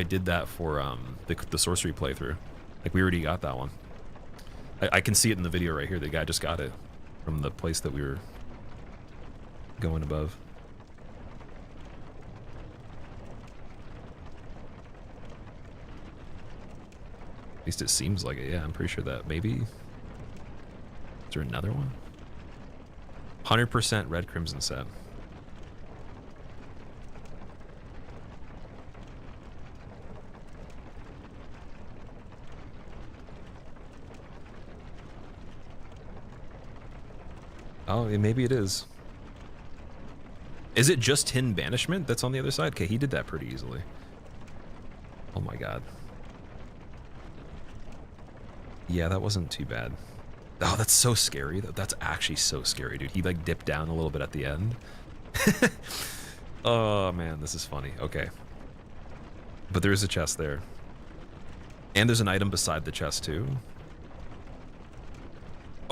A: did that for the sorcery playthrough. Like, we already got that one. I can see it in the video right here. The guy just got it from the place that we were going above. At least it seems like it. Yeah, I'm pretty sure that maybe. Is there another one? 100% Red Crimson Set. Oh, maybe it is. Is it just Tin Banishment that's on the other side? Okay, he did that pretty easily. Oh my god. Yeah, that wasn't too bad. Oh, that's so scary. That's actually so scary, dude. He like dipped down a little bit at the end. Oh man, this is funny. Okay. But there is a chest there. And there's an item beside the chest too.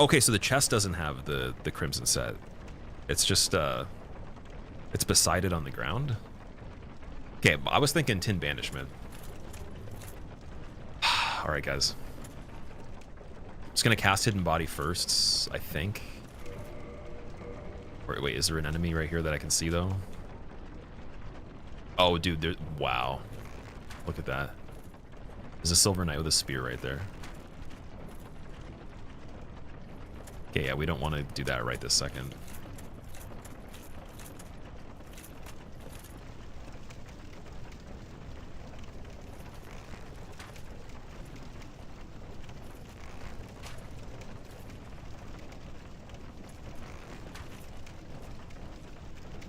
A: Okay, so the chest doesn't have the Crimson Set. It's just it's beside it on the ground. Okay, I was thinking Tin Banishment. All right, guys. Just gonna cast Hidden Body first, I think. Wait, is there an enemy right here that I can see though? Oh, dude, there. Wow, look at that. There's a Silver Knight with a spear right there. Okay, yeah, we don't want to do that right this second.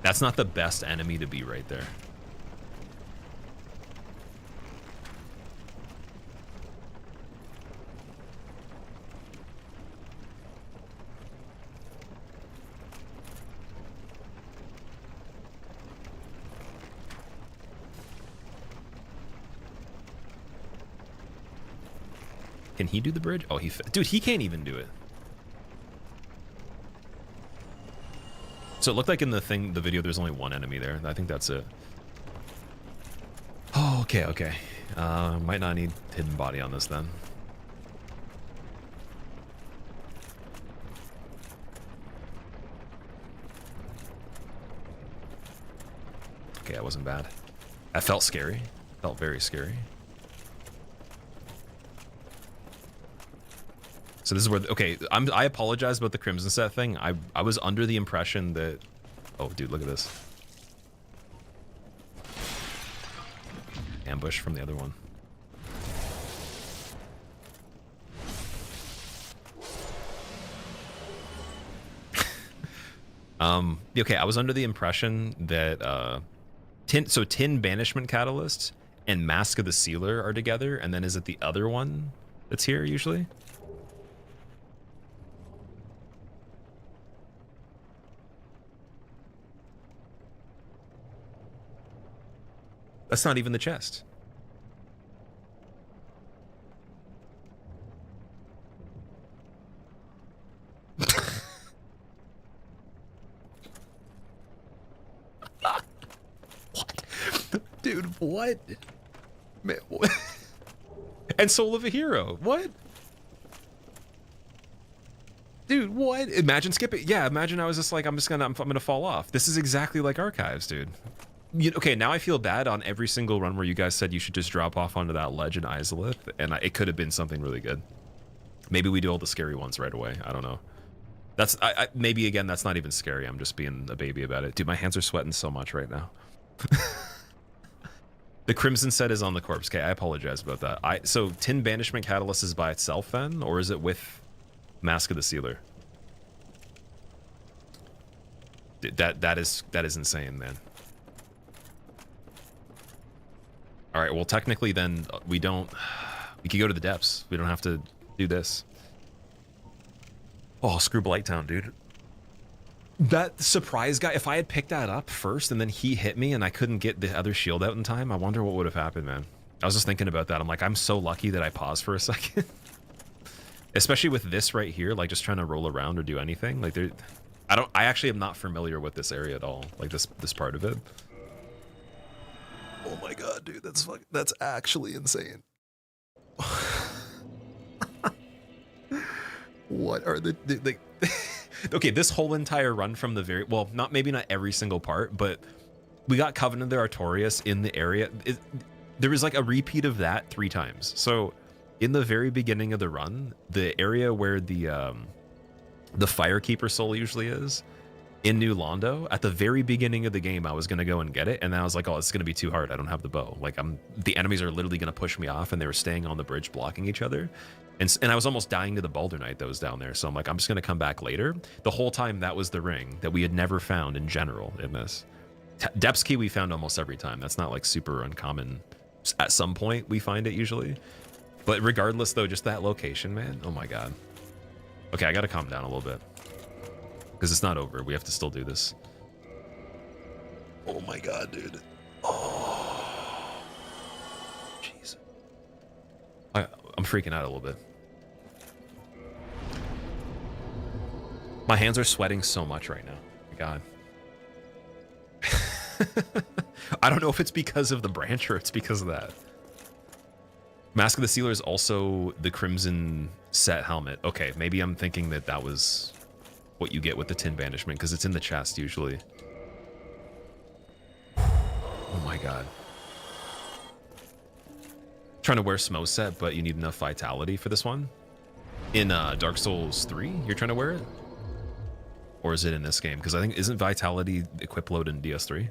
A: That's not the best enemy to be right there. Can he do the bridge? Oh, dude, he can't even do it. So it looked like in the video, there's only one enemy there. I think that's it. Oh, okay. Might not need hidden body on this then. Okay, that wasn't bad. That felt scary. Felt very scary. So this is where, okay, I apologize about the Crimson set thing. I was under the impression that, oh dude, look at this. Ambush from the other one. Okay, I was under the impression that tin banishment catalyst and Mask of the Sealer are together, and then is it the other one that's here usually? That's not even the chest. What? Dude, what? Man, what? And Soul of a Hero. What? Dude, what? Imagine skipping. Yeah, imagine I was just like, I'm gonna fall off. This is exactly like Archives, dude. Okay, now I feel bad on every single run where you guys said you should just drop off onto that ledge in Izalith, and it could have been something really good. Maybe we do all the scary ones right away. I don't know. That's maybe again that's not even scary. I'm just being a baby about it. Dude, my hands are sweating so much right now. The Crimson set is on the corpse. Okay, I apologize about that. So Tin Banishment Catalyst is by itself then, or is it with Mask of the Sealer? That is insane, man. All right, well, technically then we could go to the depths. We don't have to do this. Oh, screw Blighttown, dude. That surprise guy, if I had picked that up first and then he hit me and I couldn't get the other shield out in time, I wonder what would have happened, man. I was just thinking about that. I'm like, I'm so lucky that I paused for a second. Especially with this right here, like just trying to roll around or do anything. Like I actually am not familiar with this area at all. Like this part of it. Oh my god, dude, that's actually insane. What are the okay, this whole entire run from the very, well, maybe not every single part, but we got Covenant of Artorias in the area. There was like a repeat of that 3 times. So in the very beginning of the run, the area where the Firekeeper soul usually is, in New Londo, at the very beginning of the game, I was going to go and get it, and then I was like, oh, it's going to be too hard. I don't have the bow. Like, the enemies are literally going to push me off, and they were staying on the bridge blocking each other. And I was almost dying to the Balder Knight that was down there, so I'm like, I'm just going to come back later. The whole time, that was the ring that we had never found in general in this. Depths Key we found almost every time. That's not, like, super uncommon. At some point, we find it usually. But regardless, though, just that location, man, oh my god. Okay, I got to calm down a little bit. Because it's not over. We have to still do this. Oh my god, dude. Oh. Jeez. I'm freaking out a little bit. My hands are sweating so much right now. My god. I don't know if it's because of the branch or it's because of that. Mask of the Sealer is also the Crimson set helmet. Okay, maybe I'm thinking that was what you get with the Tin Banishment, because it's in the chest usually. Oh my god. Trying to wear Smo set, but you need enough vitality for this one. In Dark Souls 3, you're trying to wear it? Or is it in this game? Because I think, isn't vitality equip load in DS3?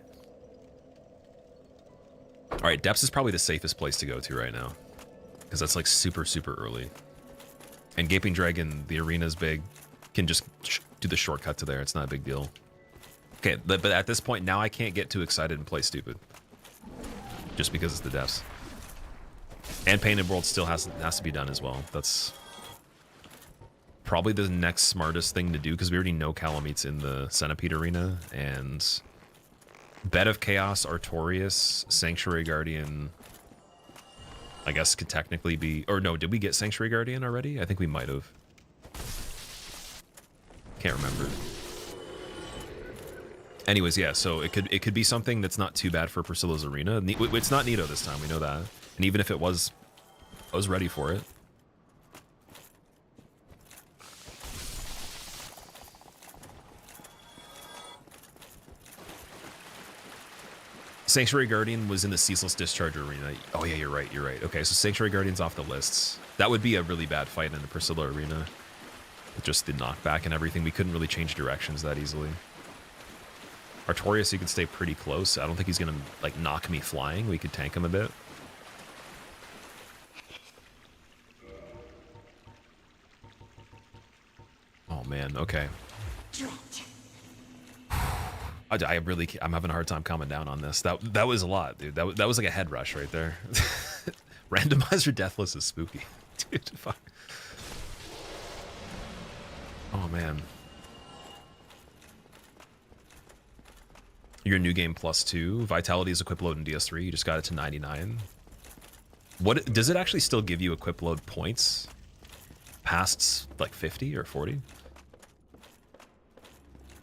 A: Alright, Depths is probably the safest place to go to right now. Because that's like super, super early. And Gaping Dragon, the arena's big. Can just do the shortcut to there. It's not a big deal. Okay, but at this point now I can't get too excited and play stupid. Just because it's the depths. And Painted World still has to be done as well. That's probably the next smartest thing to do, because we already know Calameet's in the Centipede arena, and Bed of Chaos, Artorias, Sanctuary Guardian, I guess could technically be, or no, did we get Sanctuary Guardian already? I think we might have. Can't remember. Anyways, yeah, so it could be something that's not too bad for Priscilla's arena. It's not Nito this time, we know that. And even if it was, I was ready for it. Sanctuary Guardian was in the Ceaseless Discharge Arena. Oh yeah, you're right, you're right. Okay, so Sanctuary Guardian's off the lists. That would be a really bad fight in the Priscilla Arena. With just the knockback and everything, we couldn't really change directions that easily. Artorias, you can stay pretty close. I don't think he's gonna like knock me flying. We could tank him a bit. Oh man, okay. I'm having a hard time calming down on this. That was a lot, dude. That was like a head rush right there. Randomizer Deathless is spooky. Dude, fuck. Oh man. Your new game +2. Vitality is equip load in DS3. You just got it to 99. What does it actually still give you equip load points past like 50 or 40?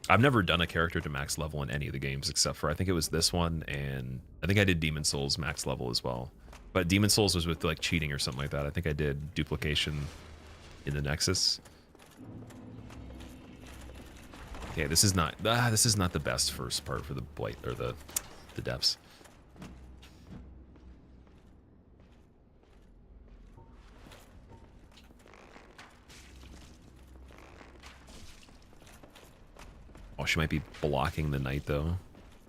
A: I've never done a character to max level in any of the games except for I think it was this one, and I think I did Demon Souls max level as well. But Demon Souls was with like cheating or something like that. I think I did duplication in the Nexus. Okay, this is not the best first part for the Blight or the depths. Oh, she might be blocking the knight though.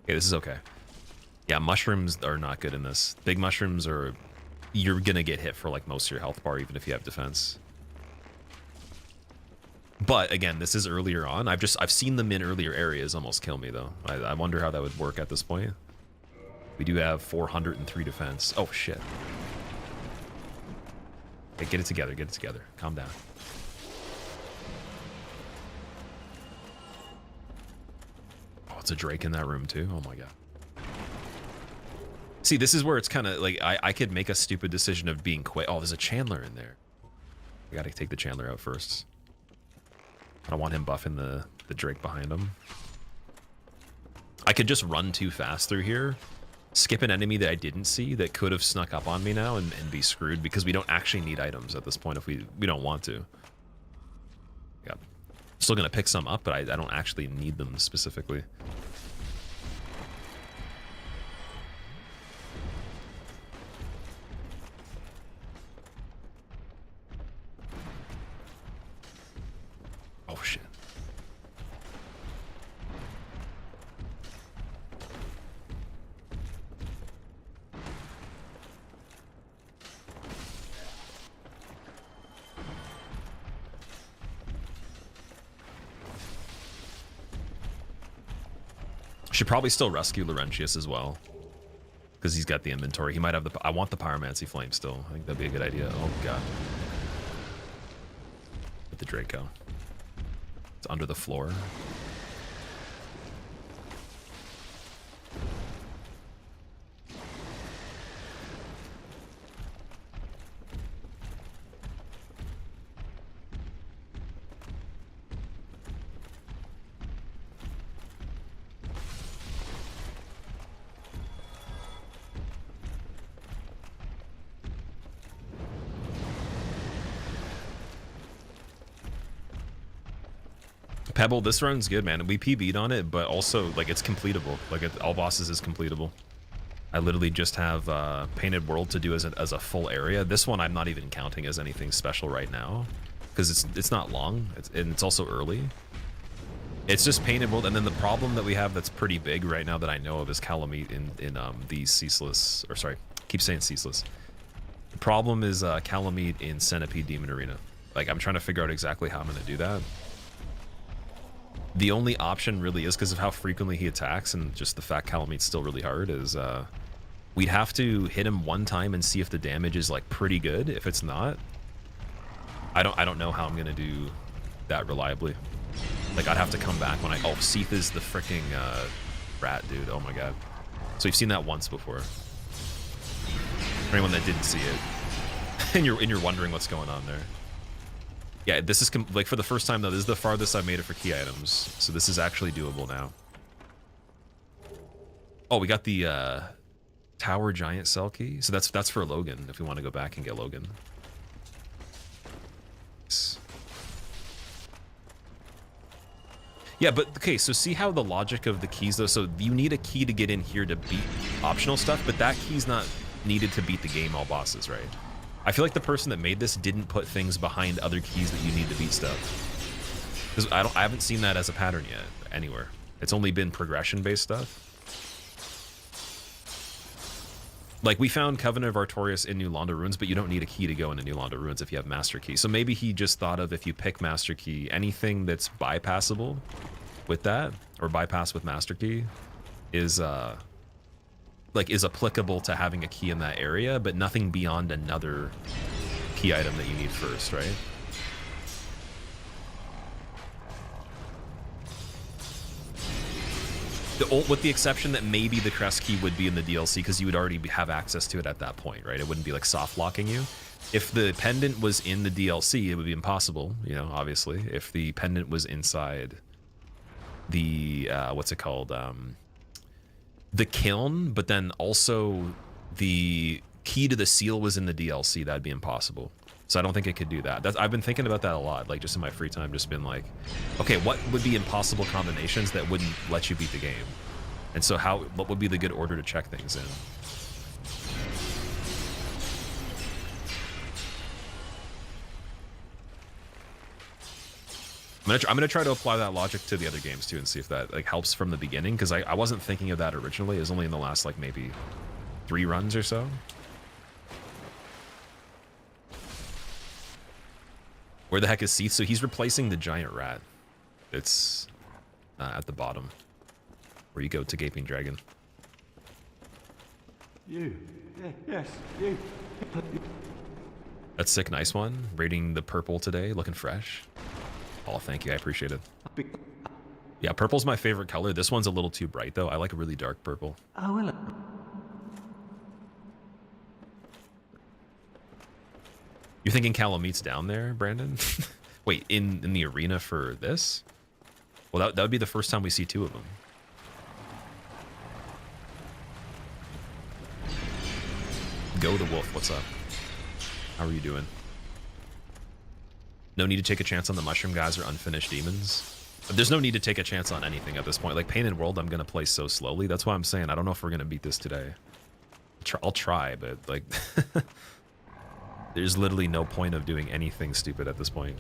A: Okay, this is okay. Yeah, mushrooms are not good in this. Big mushrooms are, you're gonna get hit for like most of your health bar even if you have defense. But again, this is earlier on. I've seen them in earlier areas almost kill me though. I wonder how that would work at this point. We do have 403 defense. Oh shit. Okay, get it together, get it together. Calm down. Oh, it's a Drake in that room too. Oh my god. See, this is where it's kind of like I could make a stupid decision of being quick. Oh, there's a Chandler in there. We gotta take the Chandler out first. I don't want him buffing the Drake behind him. I could just run too fast through here, skip an enemy that I didn't see that could have snuck up on me now and be screwed because we don't actually need items at this point if we don't want to. Yeah. Still gonna pick some up, but I don't actually need them specifically. Oh shit. Should probably still rescue Laurentius as well, because he's got the inventory. He might have the. I want the Pyromancy Flame still. I think that'd be a good idea. Oh god. Let the Drake go. It's under the floor. Pebble, this run's good, man. We PB'd on it, but also, like, it's completable. Like, all bosses is completable. I literally just have Painted World to do as a full area. This one I'm not even counting as anything special right now, because it's not long, and it's also early. It's just Painted World, and then the problem that we have that's pretty big right now that I know of is Kalameet in the Ceaseless, or sorry, keep saying Ceaseless. The problem is Kalameet in Centipede Demon Arena. Like, I'm trying to figure out exactly how I'm going to do that. The only option really is, because of how frequently he attacks and just the fact Kalameet's still really hard, is we'd have to hit him one time and see if the damage is like pretty good. If it's not, I don't know how I'm gonna do that reliably. Like, I'd have to come back when oh, Seath is the freaking rat dude. Oh my god. So you've seen that once before. For anyone that didn't see it, and you're wondering what's going on there. Yeah, this is like for the first time though. This is the farthest I've made it for key items, so this is actually doable now. Oh, we got the Tower Giant Cell Key. So that's for Logan, if we want to go back and get Logan. Yeah, but okay, so see how the logic of the keys though, so you need a key to get in here to beat optional stuff, but that key's not needed to beat the game all bosses, right? I feel like the person that made this didn't put things behind other keys that you need to beat stuff. Because I haven't seen that as a pattern yet, anywhere. It's only been progression-based stuff. Like, we found Covenant of Artorias in New Londo Ruins, but you don't need a key to go into New Londo Ruins if you have Master Key. So maybe he just thought of, if you pick Master Key, anything that's bypassable with that, or bypass with Master Key, is applicable to having a key in that area, but nothing beyond another key item that you need first, right? With the exception that maybe the crest key would be in the DLC because you would already have access to it at that point, right? It wouldn't be like soft locking you. If the pendant was in the DLC, it would be impossible, you know, obviously. If the pendant was inside the, what's it called? The Kiln, but then also the key to the seal was in the DLC, that'd be impossible. So I don't think it could do that. I've been thinking about that a lot, like just in my free time, just been like, okay, what would be impossible combinations that wouldn't let you beat the game? And so what would be the good order to check things in? I'm gonna try to apply that logic to the other games too and see if that like helps from the beginning, because I wasn't thinking of that originally. It was only in the last like maybe 3 runs or so. Where the heck is Seath? So he's replacing the giant rat. It's at the bottom where you go to Gaping Dragon.
C: You. Yes, you.
A: That's sick, nice one. Rating the purple today, looking fresh. Oh, thank you, I appreciate it. Yeah, purple's my favorite color. This one's a little too bright though. I like a really dark purple.
C: Oh, hello.
A: You're thinking Calameet's down there, Brandon? Wait, in the arena for this? Well, that would be the first time we see 2 of them. Go the Wolf, what's up? How are you doing? No need to take a chance on the Mushroom guys or unfinished demons. There's no need to take a chance on anything at this point. Like Painted World, I'm gonna play so slowly. That's why I'm saying I don't know if we're gonna beat this today. I'll try, but like... There's literally no point of doing anything stupid at this point.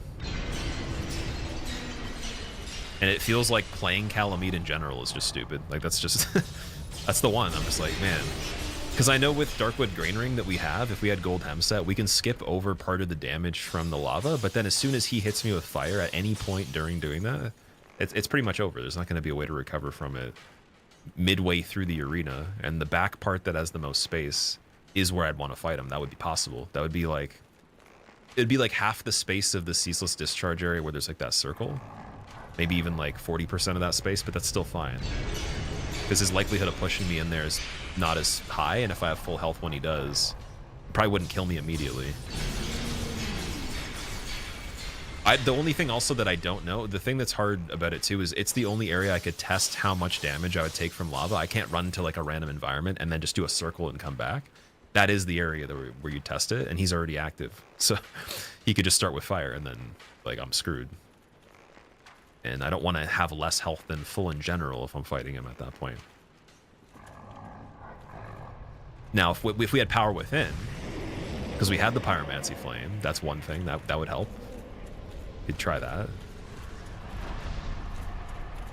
A: And it feels like playing Kalameet in general is just stupid. Like, that's just... that's the one. I'm just like, man. Because I know with Darkwood Grain Ring that we have, if we had Gold Hemset, we can skip over part of the damage from the lava, but then as soon as he hits me with fire at any point during doing that, it's pretty much over. There's not going to be a way to recover from it midway through the arena. And the back part that has the most space is where I'd want to fight him. That would be possible. That would be like... It'd be like half the space of the Ceaseless Discharge area where there's like that circle. Maybe even like 40% of that space, but that's still fine. Because his likelihood of pushing me in there is not as high, and if I have full health when he does, he probably wouldn't kill me immediately. The only thing also that I don't know, the thing that's hard about it too, is it's the only area I could test how much damage I would take from lava. I can't run to like a random environment and then just do a circle and come back. That is the area where you test it, and he's already active. So he could just start with fire, and then, like, I'm screwed. And I don't want to have less health than full in general if I'm fighting him at that point. Now, if we had Power Within, because we had the Pyromancy Flame, that's one thing. That would help. You'd try that.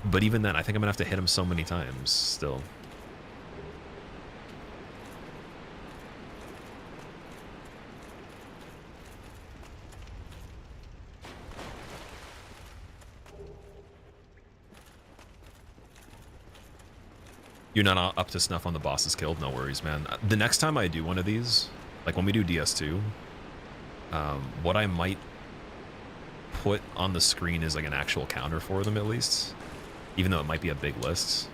A: But even then, I think I'm going to have to hit him so many times still. You're not up to snuff on the bosses killed? No worries, man. The next time I do one of these, like when we do DS2, what I might put on the screen is like an actual counter for them at least, even though it might be a big list.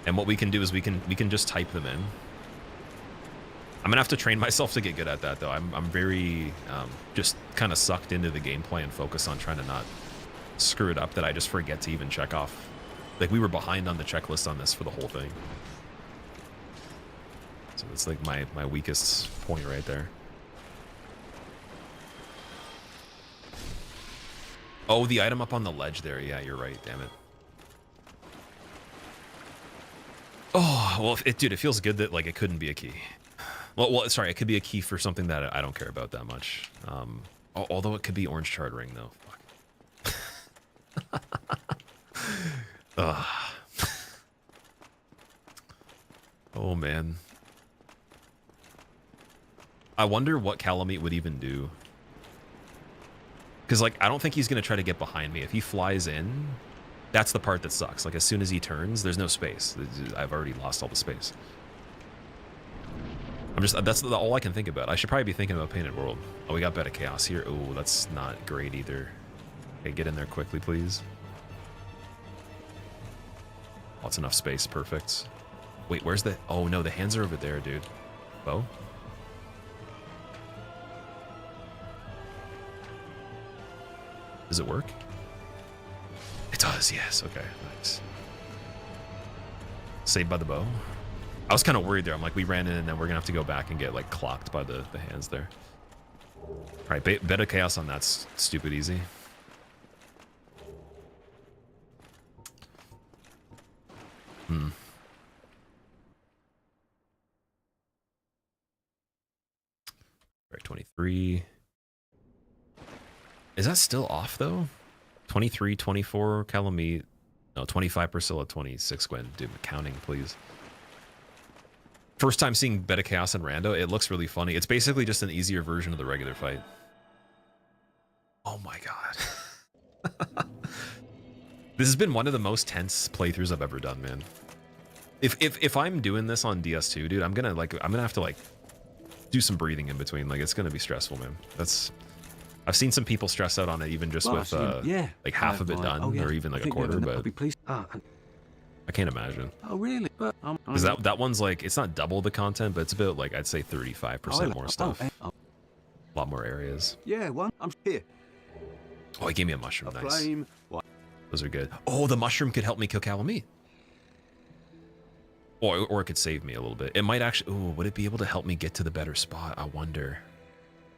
A: And what we can do is we can just type them in. I'm gonna have to train myself to get good at that though. I'm very just kind of sucked into the gameplay and focus on trying to not screw it up that I just forget to even check off. Like, we were behind on the checklist on this for the whole thing. So that's like my weakest point right there. Oh, the item up on the ledge there. Yeah, you're right. Damn it. Oh, well, dude, it feels good that like it couldn't be a key. Well, sorry, it could be a key for something that I don't care about that much. Although it could be orange charred ring though. Fuck. Ugh. Oh man. I wonder what Kalamet would even do. Because like I don't think he's gonna try to get behind me. If he flies in, that's the part that sucks. Like as soon as he turns, there's no space. I've already lost all the space. That's all I can think about. I should probably be thinking about Painted World. Oh, we got Bed of Chaos here. Oh, that's not great either. Okay, get in there quickly, please. Oh, it's enough space. Perfect. Wait, where's the... Oh, no, the hands are over there, dude. Bo? Does it work? It does, yes. Okay, nice. Saved by the bow. I was kind of worried there. I'm like, we ran in and then we're going to have to go back and get, like, clocked by the hands there. All right, Bed of Chaos on that's stupid easy. Hmm. All right, 23. Is that still off, though? 23, 24, Kalamet. No, 25 Priscilla, 26 Gwen. Dude, counting, please. First time seeing Bed of Chaos and Rando, it looks really funny. It's basically just an easier version of the regular fight. Oh my god. This has been one of the most tense playthroughs I've ever done, man. If I'm doing this on DS2, dude, I'm gonna have to like do some breathing in between. Like it's gonna be stressful, man. I've seen some people stress out on it even just with like half of it done or even like a quarter, but I can't imagine.
H: Oh really? But
A: because that one's like it's not double the content, but it's about like I'd say 35% more stuff. A lot more areas.
H: Yeah, one. I'm here.
A: Oh, he gave me a mushroom. Nice.
H: Flame.
A: Those are good. Oh, the mushroom could help me kill Kalamet. Or it could save me a little bit. It might actually... Ooh, would it be able to help me get to the better spot? I wonder.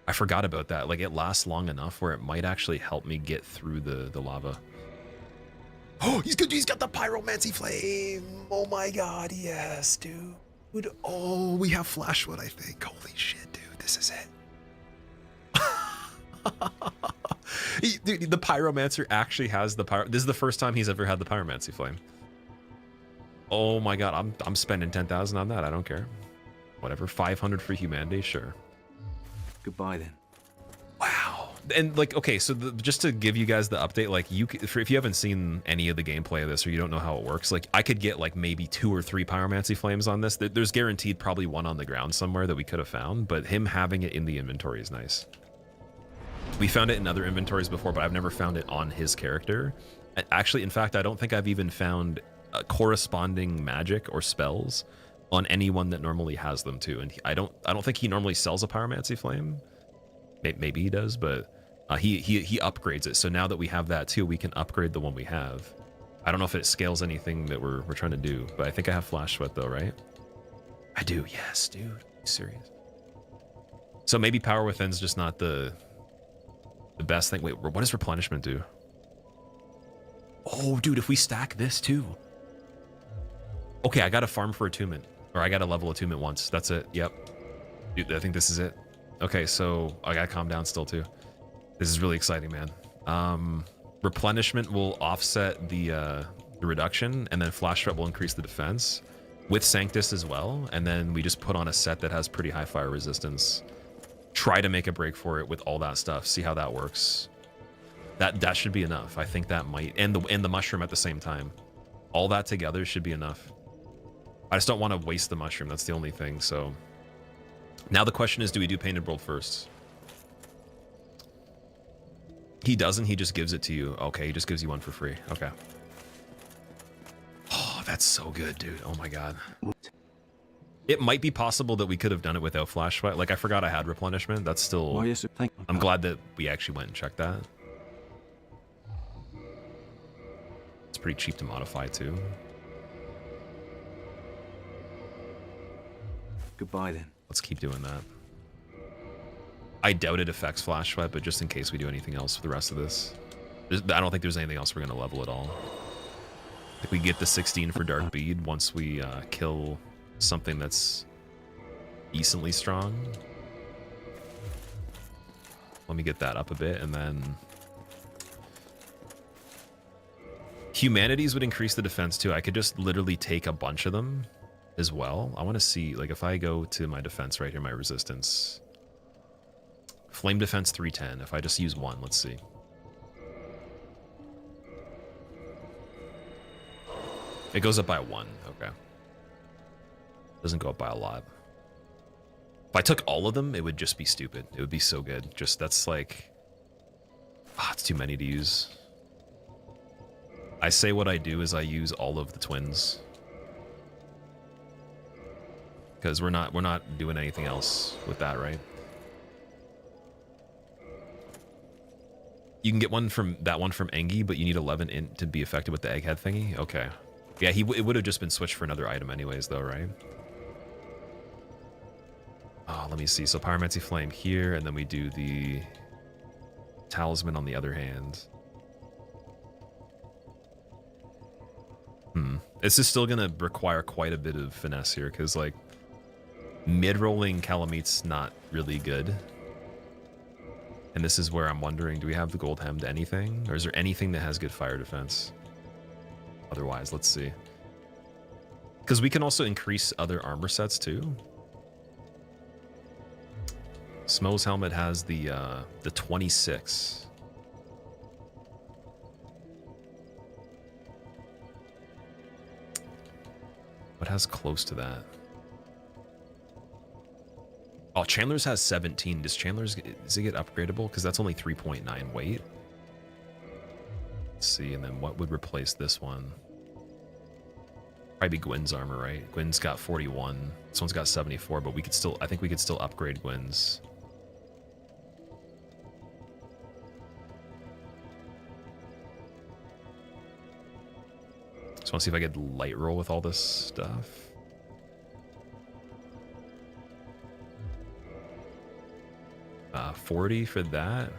A: I forgot about that. Like, it lasts long enough where it might actually help me get through the lava. Oh, he's good. He's got the pyromancy flame. Oh my god, yes, dude. Oh, we have flashwood, I think. Holy shit, dude. This is it. Dude, the pyromancer actually has the pyro. This is the first time he's ever had the pyromancy flame. Oh my god, I'm spending 10,000 on that. I don't care. Whatever, 500 for humanity, sure.
H: Goodbye then.
A: Wow. And like, okay, so just to give you guys the update, like if you haven't seen any of the gameplay of this or you don't know how it works, like I could get like maybe 2 or 3 pyromancy flames on this. There's guaranteed probably one on the ground somewhere that we could have found, but him having it in the inventory is nice. We found it in other inventories before, but I've never found it on his character. Actually, in fact, I don't think I've even found corresponding magic or spells on anyone that normally has them too. And I don't think he normally sells a pyromancy flame. Maybe he does, but he upgrades it. So now that we have that too, we can upgrade the one we have. I don't know if it scales anything that we're trying to do, but I think I have flash sweat though, right? I do. Yes, dude. Are you serious? So maybe power within's just not the best thing. Wait, what does replenishment do? Oh, dude, if we stack this too. Okay, I got to farm for attunement. Or I got to level attunement once. That's it. Yep. Dude, I think this is it. Okay, so I got to calm down still too. This is really exciting, man. Replenishment will offset the reduction, and then flash threat will increase the defense with Sanctus as well. And then we just put on a set that has pretty high fire resistance. Try to make a break for it with all that stuff. See how that works. That should be enough. I think that might, and the mushroom at the same time. All that together should be enough. I just don't want to waste the mushroom. That's the only thing. So now the question is, do we do Painted World first? He doesn't. He just gives it to you. Okay, he just gives you one for free. Okay. Oh, that's so good, dude. Oh my god. It might be possible that we could have done it without flash sweat. Like I forgot I had replenishment. That's still.
H: Oh yes, thank you.
A: I'm glad that we actually went and checked that. It's pretty cheap to modify too.
H: Goodbye then.
A: Let's keep doing that. I doubt it affects Flash Sweat, but just in case we do anything else for the rest of this. I don't think there's anything else we're going to level at all. I think we get the 16 for Dark Bead once we kill something that's decently strong. Let me get that up a bit, and then... Humanities would increase the defense too. I could just literally take a bunch of them as well. I want to see, like, if I go to my defense right here, my resistance. Flame defense 310. If I just use one, let's see. It goes up by 1. Okay. Doesn't go up by a lot. If I took all of them, it would just be stupid. It would be so good. Just, that's like... Ah, it's too many to use. I say what I do is I use all of the twins. Because we're not doing anything else with that, right? You can get one from that one from Engi, but you need 11 int to be affected with the egghead thingy. Okay. Yeah, it would have just been switched for another item anyways, though, right? Oh, let me see. So Pyromancy Flame here, and then we do the Talisman on the other hand. This is still gonna require quite a bit of finesse here, because like mid-rolling Calameet's not really good. And this is where I'm wondering, do we have the gold hem to anything? Or is there anything that has good fire defense? Otherwise, let's see. Because we can also increase other armor sets too. Smo's helmet has the 26. What has close to that? Oh, Chandler's has 17. Does it get upgradable? Because that's only 3.9 weight. Let's see, and then what would replace this one? Probably Gwyn's armor, right? Gwyn's got 41. This one's got 74, but we could still, I think we could still upgrade Gwyn's. Just want to see if I get light roll with all this stuff. Uh, 40 for that.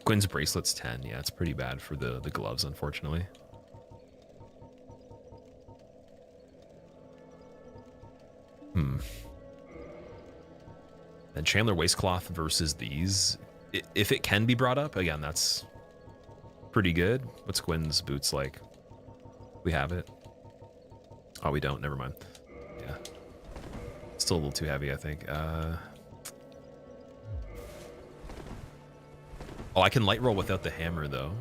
A: Gwyn's bracelet's 10. Yeah, it's pretty bad for the gloves, unfortunately. And Chandler waistcloth versus these. If it can be brought up, again, that's pretty good. What's Gwyn's boots like? We have it. Oh, we don't. Never mind. Yeah. Still a little too heavy, I think. Oh, I can light roll without the hammer, though.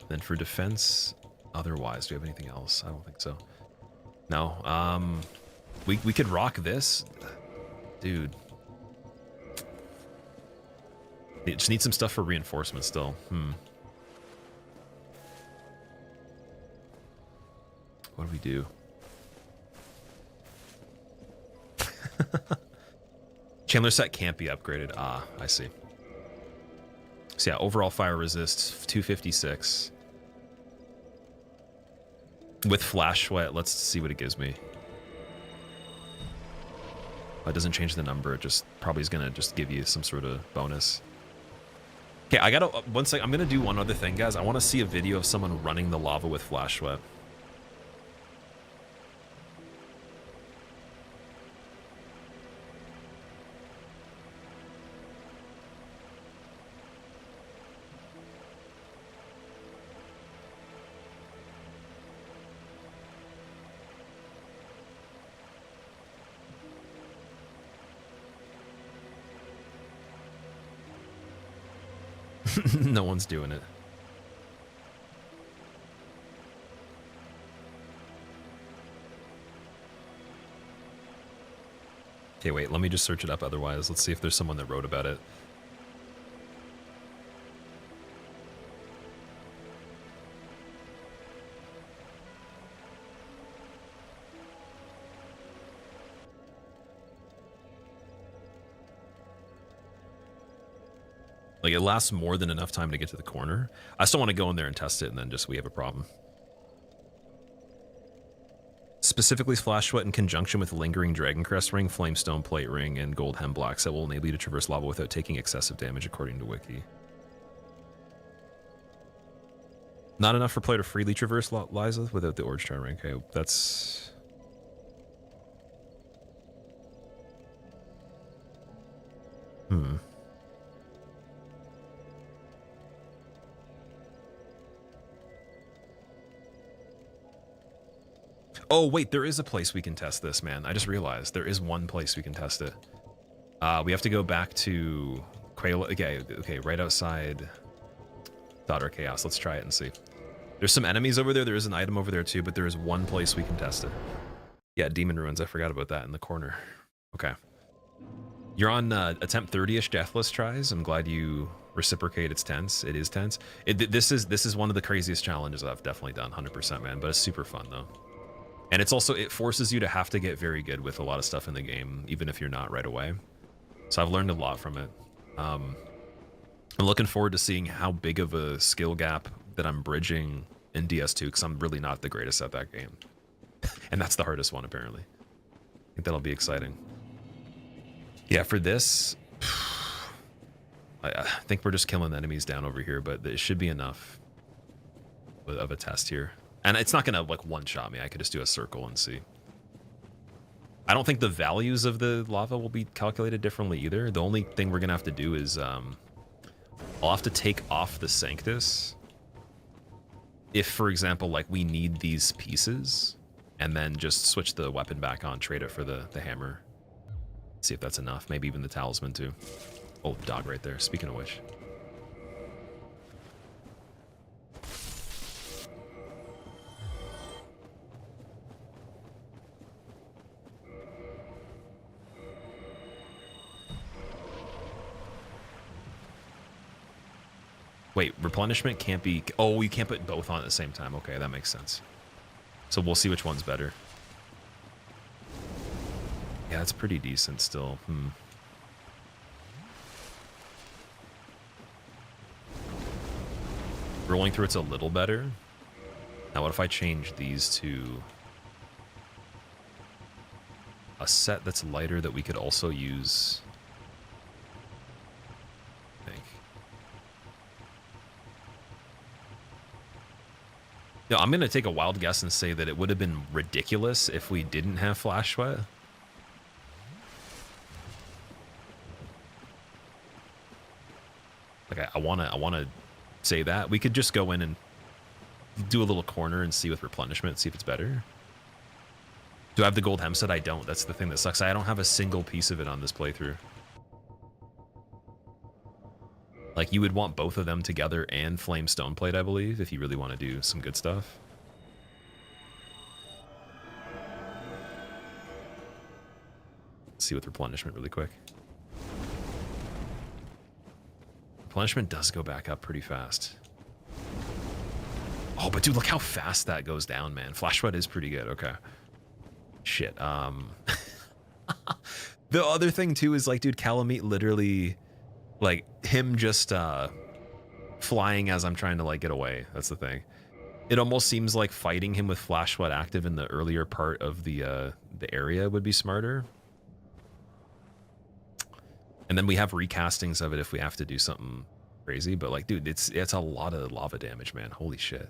A: Then for defense, otherwise, do we have anything else? I don't think so. No. We could rock this. Dude. It just needs some stuff for reinforcement still. What do we do? Chandler set can't be upgraded. Ah, I see. So yeah, overall fire resist 256. With flash sweat, let's see what it gives me. It doesn't change the number. It just probably is gonna just give you some sort of bonus. Okay, I gotta, one sec, I'm gonna do one other thing, guys. I wanna see a video of someone running the lava with flash sweat. No one's doing it. Okay, wait, let me just search it up otherwise. Let's see if there's someone that wrote about it. Like, it lasts more than enough time to get to the corner. I still want to go in there and test it, and then just we have a problem. Specifically, Flash Sweat in conjunction with Lingering Dragon Crest Ring, Flamestone Plate Ring, and Gold Hem Blocks that will enable you to traverse lava without taking excessive damage, according to Wiki. Not enough for player to freely traverse Liza without the Orge Charm Ring. Okay, that's... Oh, wait, there is a place we can test this, man. I just realized there is one place we can test it. We have to go back to Quail. Okay, right outside Daughter of Chaos. Let's try it and see. There's some enemies over there. There is an item over there too, but there is one place we can test it. Yeah, Demon Ruins. I forgot about that in the corner. Okay. You're on attempt 30-ish deathless tries. I'm glad you reciprocate. It's tense. It is tense. This is one of the craziest challenges I've definitely done, 100%, man. But it's super fun though. And it's also, it forces you to have to get very good with a lot of stuff in the game, even if you're not right away. So I've learned a lot from it. I'm looking forward to seeing how big of a skill gap that I'm bridging in DS2, because I'm really not the greatest at that game. And that's the hardest one, apparently. I think that'll be exciting. Yeah, for this, I think we're just killing enemies down over here, but it should be enough of a test here. And it's not gonna like one-shot me. I could just do a circle and see. I don't think the values of the lava will be calculated differently either. The only thing we're gonna have to do is I'll have to take off the Sanctus if, for example, like we need these pieces, and then just switch the weapon back on, trade it for the hammer. See if that's enough. Maybe even the talisman too. Oh, dog right there. Speaking of which. Wait, replenishment can't be... Oh, you can't put both on at the same time. Okay, that makes sense. So we'll see which one's better. Yeah, that's pretty decent still. Rolling through it's a little better. Now what if I change these to a set that's lighter that we could also use? I think. No, I'm going to take a wild guess and say that it would have been ridiculous if we didn't have Flash Sweat. Like, I want to say that. We could just go in and do a little corner and see with replenishment, see if it's better. Do I have the gold hem set? I don't. That's the thing that sucks. I don't have a single piece of it on this playthrough. Like, you would want both of them together and flame stone plate, I believe, if you really want to do some good stuff. Let's see with replenishment really quick. Replenishment does go back up pretty fast. Oh, but dude, look how fast that goes down, man. Flash Sweat is pretty good. Okay. Shit. The other thing, too, is, like, dude, Kalameet literally... Like, him just flying as I'm trying to, like, get away. That's the thing. It almost seems like fighting him with Flash Sweat active in the earlier part of the area would be smarter. And then we have recastings of it if we have to do something crazy. But, like, dude, it's a lot of lava damage, man. Holy shit.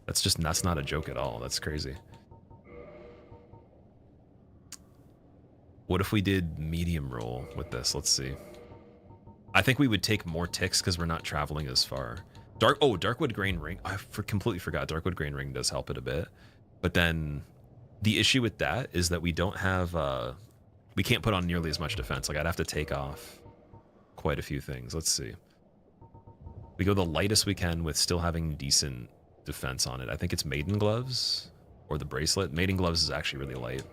A: That's not a joke at all. That's crazy. What if we did medium roll with this? Let's see. I think we would take more ticks because we're not traveling as far. Darkwood Grain Ring. I completely forgot. Darkwood Grain Ring does help it a bit. But then the issue with that is that we don't have... we can't put on nearly as much defense. Like, I'd have to take off quite a few things. Let's see. We go the lightest we can with still having decent defense on it. I think it's Maiden Gloves or the bracelet. Maiden Gloves is actually really light.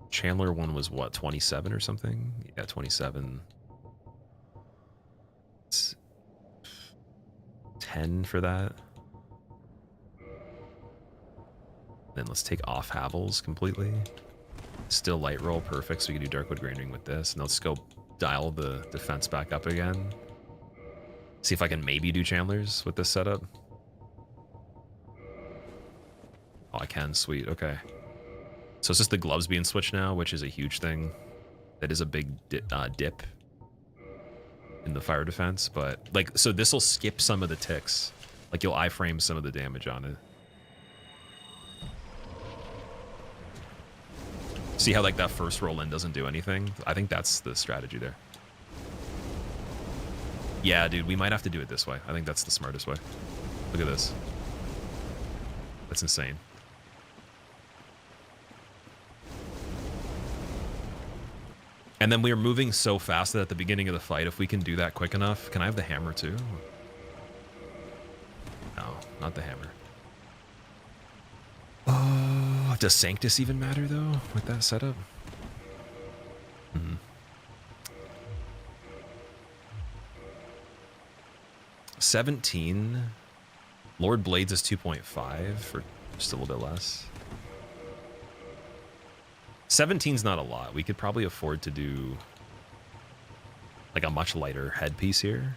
A: Chandler one was what, 27 or something? Yeah, 27. It's 10 for that. Then let's take off Havels completely. Still light roll, perfect. So we can do Darkwood Grinding with this. And let's go dial the defense back up again. See if I can maybe do Chandler's with this setup. Oh, I can. Sweet. Okay. So it's just the gloves being switched now, which is a huge thing. That is a big dip in the fire defense. But, like, so this will skip some of the ticks. Like, you'll iframe some of the damage on it. See how, like, that first roll in doesn't do anything? I think that's the strategy there. Yeah, dude, we might have to do it this way. I think that's the smartest way. Look at this. That's insane. And then we are moving so fast that at the beginning of the fight, if we can do that quick enough... Can I have the hammer too? No, not the hammer. Oh, does Sanctus even matter though with that setup? 17. Lord Blades is 2.5 for just a little bit less. 17's not a lot. We could probably afford to do like a much lighter headpiece here.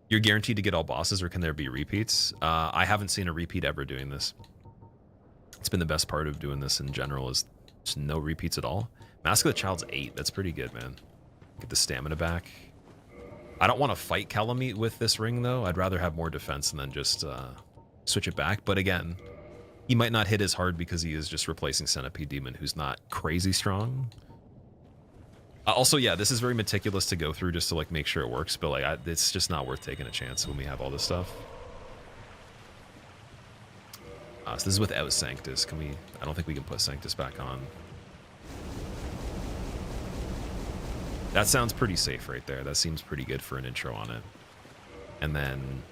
A: You're guaranteed to get all bosses, or can there be repeats? I haven't seen a repeat ever doing this. It's been the best part of doing this in general, is just no repeats at all. Mask of the Child's 8. That's pretty good, man. Get the stamina back. I don't want to fight Kalameet with this ring, though. I'd rather have more defense and then just switch it back. But again, he might not hit as hard because he is just replacing Centipede Demon, who's not crazy strong. Also, yeah, this is very meticulous to go through just to like make sure it works, but like it's just not worth taking a chance when we have all this stuff. So this is without Sanctus. Can we? I don't think we can put Sanctus back on. That sounds pretty safe right there. That seems pretty good for an intro on it. And then,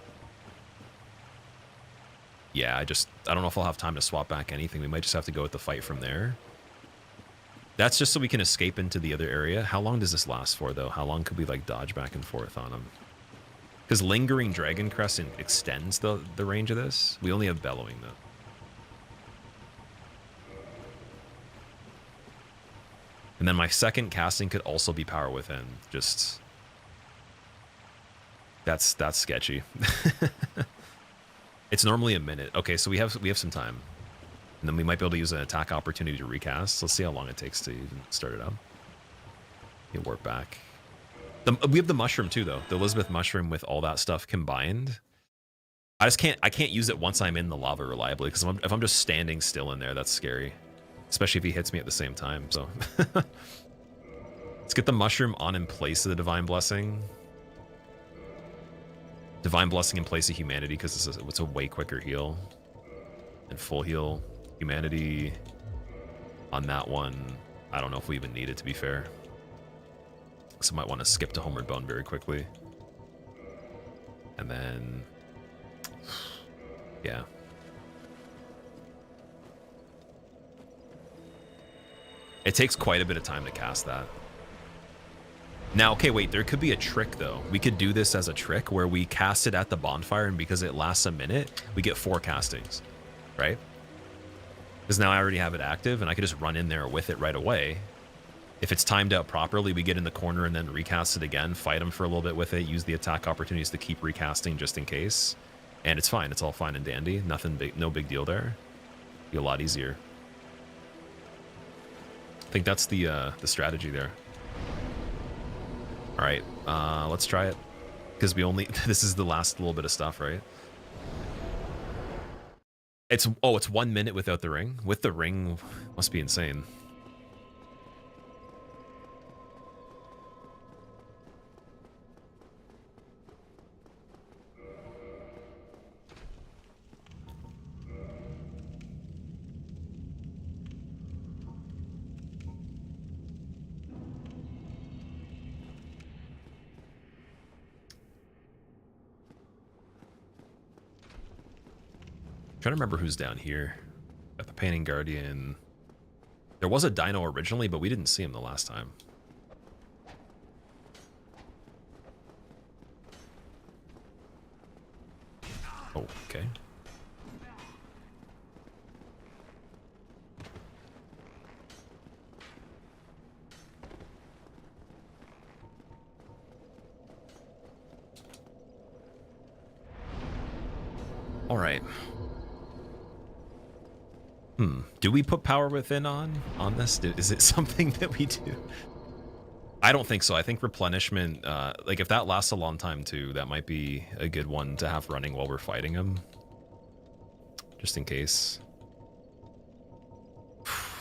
A: yeah, I don't know if I'll have time to swap back anything. We might just have to go with the fight from there. That's just so we can escape into the other area. How long does this last for, though? How long could we, like, dodge back and forth on them? Because Lingering Dragon Crest extends the range of this. We only have Bellowing, though. And then my second casting could also be Power Within. Just... That's sketchy. It's normally a minute. Okay, so we have some time. And then we might be able to use an attack opportunity to recast. Let's see how long it takes to even start it up. You warp back. We have the mushroom too, though. The Elizabeth mushroom with all that stuff combined. I can't use it once I'm in the lava reliably, because if I'm just standing still in there, that's scary. Especially if he hits me at the same time. So let's get the mushroom on in place of the Divine Blessing. Divine Blessing in place of Humanity, because it's a way quicker heal. And full heal. Humanity on that one, I don't know if we even need it, to be fair. So I might want to skip to Homeward Bone very quickly. And then, yeah. It takes quite a bit of time to cast that. Now, okay, wait, there could be a trick, though. We could do this as a trick where we cast it at the bonfire, and because it lasts a minute, we get 4 castings, right? Because now I already have it active, and I could just run in there with it right away. If it's timed out properly, we get in the corner and then recast it again, fight him for a little bit with it, use the attack opportunities to keep recasting just in case. And it's fine. It's all fine and dandy. Nothing big, no big deal there. Be a lot easier. I think that's the strategy there. All right, let's try it. Because this is the last little bit of stuff, right? It's 1 minute without the ring. With the ring, must be insane. Trying to remember who's down here. Got the Painting Guardian. There was a dino originally, but we didn't see him the last time. Oh, okay. All right. Do we put power within on this? Is it something that we do? I don't think so. I think replenishment, like if that lasts a long time too, that might be a good one to have running while we're fighting him. Just in case.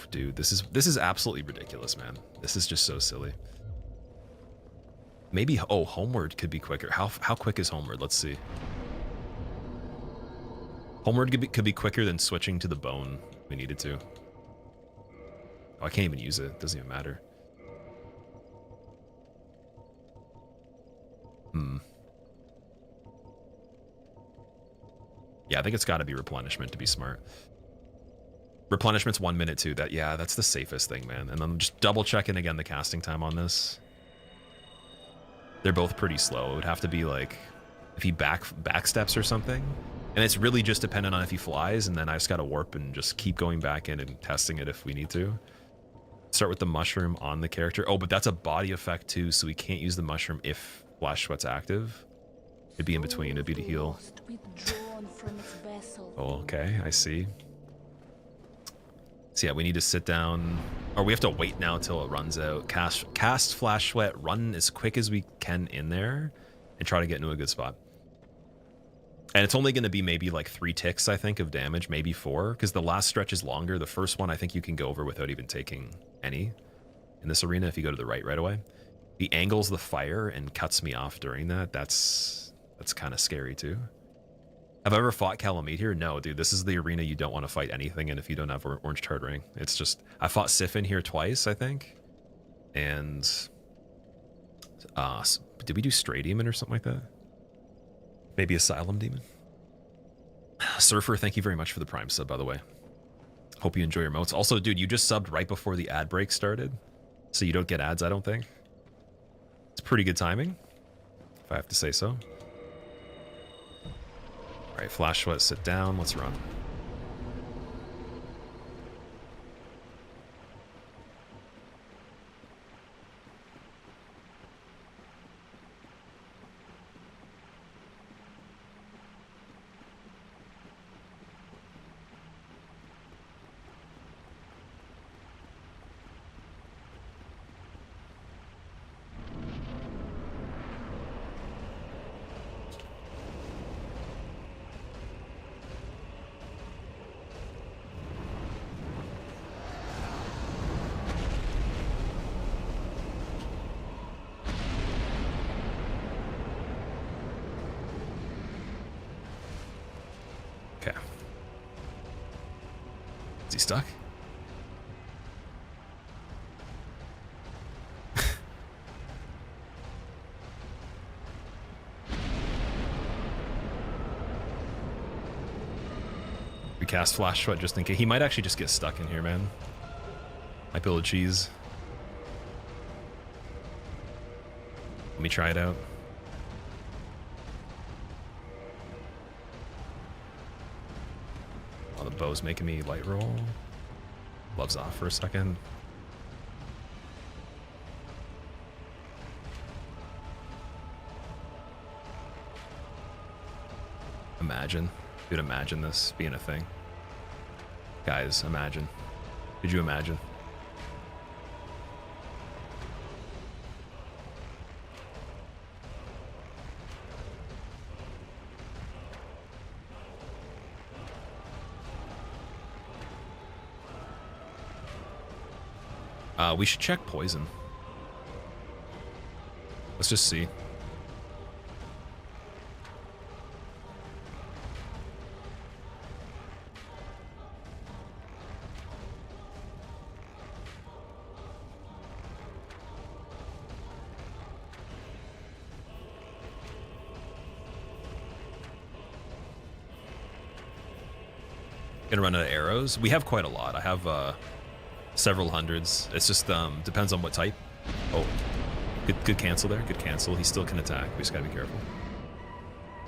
A: Dude, this is absolutely ridiculous, man. This is just so silly. Maybe, oh, Homeward could be quicker. How quick is Homeward? Let's see. Homeward could be quicker than switching to the bone if we needed to. Oh, I can't even use it. It doesn't even matter. Yeah, I think it's got to be replenishment to be smart. Replenishment's 1 minute too. Yeah, that's the safest thing, man. And I'm just double checking again the casting time on this. They're both pretty slow. It would have to be like if he backsteps or something. And it's really just dependent on if he flies, and then I just got to warp and just keep going back in and testing it if we need to. Start with the mushroom on the character. Oh, but that's a body effect too, so we can't use the mushroom if Flash Sweat's active. It'd be in between. It'd be to heal. Oh, okay, I see. So yeah, we need to sit down, or we have to wait now till it runs out. Cast Flash Sweat, run as quick as we can in there, and try to get into a good spot. And it's only going to be maybe like 3 ticks, I think, of damage, maybe 4, because the last stretch is longer. The first one, I think you can go over without even taking any in this arena if you go to the right away. He angles the fire and cuts me off during that. That's kind of scary too. Have I ever fought Kalamet here? No, dude. This is the arena you don't want to fight anything in if you don't have Orange Tard Ring. It's just... I fought Siphon here twice, I think. And... did we do Stray Demon or something like that? Maybe Asylum Demon? Surfer, thank you very much for the Prime sub, by the way. Hope you enjoy your motes. Also, dude, you just subbed right before the ad break started. So you don't get ads, I don't think. It's pretty good timing, if I have to say so. All right, Flash Sweat, sit down. Let's run. Okay. Is he stuck? We cast Flash Sweat just in case. He might actually just get stuck in here, man. Might be able to cheese. Let me try it out. Oh, the bow's making me light roll. Gloves off for a second. Imagine. Dude, imagine this being a thing. Guys, imagine. Could you imagine? We should check poison. Let's just see. Gonna run out of arrows. We have quite a lot. I have several hundreds. It's just depends on what type. Oh, good cancel there. Good cancel. He still can attack. We just gotta be careful.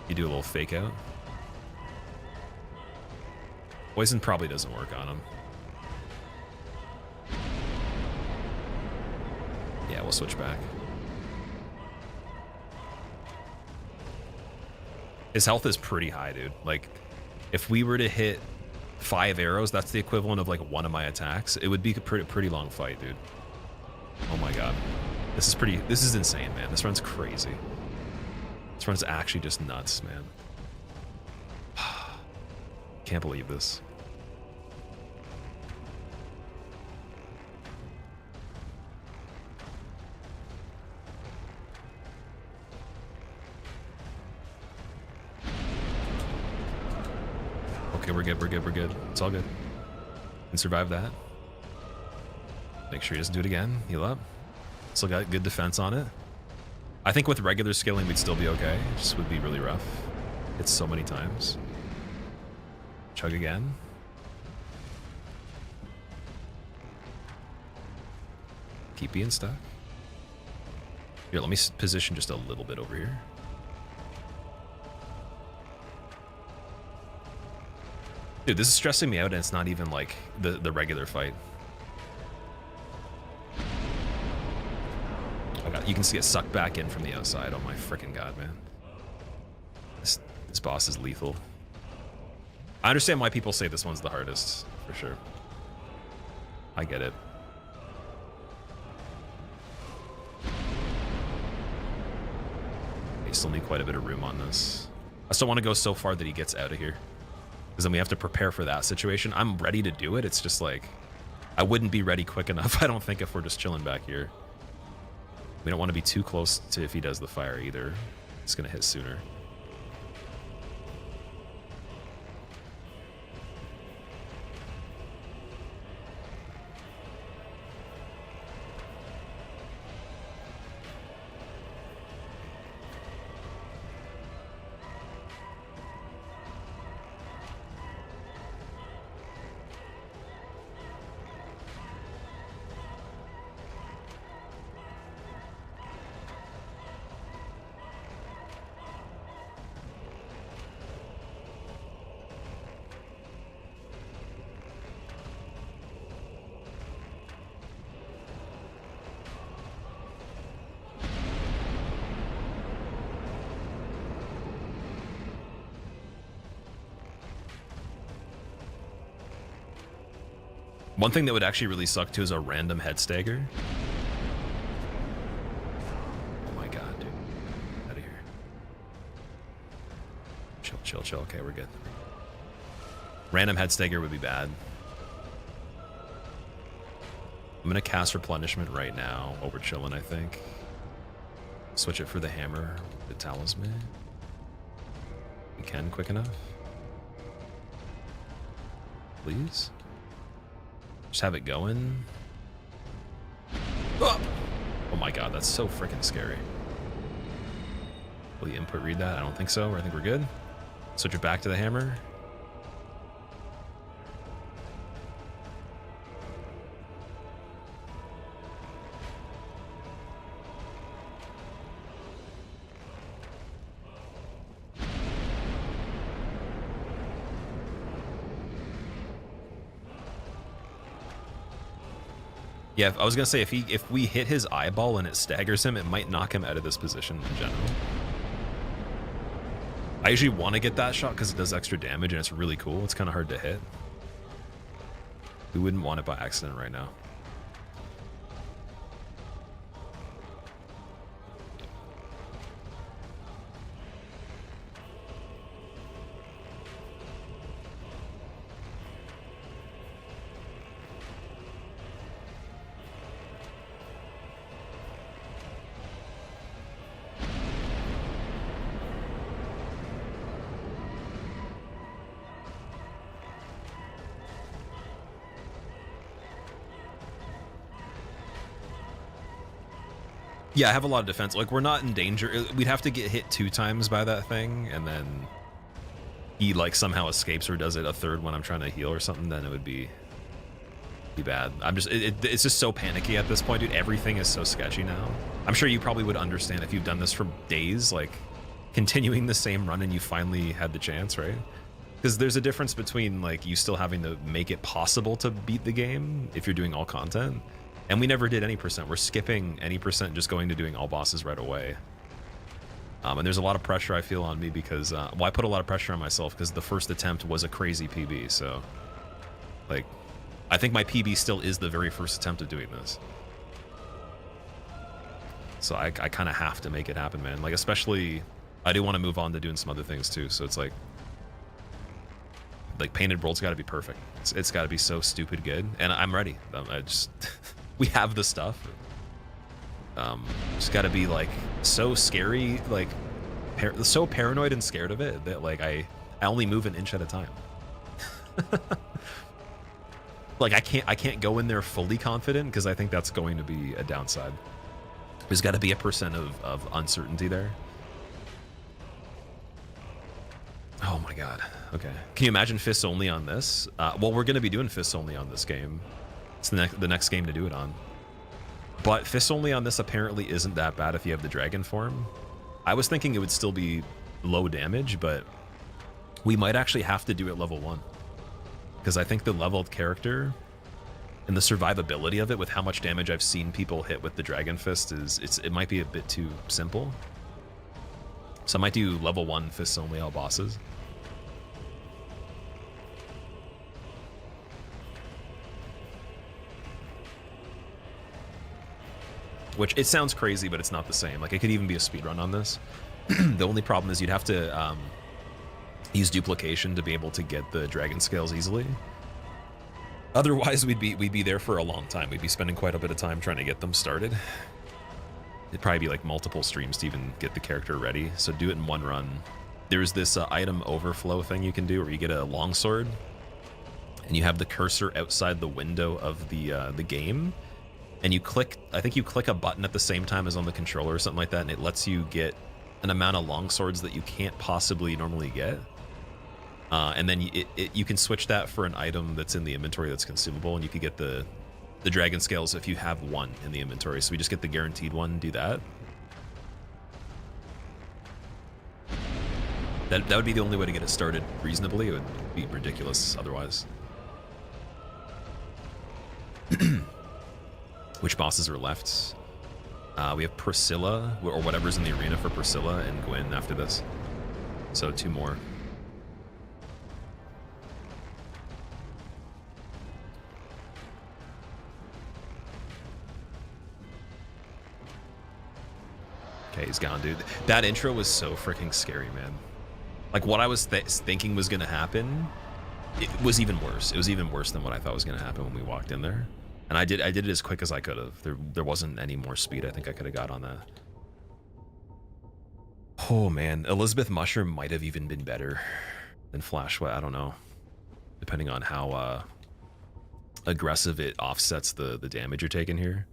A: You do a little fake out. Poison probably doesn't work on him. Yeah, we'll switch back. His health is pretty high, dude. Like, if we were to hit 5 arrows, that's the equivalent of like one of my attacks. It would be a pretty long fight, dude. Oh my god. This is insane, man. This run's crazy. This run's actually just nuts, man. Can't believe this. Okay, we're good, we're good, we're good. It's all good. Can survive that. Make sure he doesn't do it again. Heal up. Still got good defense on it. I think with regular skilling, we'd still be okay. It just would be really rough. It's so many times. Chug again. Keep being stuck. Here, let me position just a little bit over here. Dude, this is stressing me out, and it's not even like the regular fight. Oh god, you can see it sucked back in from the outside. Oh my freaking god, man. This boss is lethal. I understand why people say this one's the hardest, for sure. I get it. You still need quite a bit of room on this. I still want to go so far that he gets out of here. Because then we have to prepare for that situation. I'm ready to do it. It's just like, I wouldn't be ready quick enough, I don't think, if we're just chilling back here. We don't want to be too close to if he does the fire either. It's going to hit sooner. One thing that would actually really suck too is a random head stagger. Oh my god, dude. Out of here. Chill, chill, chill. Okay, we're good. Random head stagger would be bad. I'm gonna cast replenishment right now while we're chilling, I think. Switch it for the hammer, the talisman. We can quick enough. Please. Just have it going. Oh my god, that's so freaking scary. Will the input read that? I don't think so. I think we're good. Switch it back to the hammer. Yeah, I was gonna say if we hit his eyeball and it staggers him, it might knock him out of this position in general. I usually want to get that shot because it does extra damage and it's really cool. It's kind of hard to hit. We wouldn't want it by accident right now. Yeah, I have a lot of defense. Like, we're not in danger. We'd have to get hit 2 times by that thing, and then he, like, somehow escapes or does it a third when I'm trying to heal or something, then it would be bad. I'm just, it's just so panicky at this point, dude. Everything is so sketchy now. I'm sure you probably would understand if you've done this for days, like, continuing the same run and you finally had the chance, right? Because there's a difference between like you still having to make it possible to beat the game if you're doing all content, and we never did any percent. We're skipping any percent, just going to doing all bosses right away. And there's a lot of pressure I feel on me because, well, I put a lot of pressure on myself because the first attempt was a crazy PB. So, like, I think my PB still is the very first attempt of doing this. So I kind of have to make it happen, man. Like, especially, I do want to move on to doing some other things too. So it's like Painted World's got to be perfect. It's got to be so stupid good, and I'm ready. I just we have the stuff. It's got to be like so scary, like so paranoid and scared of it that like I only move an inch at a time. Like I can't go in there fully confident because I think that's going to be a downside. There's got to be a percent of uncertainty there. Oh my god. Okay. Can you imagine fists only on this? Well, we're going to be doing fists only on this game. It's the next game to do it on. But fists only on this apparently isn't that bad if you have the dragon form. I was thinking it would still be low damage, but we might actually have to do it level 1. Because I think the leveled character and the survivability of it with how much damage I've seen people hit with the dragon fist it might be a bit too simple. So I might do level 1 fists only all bosses. Which, it sounds crazy, but it's not the same. Like, it could even be a speedrun on this. The only problem is you'd have to use duplication to be able to get the dragon scales easily. Otherwise, we'd be there for a long time. We'd be spending quite a bit of time trying to get them started. It'd probably be like multiple streams to even get the character ready. So do it in one run. There's this item overflow thing you can do where you get a longsword and you have the cursor outside the window of the game. And you click, I think you click a button at the same time as on the controller or something like that, and it lets you get an amount of longswords that you can't possibly normally get. And then you can switch that for an item that's in the inventory that's consumable, and you could get the dragon scales if you have one in the inventory. So we just get the guaranteed one and do that. That would be the only way to get it started reasonably. It would be ridiculous otherwise. Which bosses are left? We have Priscilla, or whatever's in the arena for Priscilla, and Gwyn after this. So 2 more. Okay, he's gone, dude. That intro was so freaking scary, man. Like, what I was thinking was gonna happen, it was even worse. It was even worse than what I thought was gonna happen when we walked in there. And I did it as quick as I could have. There wasn't any more speed I think I could have got on that. Oh man, Elizabeth Mushroom might have even been better than Flash Wet. I don't know, depending on how aggressive it offsets the damage you're taking here.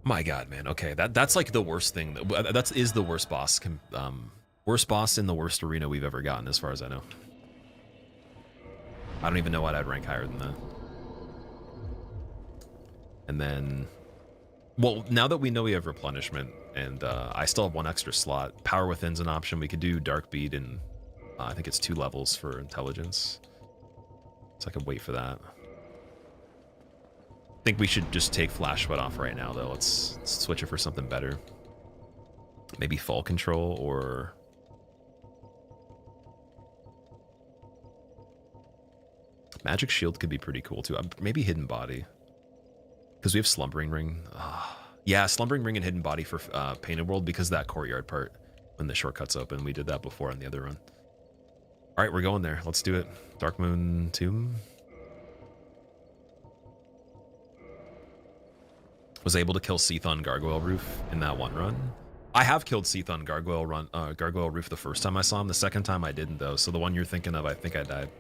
A: My god, man. Okay, that's like the worst thing. That is the worst boss. Worst boss in the worst arena we've ever gotten, as far as I know. I don't even know what I'd rank higher than that. And then, well, now that we know we have replenishment, and I still have 1 extra slot, Power Within's an option. We could do Dark Bead, and I think it's 2 levels for intelligence. So I could wait for that. I think we should just take Flash Sweat off right now, though. Let's switch it for something better. Maybe Fall Control, or... Magic Shield could be pretty cool, too. Maybe Hidden Body. Because we have Slumbering Ring. Yeah, Slumbering Ring and Hidden Body for Painted World, because that courtyard part, when the shortcut's open. We did that before on the other run. All right, we're going there. Let's do it. Dark Moon Tomb. Was able to kill Seathon Gargoyle Roof in that one run. I have killed Seathon Gargoyle Roof the first time I saw him. The second time I didn't, though. So the one you're thinking of, I think I died.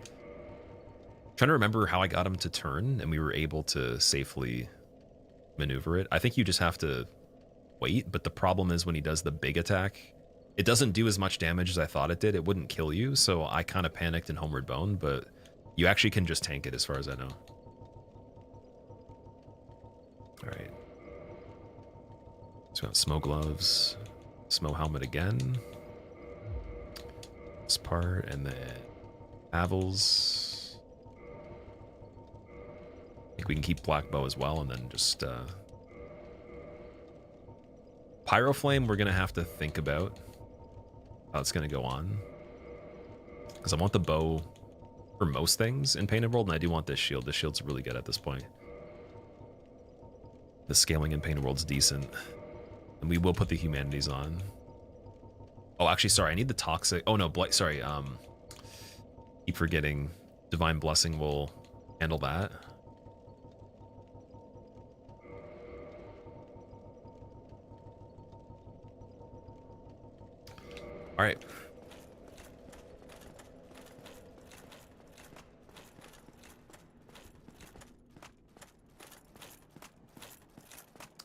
A: Trying to remember how I got him to turn, and we were able to safely maneuver it. I think you just have to wait, but the problem is when he does the big attack, it doesn't do as much damage as I thought it did. It wouldn't kill you, so I kind of panicked and Homeward Bone, but you actually can just tank it as far as I know. All right. So we got Smoke Gloves, Smoke Helmet again. This part, and then Avils. I think we can keep Black Bow as well, and then just Pyroflame we're gonna have to think about how it's gonna go on. Because I want the bow for most things in Painted World, and I do want this shield. This shield's really good at this point. The scaling in Painted World's decent. And we will put the humanities on. Oh, actually, sorry, I need the toxic. Oh no, sorry, keep forgetting. Divine Blessing will handle that. All right.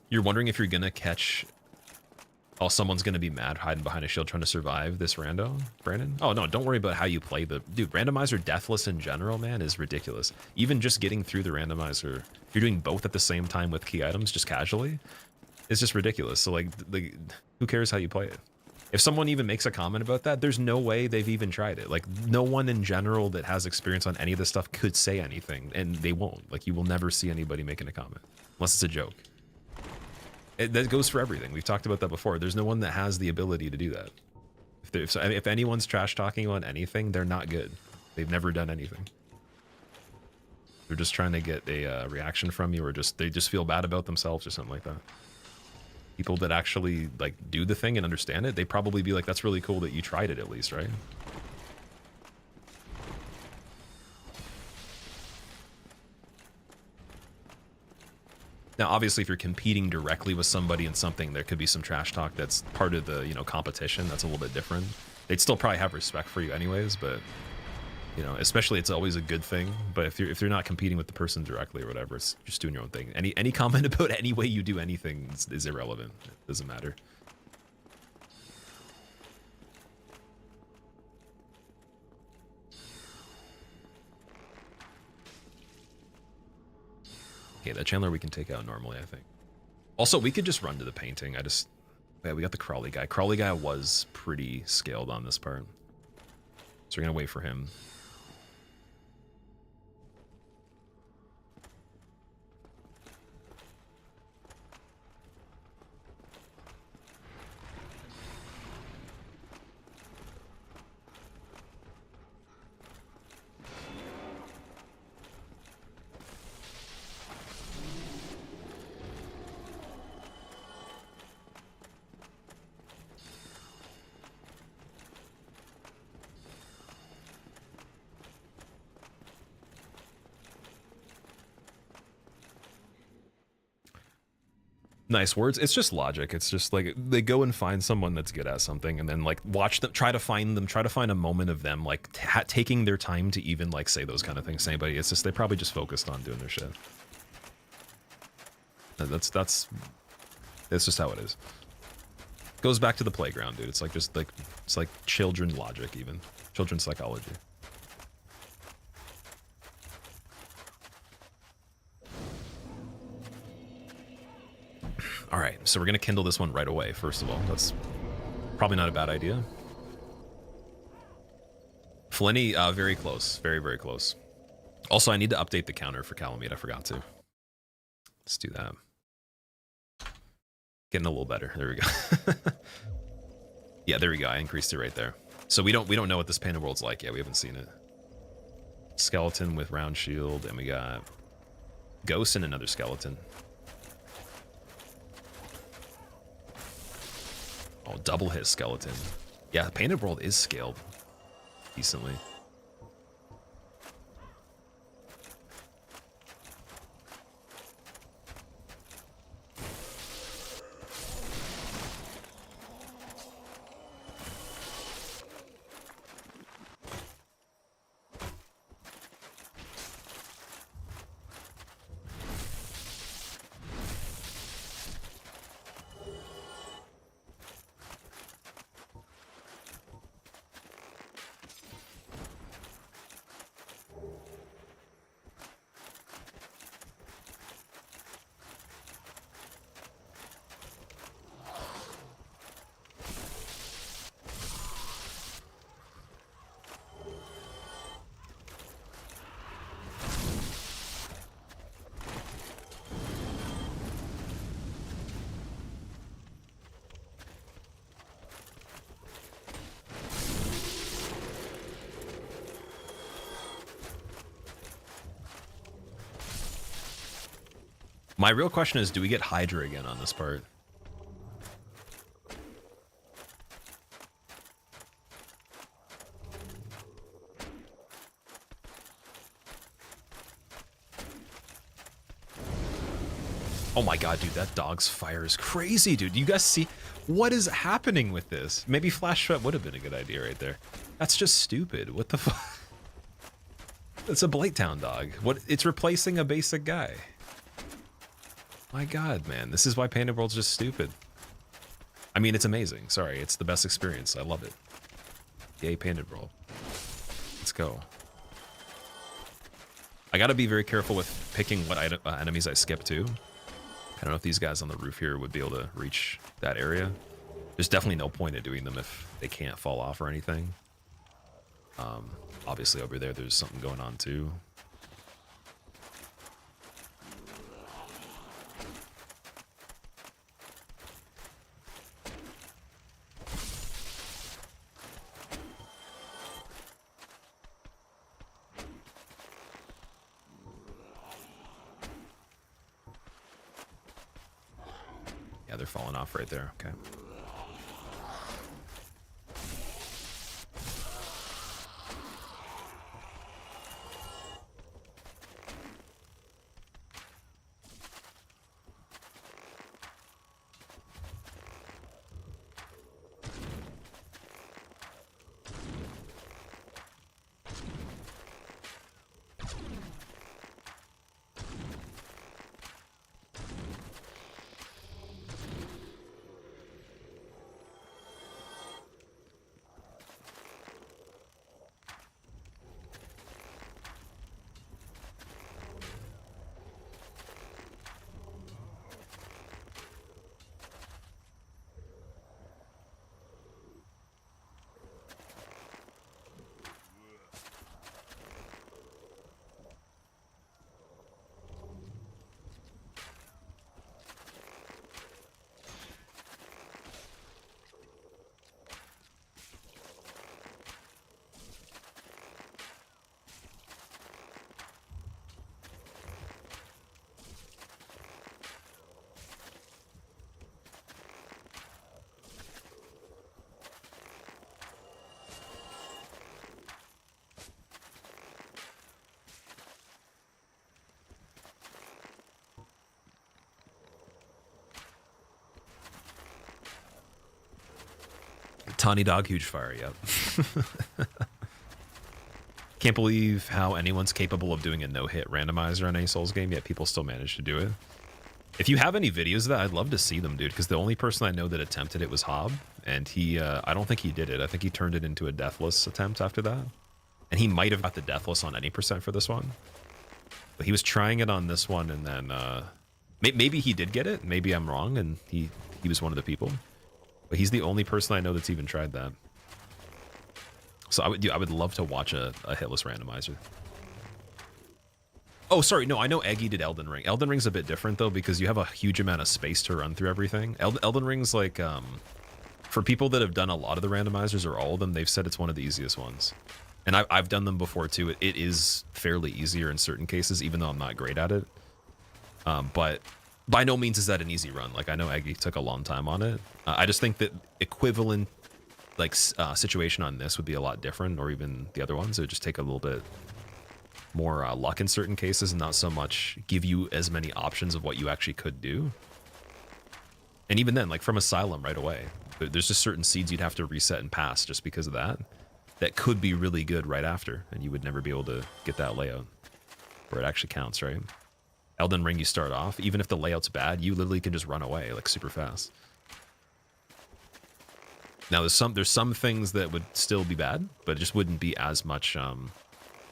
A: You're wondering if you're gonna catch. Oh, someone's gonna be mad hiding behind a shield trying to survive this rando, Brandon? Oh no, don't worry about how you play the dude. Randomizer Deathless in general, man, is ridiculous. Even just getting through the randomizer, if you're doing both at the same time with key items, just casually, it's just ridiculous. So like, who cares how you play it? If someone even makes a comment about that, there's no way they've even tried it. Like, no one in general that has experience on any of this stuff could say anything, and they won't. Like, you will never see anybody making a comment unless it's a joke. That goes for everything. We've talked about that before. There's no one that has the ability to do that. If anyone's trash talking on anything, they're not good. They've never done anything. They're just trying to get a reaction from you, or they just feel bad about themselves or something like that. People that actually like do the thing and understand it, they probably be like, "That's really cool that you tried it at least, right?" Now, obviously, if you're competing directly with somebody in something, there could be some trash talk that's part of the, you know, competition. That's a little bit different. They'd still probably have respect for you anyways, but, you know, especially it's always a good thing. But if you're not competing with the person directly or whatever, it's just doing your own thing. Any comment about any way you do anything is irrelevant. It doesn't matter. Okay, that Chandler we can take out normally, I think. Also, we could just run to the painting. Yeah, we got the Crawley guy. Crawley guy was pretty scaled on this part. So we're gonna wait for him. Nice words. It's just logic. It's just like they go and find someone that's good at something, and then like watch them, try to find a moment of them like taking their time to even like say those kind of things to anybody. It's just they probably just focused on doing their shit. That's just how it is. Goes back to the playground, dude. It's like just like it's like children logic, even children's psychology. All right, so we're gonna kindle this one right away. First of all, that's probably not a bad idea. Flinny, very close, very, very close. Also, I need to update the counter for Kalamet. I forgot to. Let's do that. Getting a little better. There we go. Yeah, there we go. I increased it right there. So we don't know what this Painted World's like yet. We haven't seen it. Skeleton with round shield, and we got Ghost and another skeleton. Oh, double hit skeleton. Yeah, Painted World is scaled decently. My real question is, do we get Hydra again on this part? Oh my god, dude, that dog's fire is crazy, dude. You guys see what is happening with this? Maybe Flash Sweat would have been a good idea right there. That's just stupid. What the fuck? It's a Blighttown dog. What? It's replacing a basic guy. My god, man. This is why Painted World's just stupid. I mean, it's amazing. Sorry, it's the best experience. I love it. Yay, Painted World. Let's go. I gotta be very careful with picking what enemies I skip to. I don't know if these guys on the roof here would be able to reach that area. There's definitely no point in doing them if they can't fall off or anything. Obviously over there, there's something going on too. Yeah, they're falling off right there. Okay. Tawny Dog, huge fire, yep. Can't believe how anyone's capable of doing a no-hit randomizer on any Souls game, yet people still manage to do it. If you have any videos of that, I'd love to see them, dude, because the only person I know that attempted it was Hob, and he, I don't think he did it. I think he turned it into a deathless attempt after that. And he might have got the deathless on any percent for this one. But he was trying it on this one, and then, maybe he did get it. Maybe I'm wrong, and he was one of the people. But he's the only person I know that's even tried that. So I would love to watch a hitless randomizer. Oh, sorry, no, I know Eggy did Elden Ring. Elden Ring's a bit different though because you have a huge amount of space to run through everything. Elden Ring's like, for people that have done a lot of the randomizers or all of them, they've said it's one of the easiest ones. And I've done them before too. It is fairly easier in certain cases, even though I'm not great at it. But by no means is that an easy run. Like, I know Eggy took a long time on it. I just think that equivalent, like, situation on this would be a lot different, or even the other ones. It would just take a little bit more luck in certain cases and not so much give you as many options of what you actually could do. And even then, like, from Asylum right away, there's just certain seeds you'd have to reset and pass just because of that. That could be really good right after, and you would never be able to get that layout where it actually counts, right? Elden Ring, you start off, even if the layout's bad, you literally can just run away like super fast. Now there's some things that would still be bad, but it just wouldn't be as much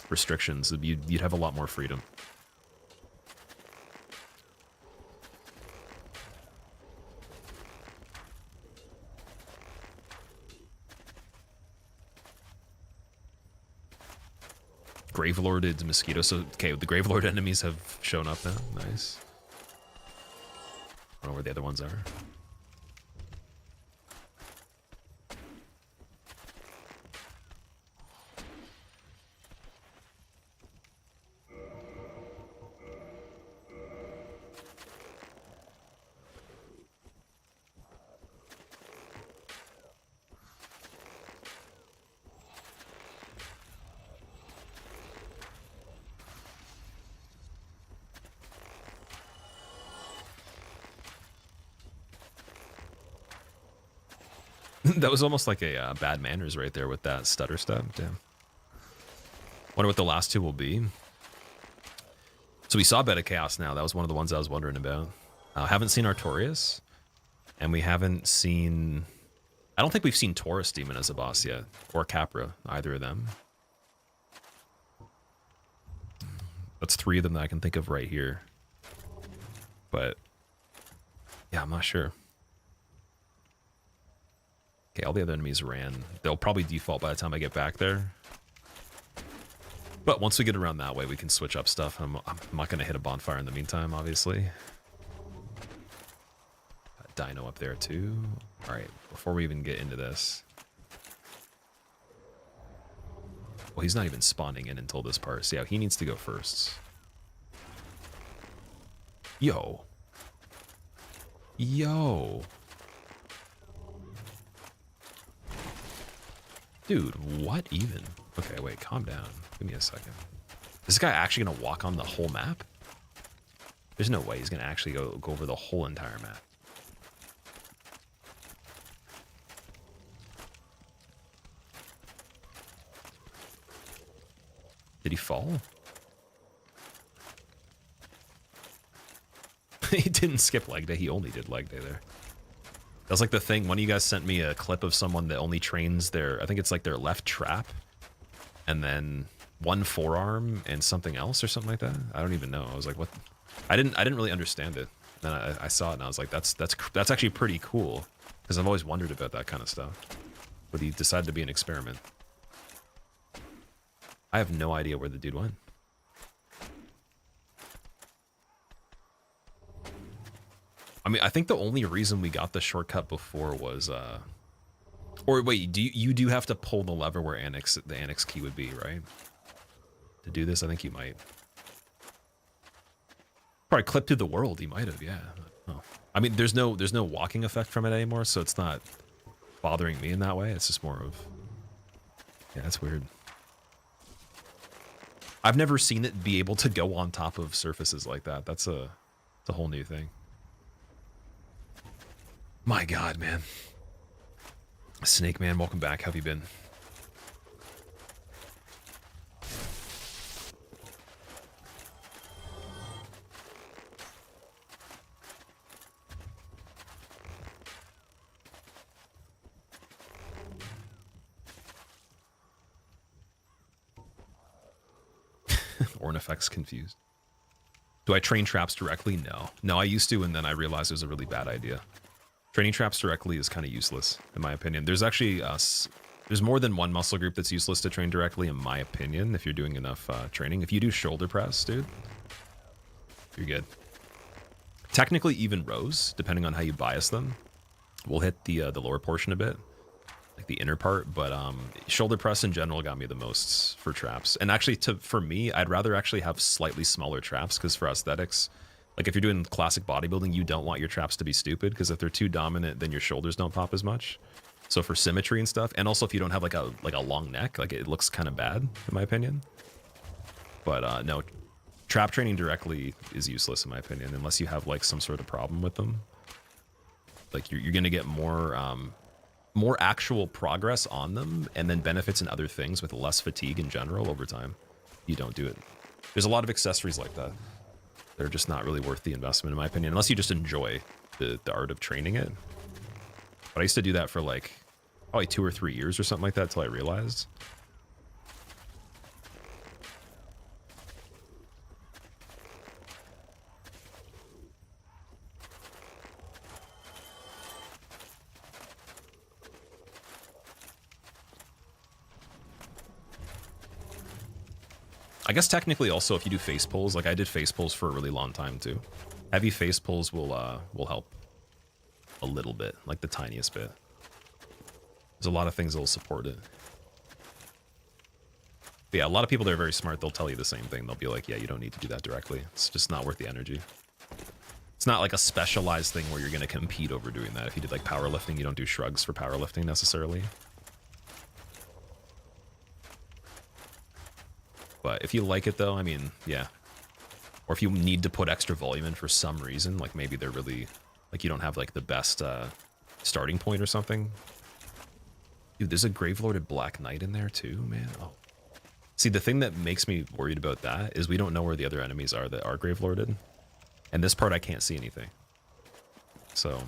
A: restrictions. You'd have a lot more freedom. Gravelorded mosquito. So, okay, the Gravelord enemies have shown up now. Nice. I don't know where the other ones are. That was almost like a bad manners right there with that stutter step. Damn. Wonder what the last two will be. So we saw Bed of Chaos now. That was one of the ones I was wondering about. Haven't seen Artorias. And we haven't seen... I don't think we've seen Taurus Demon as a boss yet. Or Capra, either of them. That's 3 of them that I can think of right here. But... yeah, I'm not sure. Okay, all the other enemies ran. They'll probably default by the time I get back there. But once we get around that way, we can switch up stuff. I'm not going to hit a bonfire in the meantime, obviously. Dino up there, too. All right, before we even get into this. Well, he's not even spawning in until this part. So, yeah, he needs to go first. Yo. Yo. Dude, what even? Okay, wait, calm down. Give me a second. Is this guy actually going to walk on the whole map? There's no way he's going to actually go over the whole entire map. Did he fall? He didn't skip leg day. He only did leg day there. That was like the thing. One of you guys sent me a clip of someone that only trains their, I think it's like their left trap, and then one forearm and something else or something like that. I don't even know. I was like, what? I didn't really understand it. Then I saw it and I was like, that's actually pretty cool, because I've always wondered about that kind of stuff. But he decided to be an experiment. I have no idea where the dude went. I mean, I think the only reason we got the shortcut before was, or wait, you do have to pull the lever where the annex key would be, right? To do this, I think you might. Probably clip through the world. He might have, yeah. Oh. I mean, there's no walking effect from it anymore, so it's not bothering me in that way. It's just more of, yeah, that's weird. I've never seen it be able to go on top of surfaces like that. It's a whole new thing. My God, man. Snake Man, welcome back. How have you been? Ornifex confused. Do I train traps directly? No. No, I used to, and then I realized it was a really bad idea. Training traps directly is kind of useless, in my opinion. There's actually there's more than one muscle group that's useless to train directly, in my opinion, if you're doing enough training. If you do shoulder press, dude, you're good. Technically, even rows, depending on how you bias them, will hit the lower portion a bit, like the inner part. But shoulder press in general got me the most for traps. And actually, for me, I'd rather actually have slightly smaller traps, because for aesthetics, like if you're doing classic bodybuilding, you don't want your traps to be stupid, because if they're too dominant, then your shoulders don't pop as much. So for symmetry and stuff, and also if you don't have like a long neck, like it looks kind of bad, in my opinion. But no, trap training directly is useless, in my opinion, unless you have like some sort of problem with them. Like you're gonna get more actual progress on them, and then benefits in other things with less fatigue in general over time. You don't do it. There's a lot of accessories like that. They're just not really worth the investment, in my opinion, unless you just enjoy the art of training it. But I used to do that for like probably 2 or 3 years or something like that until I realized. I guess technically also if you do face pulls, like I did face pulls for a really long time too. Heavy face pulls will help a little bit, like the tiniest bit. There's a lot of things that will support it. But yeah, a lot of people that are very smart, they'll tell you the same thing. They'll be like, yeah, you don't need to do that directly. It's just not worth the energy. It's not like a specialized thing where you're going to compete over doing that. If you did like powerlifting, you don't do shrugs for powerlifting necessarily. But if you like it though, I mean, yeah. Or if you need to put extra volume in for some reason, like maybe they're really, like you don't have like the best starting point or something, Dude, there's a Gravelorded Black Knight in there too, man. Oh. See, the thing that makes me worried about that is we don't know where the other enemies are that are Gravelorded. And this part I can't see anything. So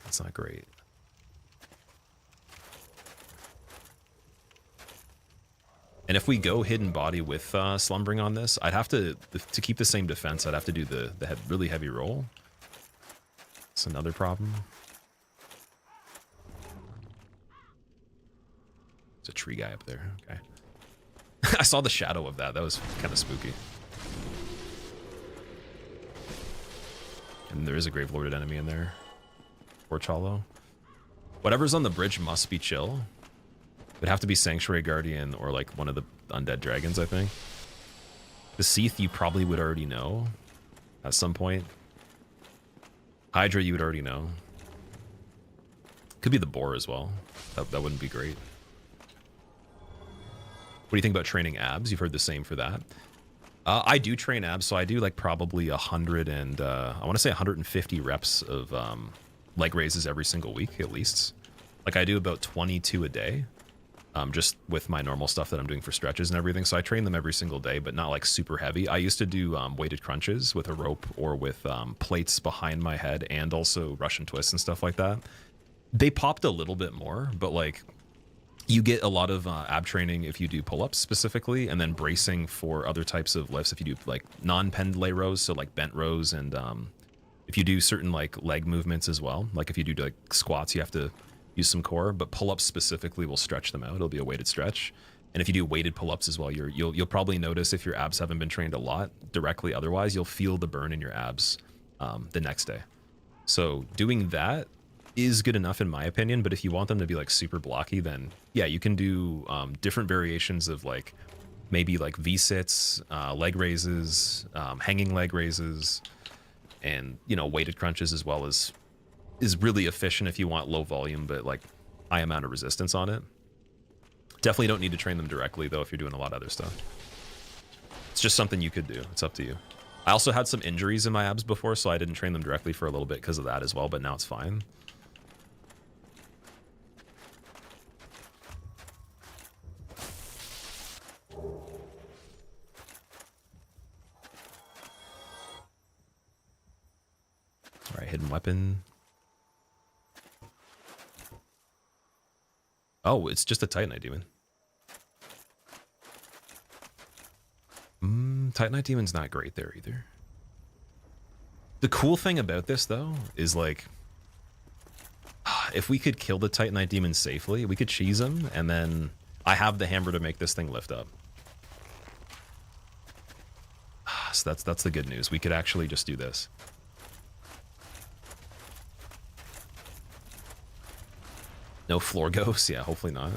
A: that's not great. And if we go hidden body with slumbering on this, I'd have to keep the same defense, I'd have to do the really heavy roll. That's another problem. There's a tree guy up there. Okay. I saw the shadow of that. That was kind of spooky. And there is a Gravelorded enemy in there. Porch Hollow. Whatever's on the bridge must be chill. It'd have to be Sanctuary Guardian or like one of the undead dragons, I think. The Seath you probably would already know at some point. Hydra you would already know. Could be the boar as well. That wouldn't be great. What do you think about training abs? You've heard the same for that. I do train abs, so I do like probably 100 and I want to say 150 reps of leg raises every single week at least. Like I do about 22 a day. Just with my normal stuff that I'm doing for stretches and everything. So I train them every single day, but not like super heavy. I used to do weighted crunches with a rope or with plates behind my head and also Russian twists and stuff like that. They popped a little bit more, but like you get a lot of ab training if you do pull-ups specifically, and then bracing for other types of lifts if you do like non-pendlay rows, so like bent rows, and if you do certain like leg movements as well. Like if you do like squats, you have to use some core, but pull-ups specifically will stretch them out. It'll be a weighted stretch. And if you do weighted pull-ups as well, you'll probably notice if your abs haven't been trained a lot directly otherwise, you'll feel the burn in your abs the next day. So doing that is good enough in my opinion, but if you want them to be like super blocky, then yeah, you can do different variations of like maybe like V-sits, leg raises, hanging leg raises, and you know, weighted crunches as well as is really efficient if you want low volume, but like high amount of resistance on it. Definitely don't need to train them directly though if you're doing a lot of other stuff. It's just something you could do. It's up to you. I also had some injuries in my abs before, so I didn't train them directly for a little bit because of that as well, but now it's fine. All right, hidden weapon. Oh, it's just a Titanite Demon. Titanite Demon's not great there either. The cool thing about this, though, is like, if we could kill the Titanite Demon safely, we could cheese him, and then I have the hammer to make this thing lift up. So that's the good news. We could actually just do this. No floor ghosts? Yeah, hopefully not.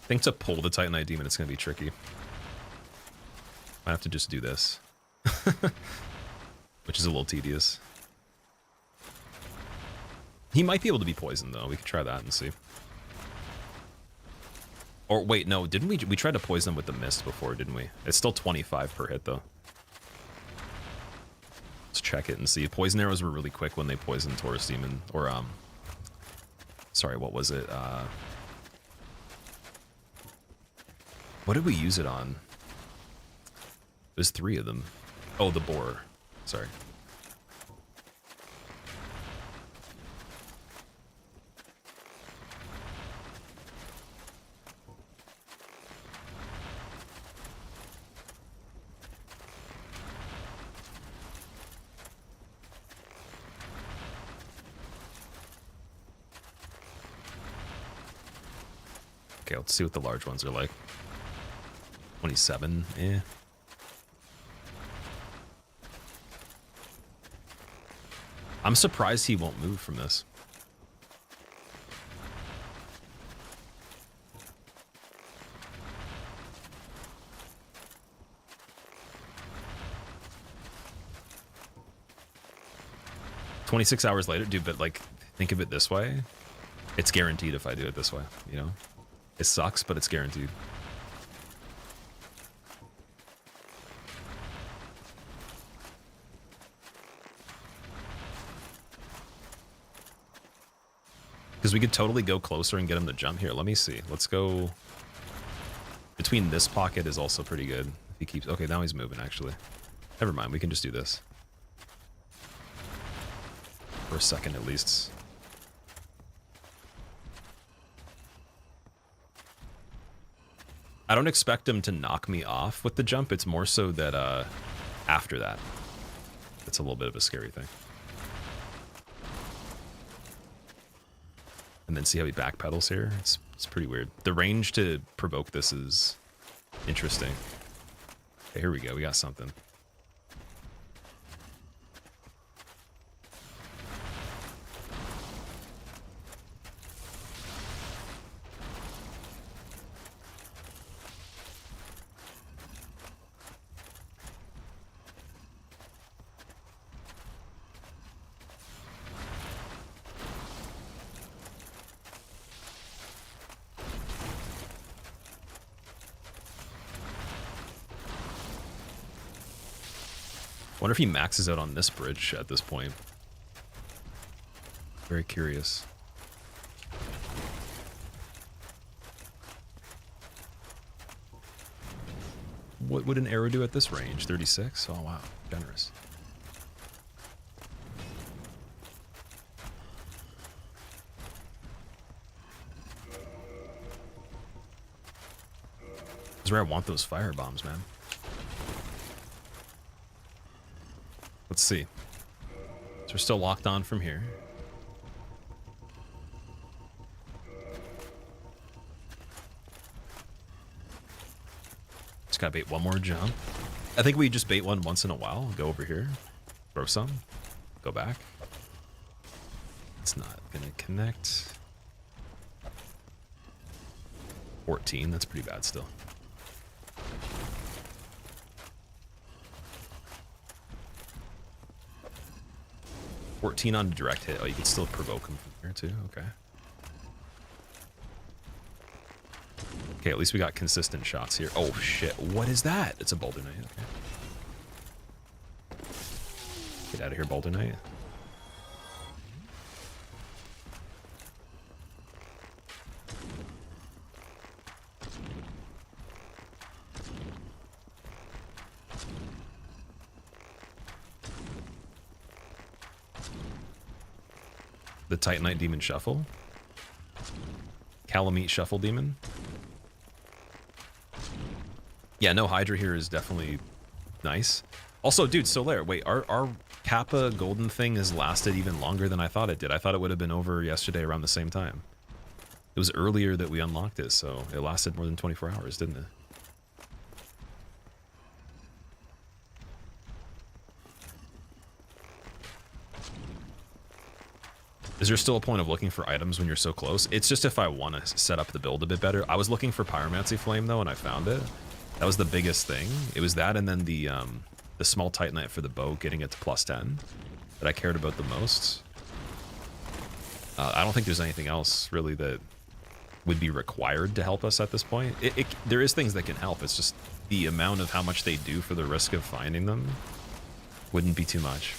A: I think to pull the Titanite Demon, it's going to be tricky. I have to just do this. Which is a little tedious. He might be able to be poisoned, though. We could try that and see. Or, wait, no. Didn't we? We tried to poison him with the mist before, didn't we? It's still 25 per hit, though. Let's check it and see. Poison arrows were really quick when they poisoned Taurus Demon. Or, sorry, what was it? What did we use it on? There's 3 of them. Oh, the boar. Sorry. Okay, let's see what the large ones are like. 27, eh. I'm surprised he won't move from this. 26 hours later, dude, but like, think of it this way. It's guaranteed if I do it this way, you know? It sucks, but it's guaranteed. Because we could totally go closer and get him to jump here. Let me see. Let's go. Between this pocket is also pretty good. If he keeps... Okay, now he's moving, actually. Never mind. We can just do this. For a second, at least. I don't expect him to knock me off with the jump. It's more so that after that. It's a little bit of a scary thing. And then see how he backpedals here? It's pretty weird. The range to provoke this is interesting. Okay, here we go. We got something. Wonder if he maxes out on this bridge at this point. Very curious. What would an arrow do at this range? 36? Oh wow, generous. This is where I want those fire bombs, man. Let's see. So we're still locked on from here. Just gotta bait one more jump. I think we just bait one once in a while. Go over here. Throw some. Go back. It's not gonna connect. 14, that's pretty bad still. $14 on direct hit. Oh, you can still provoke him from here too. Okay. Okay, at least we got consistent shots here. Oh shit! What is that? It's a Boulder Knight. Okay. Get out of here, Boulder Knight. The Titanite Demon Shuffle. Kalameet Shuffle Demon. Yeah, no Hydra here is definitely nice. Also, dude, Solaire, wait, our Kappa Golden thing has lasted even longer than I thought it did. I thought it would have been over yesterday around the same time. It was earlier that we unlocked it, so it lasted more than 24 hours, didn't it? Is there still a point of looking for items when you're so close? It's just if I want to set up the build a bit better. I was looking for Pyromancy Flame though, and I found it. That was the biggest thing. It was that, and then the small Titanite for the bow, getting it to +10, that I cared about the most. I don't think there's anything else really that would be required to help us at this point. There is things that can help. It's just the amount of how much they do for the risk of finding them wouldn't be too much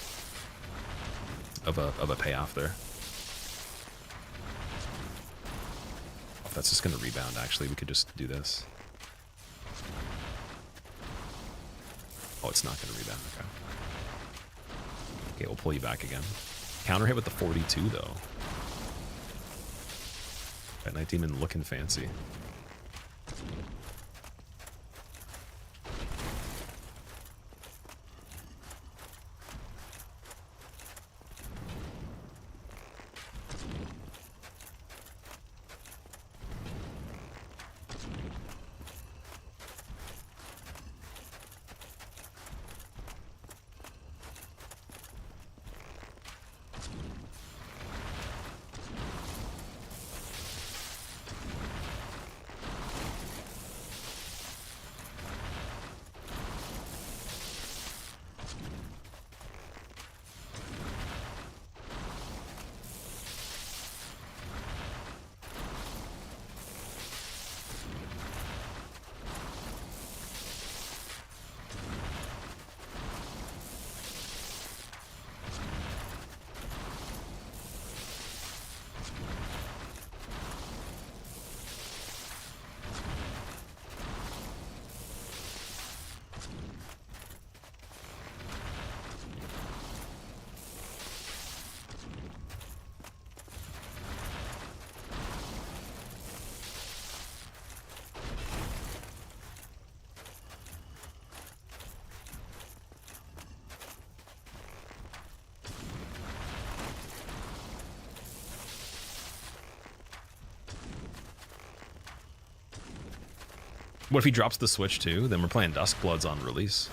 A: of a payoff there. That's just going to rebound, actually. We could just do this. Oh, it's not going to rebound. Okay. Okay, we'll pull you back again. Counter hit with the 42, though. That Night Demon looking fancy. What if he drops the switch too? Then we're playing Duskbloods on release.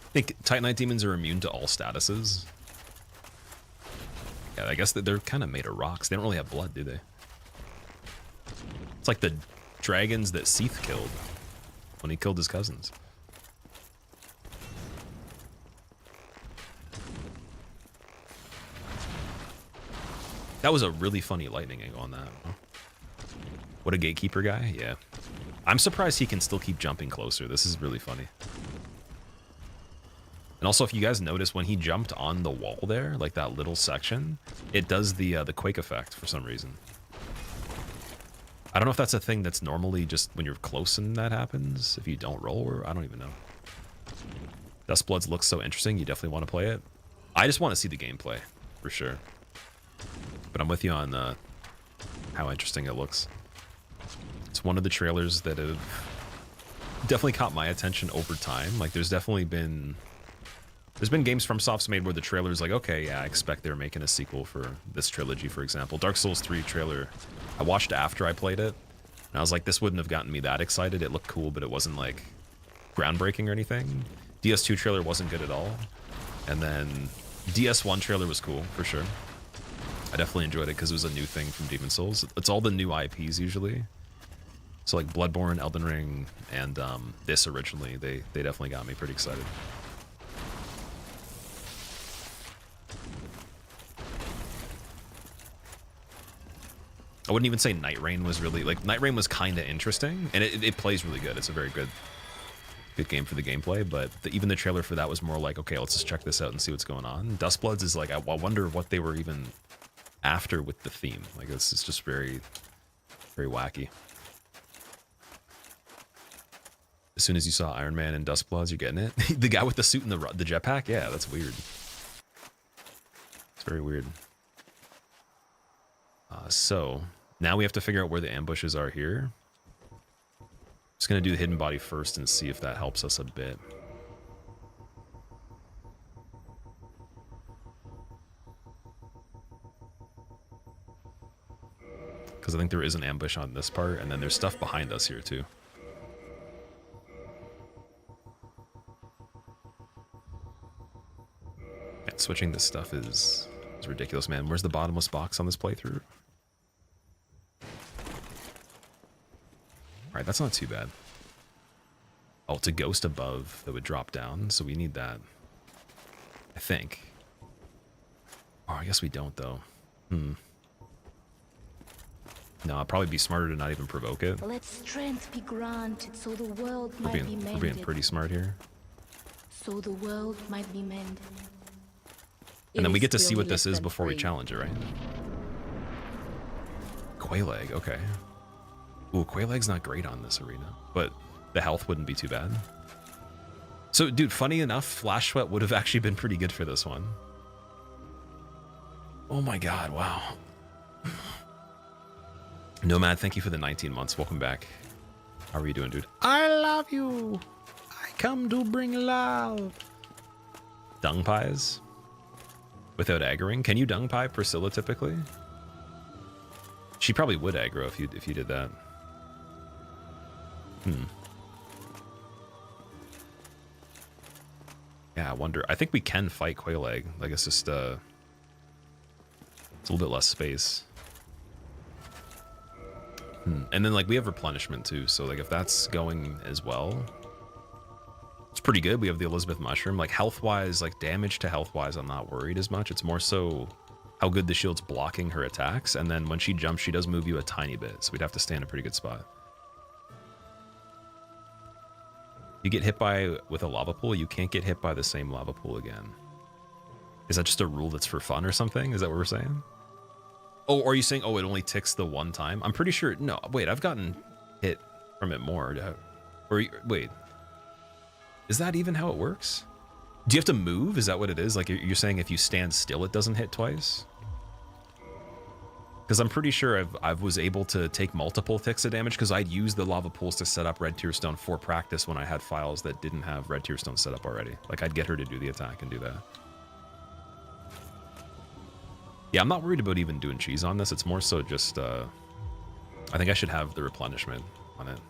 A: I think Titanite demons are immune to all statuses. Yeah, I guess that they're kind of made of rocks. They don't really have blood, do they? It's like the dragons that Seath killed when he killed his cousins. That was a really funny lightning angle on that. Huh? What a gatekeeper guy, yeah. I'm surprised he can still keep jumping closer. This is really funny. And also, if you guys notice, when he jumped on the wall there, like that little section, it does the quake effect for some reason. I don't know if that's a thing that's normally just when you're close and that happens, if you don't roll, or I don't even know. Duskbloods looks so interesting, you definitely want to play it. I just want to see the gameplay, for sure. But I'm with you on how interesting it looks. It's one of the trailers that have definitely caught my attention over time. Like, there's been games from Soft's made where the trailer's like, okay, yeah, I expect they're making a sequel for this trilogy, for example. Dark Souls 3 trailer, I watched after I played it, and I was like, this wouldn't have gotten me that excited. It looked cool, but it wasn't, like, groundbreaking or anything. DS2 trailer wasn't good at all. And then DS1 trailer was cool, for sure. I definitely enjoyed it because it was a new thing from Demon's Souls. It's all the new IPs, usually. So, like, Bloodborne, Elden Ring, and this originally, they definitely got me pretty excited. I wouldn't even say Night Rain was really, like, Night Rain was kind of interesting, and it plays really good. It's a very good game for the gameplay, but even the trailer for that was more like, okay, let's just check this out and see what's going on. Duskbloods is like, I wonder what they were even after with the theme. Like, it's just very, very wacky. As soon as you saw Iron Man and Duskbloods, you're getting it? The guy with the suit and the jetpack? Yeah, that's weird. It's very weird. So now we have to figure out where the ambushes are here. Just gonna do the hidden body first and see if that helps us a bit. Because I think there is an ambush on this part, and then there's stuff behind us here too. And switching this stuff is ridiculous, man. Where's the bottomless box on this playthrough? Alright, that's not too bad. Oh, it's a ghost above that would drop down, so we need that. I think. Oh, I guess we don't, though. No, it'd probably be smarter to not even provoke it.
B: Let strength be granted so the world might be mended.
A: We're being pretty smart here.
B: So the world might be mended.
A: And then we get to see what this is before we challenge it, right? Quailag, okay. Ooh, Quailag's not great on this arena, but the health wouldn't be too bad. So, dude, funny enough, Flash Sweat would have actually been pretty good for this one. Oh my god, wow. Nomad, thank you for the 19 months. Welcome back. How are you doing, dude? I love you. I come to bring love. Dung pies? Without aggroing? Can you dung pie Priscilla typically? She probably would aggro if you did that. Yeah, I wonder. I think we can fight Quailag. Like, it's just, it's a little bit less space. And then, like, we have replenishment, too. So, like, if that's going as well, it's pretty good. We have the Elizabeth Mushroom. Like, health-wise, like, damage to health-wise, I'm not worried as much. It's more so how good the shield's blocking her attacks. And then when she jumps, she does move you a tiny bit. So we'd have to stay in a pretty good spot. You get hit with a lava pool, you can't get hit by the same lava pool again. Is that just a rule that's for fun or something? Is that what we're saying? Oh, or are you saying, oh, it only ticks the one time? I'm pretty sure, no, wait, I've gotten hit from it more. Or, wait, is that even how it works? Do you have to move? Is that what it is? Like, you're saying if you stand still, it doesn't hit twice? Because Because I'm pretty sure I was able to take multiple ticks of damage because I'd used the lava pools to set up Red Tear Stone for practice when I had files that didn't have Red Tear Stone set up already. Like, I'd get her to do the attack and do that. Yeah, I'm not worried about even doing cheese on this. It's more so just, I think I should have the replenishment on it.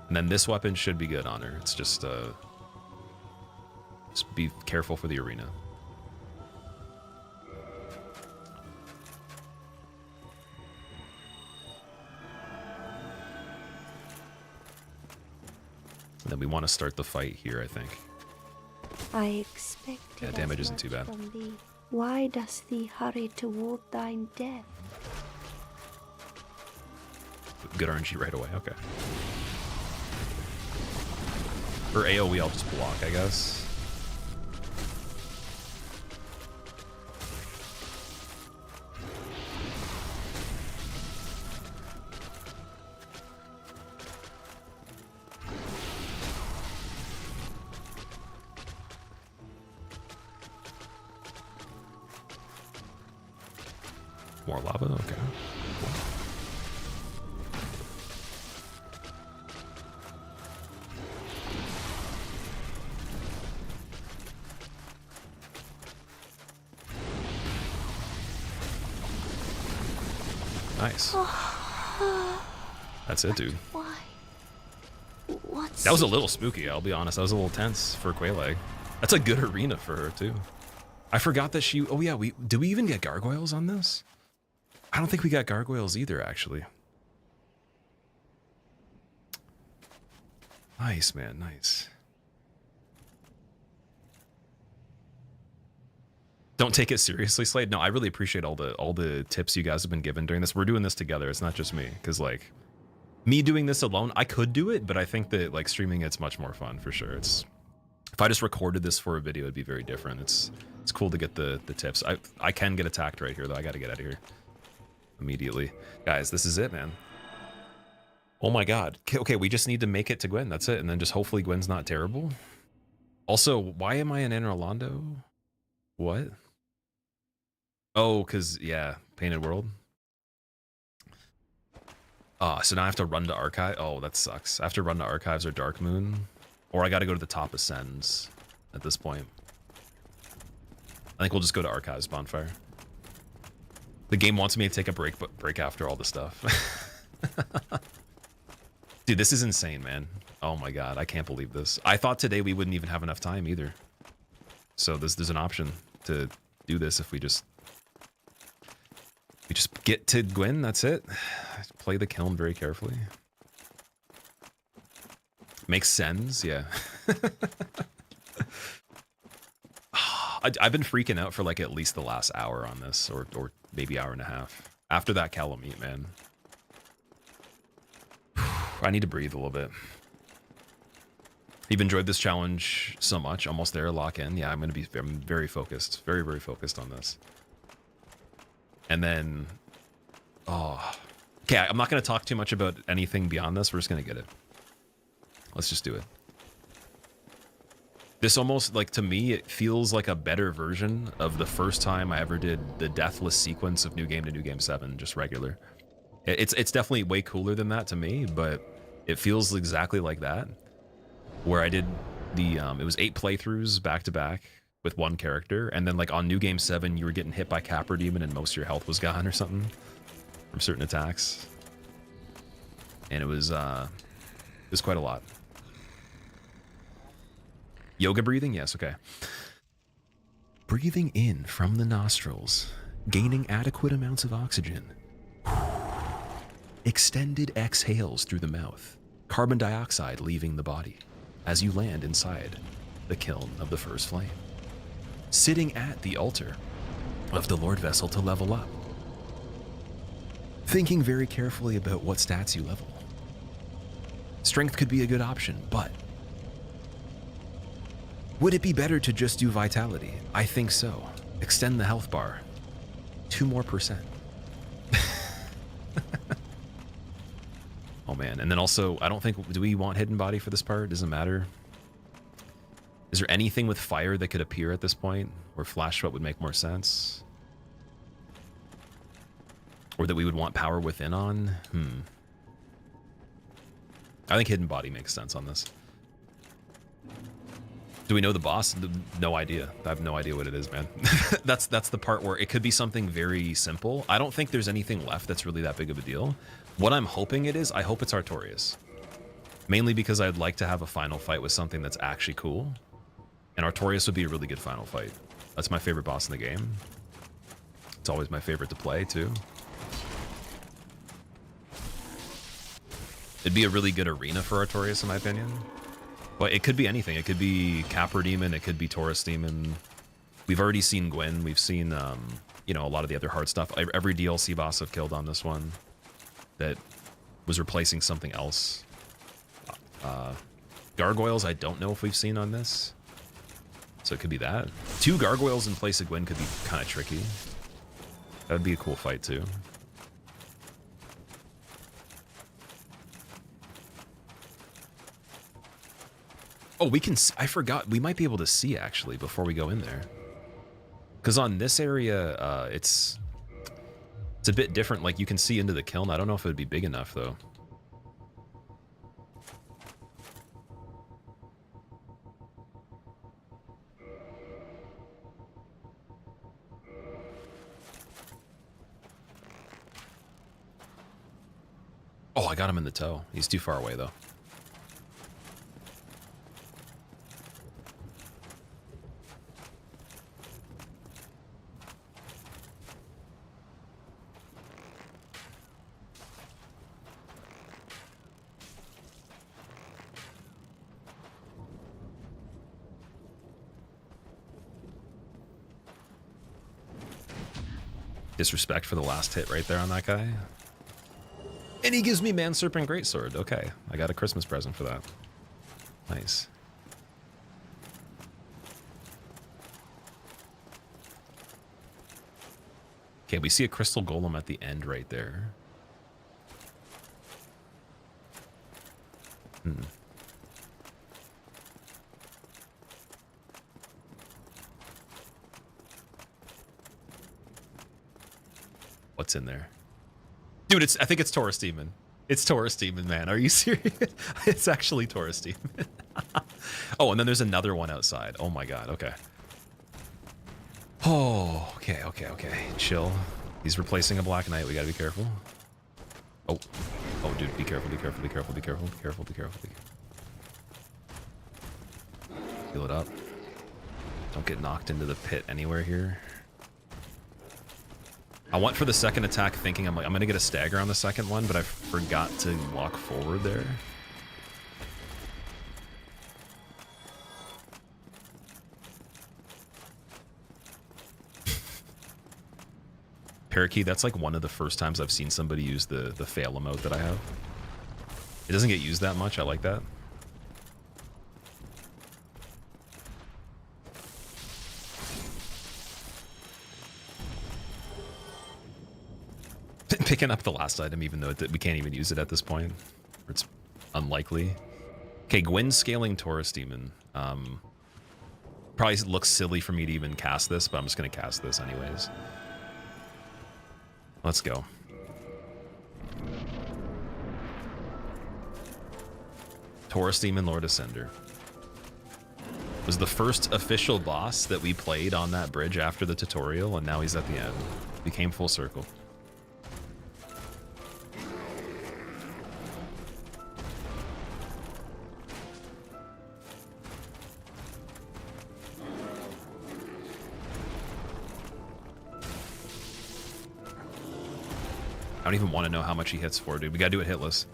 A: And then this weapon should be good on her. It's just be careful for the arena. And then we want to start the fight here, I think.
I: I expected
A: Yeah, damage isn't too bad.
I: from thee. Why does thee hurry toward thine death?
A: Good RNG right away, okay. For AoE, I'll just block, I guess. More lava, okay. Nice. That's it, dude.
I: Why? What's
A: That was a little spooky, I'll be honest. That was a little tense for Quelaag. That's a good arena for her, too. I forgot that she... Oh, yeah, do we even get gargoyles on this? I don't think we got gargoyles either, actually. Nice, man, nice. Don't take it seriously, Slade. No, I really appreciate all the tips you guys have been given during this. We're doing this together. It's not just me, because like me doing this alone, I could do it, but I think that like streaming it's much more fun for sure. It's if I just recorded this for a video, it'd be very different. It's cool to get the tips. I can get attacked right here though. I got to get out of here immediately, guys. This is it, man. Oh my god. Okay, we just need to make it to Gwen. That's it, and then just hopefully Gwen's not terrible. Also, why am I in Anor Londo? What? Oh, because, yeah, Painted World. So now I have to run to Archive. Oh, that sucks. I have to run to Archives or Dark Moon. Or I got to go to the top Ascends at this point. I think we'll just go to Archives Bonfire. The game wants me to take a break after all the stuff. Dude, this is insane, man. Oh my god, I can't believe this. I thought today we wouldn't even have enough time either. So there's an option to do this if we just get to Gwen, that's it. Play the Kiln very carefully. Makes sense, yeah. I've been freaking out for like at least the last hour on this, or maybe hour and a half. After that Kalameet, man. I need to breathe a little bit. You've enjoyed this challenge so much, almost there, lock in. Yeah, I'm very focused, very, very focused on this. And then, oh, okay, I'm not going to talk too much about anything beyond this. We're just going to get it. Let's just do it. This almost, like, to me, it feels like a better version of the first time I ever did the deathless sequence of New Game to New Game 7, just regular. It's definitely way cooler than that to me, but it feels exactly like that. Where I did the, it was 8 playthroughs back to back with one character, and then like on New Game 7, you were getting hit by Capra Demon and most of your health was gone or something from certain attacks. And it was quite a lot. Yoga breathing? Yes, okay. Breathing in from the nostrils, gaining adequate amounts of oxygen. Extended exhales through the mouth, carbon dioxide leaving the body as you land inside the kiln of the first flame. Sitting at the altar of the Lord Vessel to level up. Thinking very carefully about what stats you level. Strength could be a good option, but would it be better to just do vitality? I think so. Extend the health bar 2% more. Oh man, and then also, I don't think, do we want hidden body for this part? Doesn't matter. Is there anything with fire that could appear at this point? Where flash sweat would make more sense? Or that we would want Power Within on? I think Hidden Body makes sense on this. Do we know the boss? No idea. I have no idea what it is, man. That's the part where it could be something very simple. I don't think there's anything left that's really that big of a deal. What I'm hoping it is, I hope it's Artorias. Mainly because I'd like to have a final fight with something that's actually cool. And Artorias would be a really good final fight. That's my favorite boss in the game. It's always my favorite to play, too. It'd be a really good arena for Artorias, in my opinion. But it could be anything. It could be Capra Demon. It could be Taurus Demon. We've already seen Gwyn. We've seen, you know, a lot of the other hard stuff. Every DLC boss I've killed on this one that was replacing something else. Gargoyles, I don't know if we've seen on this. So it could be that. 2 Gargoyles in place of Gwyn could be kind of tricky. That would be a cool fight, too. Oh, we can... I forgot. We might be able to see, actually, before we go in there. Because on this area, it's a bit different. Like, you can see into the kiln. I don't know if it would be big enough, though. Oh, I got him in the toe. He's too far away, though. Disrespect for the last hit right there on that guy. And he gives me Man Serpent Greatsword. Okay, I got a Christmas present for that. Nice. Okay, we see a Crystal Golem at the end right there. What's in there? Dude, I think it's Taurus Demon. It's Taurus Demon, man. Are you serious? It's actually Taurus Demon. Oh, and then there's another one outside. Oh my god, okay. Oh, okay. Chill. He's replacing a Black Knight. We gotta be careful. Oh, dude, be careful. Heal it up. Don't get knocked into the pit anywhere here. I went for the second attack thinking I'm gonna get a stagger on the second one, but I forgot to walk forward there. Parakeet, that's like one of the first times I've seen somebody use the fail emote that I have. It doesn't get used that much. I like that. Picking up the last item, even though we can't even use it at this point. It's unlikely. Okay, Gwyn scaling Taurus Demon. Probably looks silly for me to even cast this, but I'm just going to cast this anyways. Let's go. Taurus Demon, Lord Ascender. Was the first official boss that we played on that bridge after the tutorial, and now he's at the end. We came full circle. I don't even want to know how much he hits for, dude. We gotta do it hitless.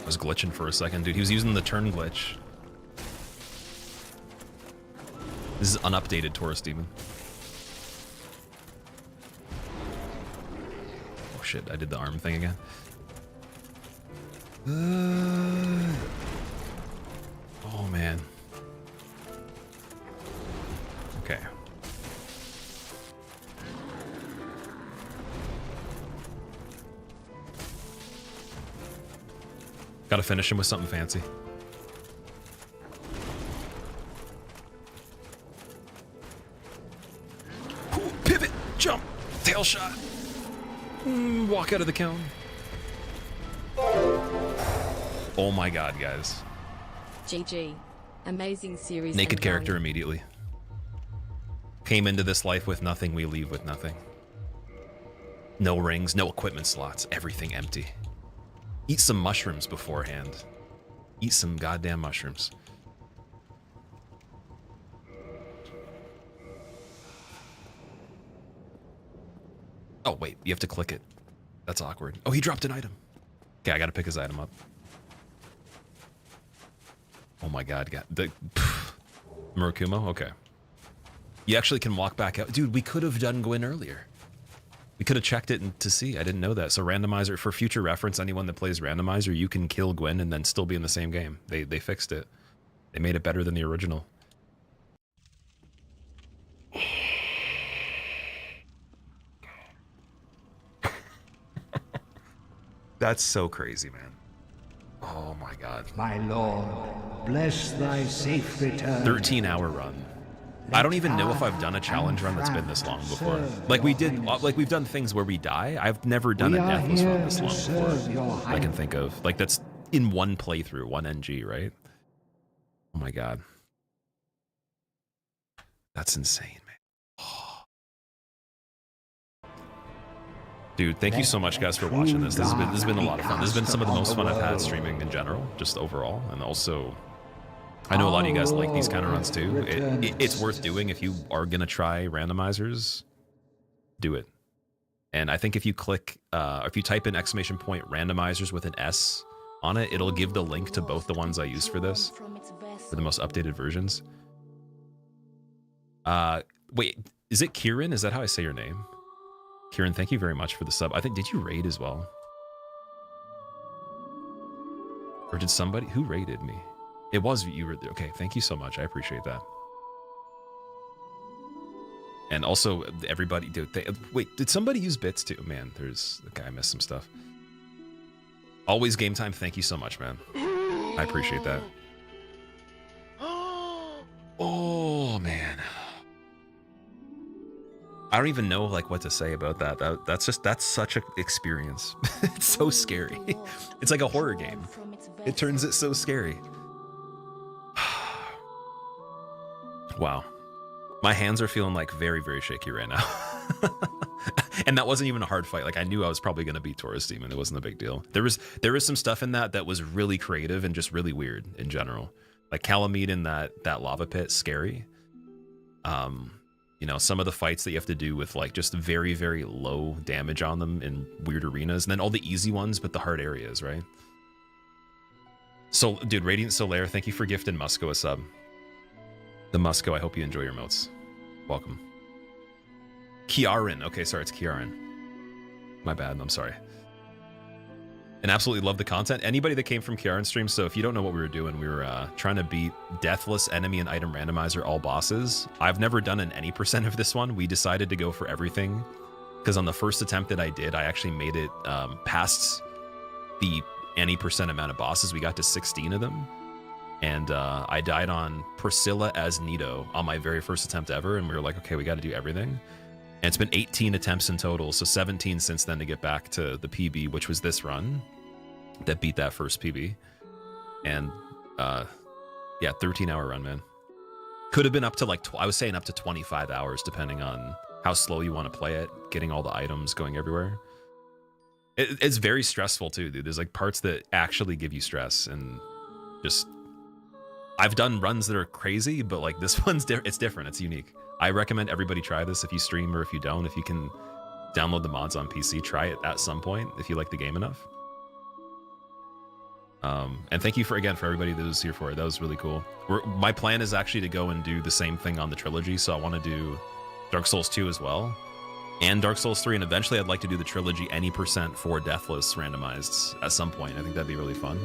A: I was glitching for a second, dude. He was using the turn glitch. This is unupdated Taurus Demon. Oh shit, I did the arm thing again. Oh man. Gotta finish him with something fancy. Ooh, pivot, jump, tail shot. Walk out of the cone. Oh my god, guys.
D: GG. Amazing series.
A: Naked
D: and
A: character
D: run.
A: immediately. Came into this life with nothing, we leave with nothing. No rings, no equipment slots, everything empty. Eat some mushrooms beforehand. Eat some goddamn mushrooms. Oh, wait, you have to click it. That's awkward. Oh, he dropped an item. Okay, I gotta pick his item up. Oh my god, Murakumo? Okay. You actually can walk back out. Dude, we could have done Gwyn earlier. We could have checked it to see. I didn't know that. So randomizer, for future reference, anyone that plays randomizer, you can kill Gwyn and then still be in the same game. They fixed it. They made it better than the original. That's so crazy, man. Oh my god.
J: My lord, bless thy safe return.
A: 13-hour run. I don't even know if I've done a challenge run that's been this long before. Like we did, like we've done things where we die. I've never done a deathless run this long before. I can think of. Like that's in one playthrough, one NG, right? Oh my god. That's insane, man. Oh. Dude, thank you so much, guys, for watching this. This has been a lot of fun. This has been some of the most fun I've had streaming in general, just overall, and also. I know a lot of you guys like these kind of runs too. It's worth doing if you are gonna try randomizers. Do it. And I think if you click, if you type in !randomizers with an S on it, it'll give the link to both the ones I use for this, for the most updated versions. Wait, is it Kieran? Is that how I say your name? Kieran, thank you very much for the sub. I think, did you raid as well? Or did somebody, who raided me? It was you were there. Okay, thank you so much. I appreciate that. And also, everybody, dude, wait, did somebody use bits too? Man, okay, I missed some stuff. Always game time. Thank you so much, man. I appreciate that. Oh, man. I don't even know like what to say about that. That's such an experience. It's so scary. It's like a horror game. It turns it so scary. Wow. My hands are feeling like very, very shaky right now. And that wasn't even a hard fight. Like I knew I was probably going to beat Taurus Demon. It wasn't a big deal. There was some stuff in that was really creative and just really weird in general. Like Kalameet in that lava pit, scary. You know, some of the fights that you have to do with like just very, very low damage on them in weird arenas, and then all the easy ones but the hard areas, right? So, dude, Radiant Solaire, thank you for gifting Musco a sub. The Musco, I hope you enjoy your motes. Welcome. Kiaran. Okay, sorry, it's Kiaran. My bad, I'm sorry. And absolutely love the content. Anybody that came from Kiaran's stream, so if you don't know what we were doing, we were trying to beat Deathless Enemy and Item Randomizer all bosses. I've never done an any % of this one. We decided to go for everything, because on the first attempt that I did, I actually made it past the any % amount of bosses. We got to 16 of them. And I died on Priscilla as Nito on my very first attempt ever, and we were like, okay, we got to do everything. And it's been 18 attempts in total, so 17 since then to get back to the PB, which was this run that beat that first PB. And yeah, 13-hour run, man. Could have been up to like, I was saying up to 25 hours, depending on how slow you want to play it, getting all the items going everywhere. It's very stressful too, dude. There's like parts that actually give you stress, and just... I've done runs that are crazy, but like this one's it's different. It's unique. I recommend everybody try this if you stream, or if you don't, if you can download the mods on PC, try it at some point if you like the game enough. And thank you for everybody that was here for it. That was really cool. My plan is actually to go and do the same thing on the trilogy, so I want to do Dark Souls 2 as well, and Dark Souls 3, and eventually I'd like to do the trilogy any % for Deathless randomized at some point. I think that'd be really fun.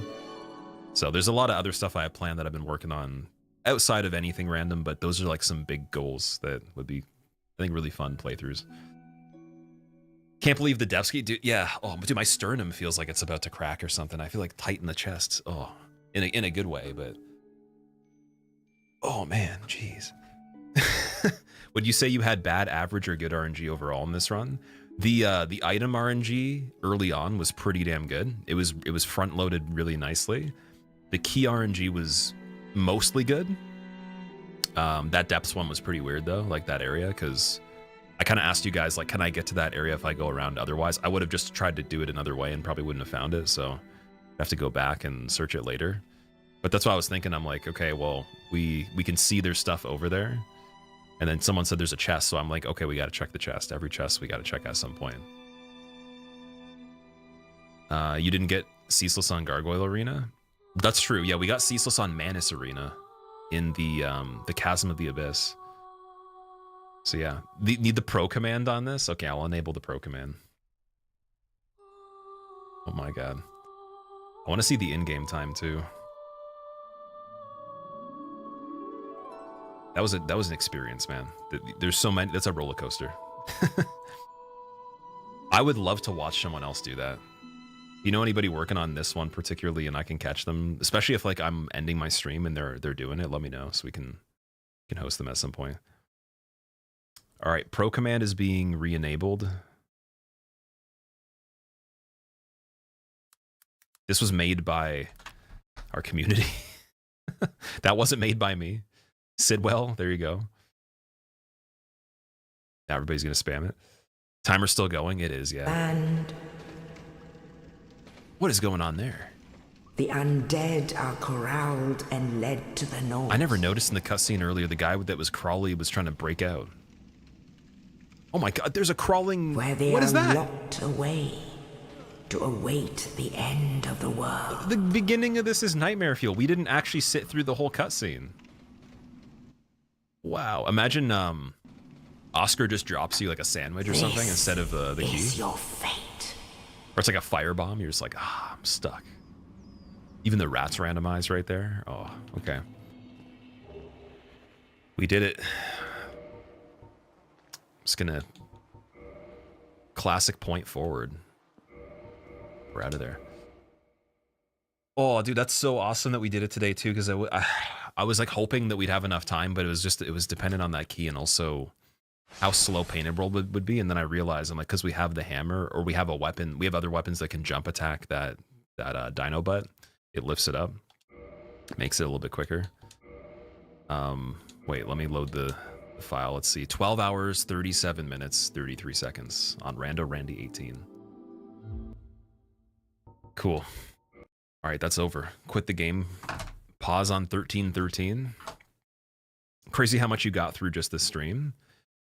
A: So there's a lot of other stuff I have planned that I've been working on outside of anything random, but those are like some big goals that would be, I think, really fun playthroughs. Can't believe the depth ski, dude. Yeah. Oh, dude, my sternum feels like it's about to crack or something. I feel like tight in the chest. Oh, in a good way, but oh man, jeez. Would you say you had bad, average, or good RNG overall in this run? The item RNG early on was pretty damn good. It was front loaded really nicely. The key RNG was mostly good. That depths one was pretty weird though, like that area, because I kind of asked you guys, like, can I get to that area if I go around otherwise? I would have just tried to do it another way and probably wouldn't have found it, so I have to go back and search it later. But that's what I was thinking. I'm like, okay, well, we can see there's stuff over there. And then someone said there's a chest, so I'm like, okay, we got to check the chest. Every chest we got to check at some point. You didn't get Ceaseless on Gargoyle Arena? That's true. Yeah, we got Ceaseless on Manus Arena in the Chasm of the Abyss. So yeah, need the pro command on this? Okay, I'll enable the pro command. Oh my god. I want to see the in-game time too. That was an experience, man. There's so many. That's a roller coaster. I would love to watch someone else do that. You know anybody working on this one particularly, and I can catch them, especially if like I'm ending my stream and they're doing it. Let me know so we can host them at some point. All right, pro command is being re-enabled. This was made by our community. That wasn't made by me. Sidwell, there you go. Now everybody's gonna spam it. Timer's still going. It is, yeah.
K: And
A: what is going on there?
K: the undead are corralled and led to the north.
A: I never noticed in the cutscene earlier the guy that was crawly was trying to break out. Oh my god, there's a crawling...
K: Where they
A: what
K: are
A: is that?
K: locked away to await the end of the world.
A: The beginning of this is Nightmare Fuel. We didn't actually sit through the whole cutscene. Wow, imagine Oscar just drops you like a sandwich or something instead of the key.
K: This is your fate.
A: Or it's like a firebomb. You're just like, I'm stuck. Even the rats randomized right there. Oh, okay. We did it. Just gonna classic point forward. We're out of there. Oh, dude, that's so awesome that we did it today too. Because I was like hoping that we'd have enough time, but it was dependent on that key and also how slow Painted World would be. And then I realized I'm like, because we have the hammer or we have a weapon, we have other weapons that can jump attack that dino butt. It lifts it up, makes it a little bit quicker. Wait, let me load the file. Let's see, 12 hours, 37 minutes, 33 seconds on Rando Randy 18. Cool. All right, that's over. Quit the game. Pause on 13:13. Crazy how much you got through just this stream.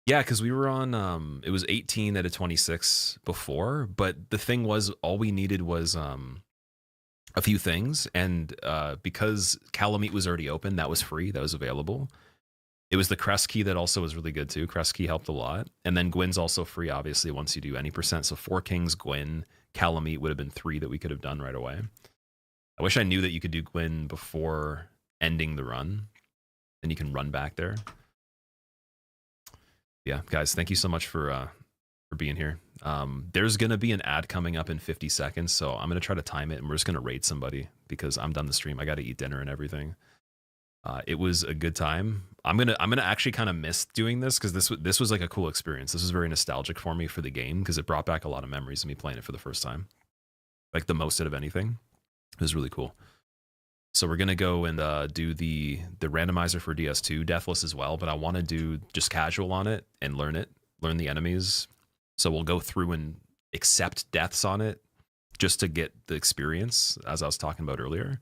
A: Yeah, because we were on, it was 18 out of 26 before, but the thing was, all we needed was a few things, and because Calamet was already open, that was free, that was available. It was the Crest Key that also was really good too. Crest Key helped a lot. And then Gwyn's also free, obviously, once you do any percent. So 4 Kings, Gwyn, Calamet would have been 3 that we could have done right away. I wish I knew that you could do Gwyn before ending the run. Then you can run back there. Yeah, guys, thank you so much for being here. There's going to be an ad coming up in 50 seconds, so I'm going to try to time it, and we're just going to raid somebody because I'm done the stream. I got to eat dinner and everything. It was a good time. I'm gonna actually kind of miss doing this because this was like a cool experience. This was very nostalgic for me for the game because it brought back a lot of memories of me playing it for the first time, like the most out of anything. It was really cool. So we're gonna go and do the randomizer for DS2 Deathless as well, but I want to do just casual on it and learn the enemies. So we'll go through and accept deaths on it just to get the experience, as I was talking about earlier.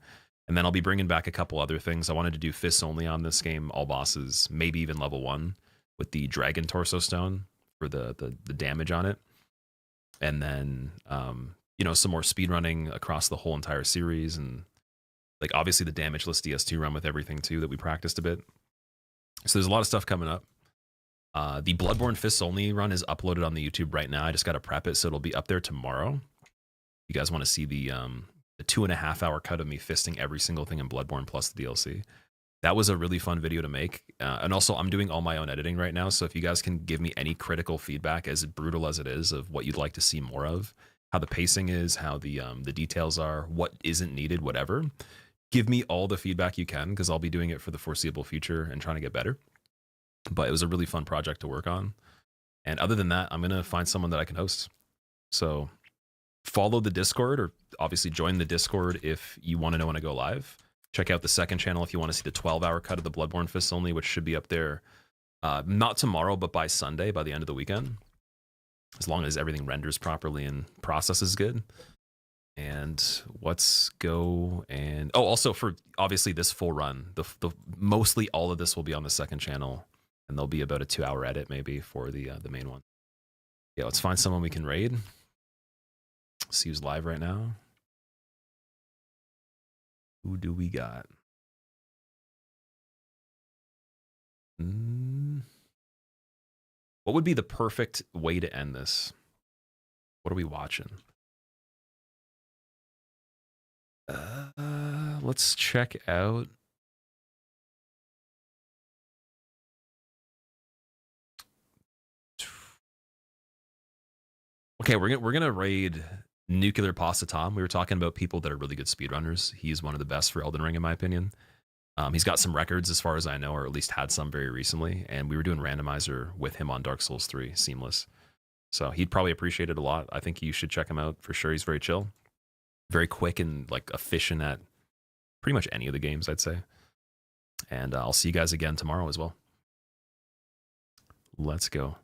A: And then I'll be bringing back a couple other things. I wanted to do fists only on this game, all bosses, maybe even level 1 with the Dragon Torso Stone for the damage on it. And then, you know, some more speedrunning across the whole entire series. And like, obviously the damageless DS2 run with everything too that we practiced a bit. So there's a lot of stuff coming up. The Bloodborne Fists Only run is uploaded on the YouTube right now. I just got to prep it, so it'll be up there tomorrow. You guys want to see the 2.5 hour cut of me fisting every single thing in Bloodborne plus the DLC. that was a really fun video to make. And also, I'm doing all my own editing right now. So if you guys can give me any critical feedback, as brutal as it is, of what you'd like to see more of, how the pacing is, how the details are, what isn't needed, whatever, give me all the feedback you can, because I'll be doing it for the foreseeable future and trying to get better. But it was a really fun project to work on. And other than that, I'm going to find someone that I can host. So follow the Discord, or obviously join the Discord if you want to know when I go live. Check out the second channel if you want to see the 12-hour cut of the Bloodborne Fists only, which should be up there not tomorrow, but by Sunday, by the end of the weekend, as long as everything renders properly and processes good. And let's go and also for obviously this full run, the mostly all of this will be on the second channel, and there'll be about a 2-hour edit maybe for the main one. Yeah, let's find someone we can raid. See who's live right now. Who do we got? What would be the perfect way to end this? What are we watching? Let's check out. Okay, we're gonna raid Nuclear Pasta Tom. We were talking about people that are really good speedrunners. He's one of the best for Elden Ring, in my opinion. He's got some records as far as I know, or at least had some very recently. And we were doing Randomizer with him on Dark Souls 3 Seamless. So he'd probably appreciate it a lot. I think you should check him out for sure. He's very chill, very quick, and like efficient at pretty much any of the games, I'd say. And I'll see you guys again tomorrow as well. Let's go.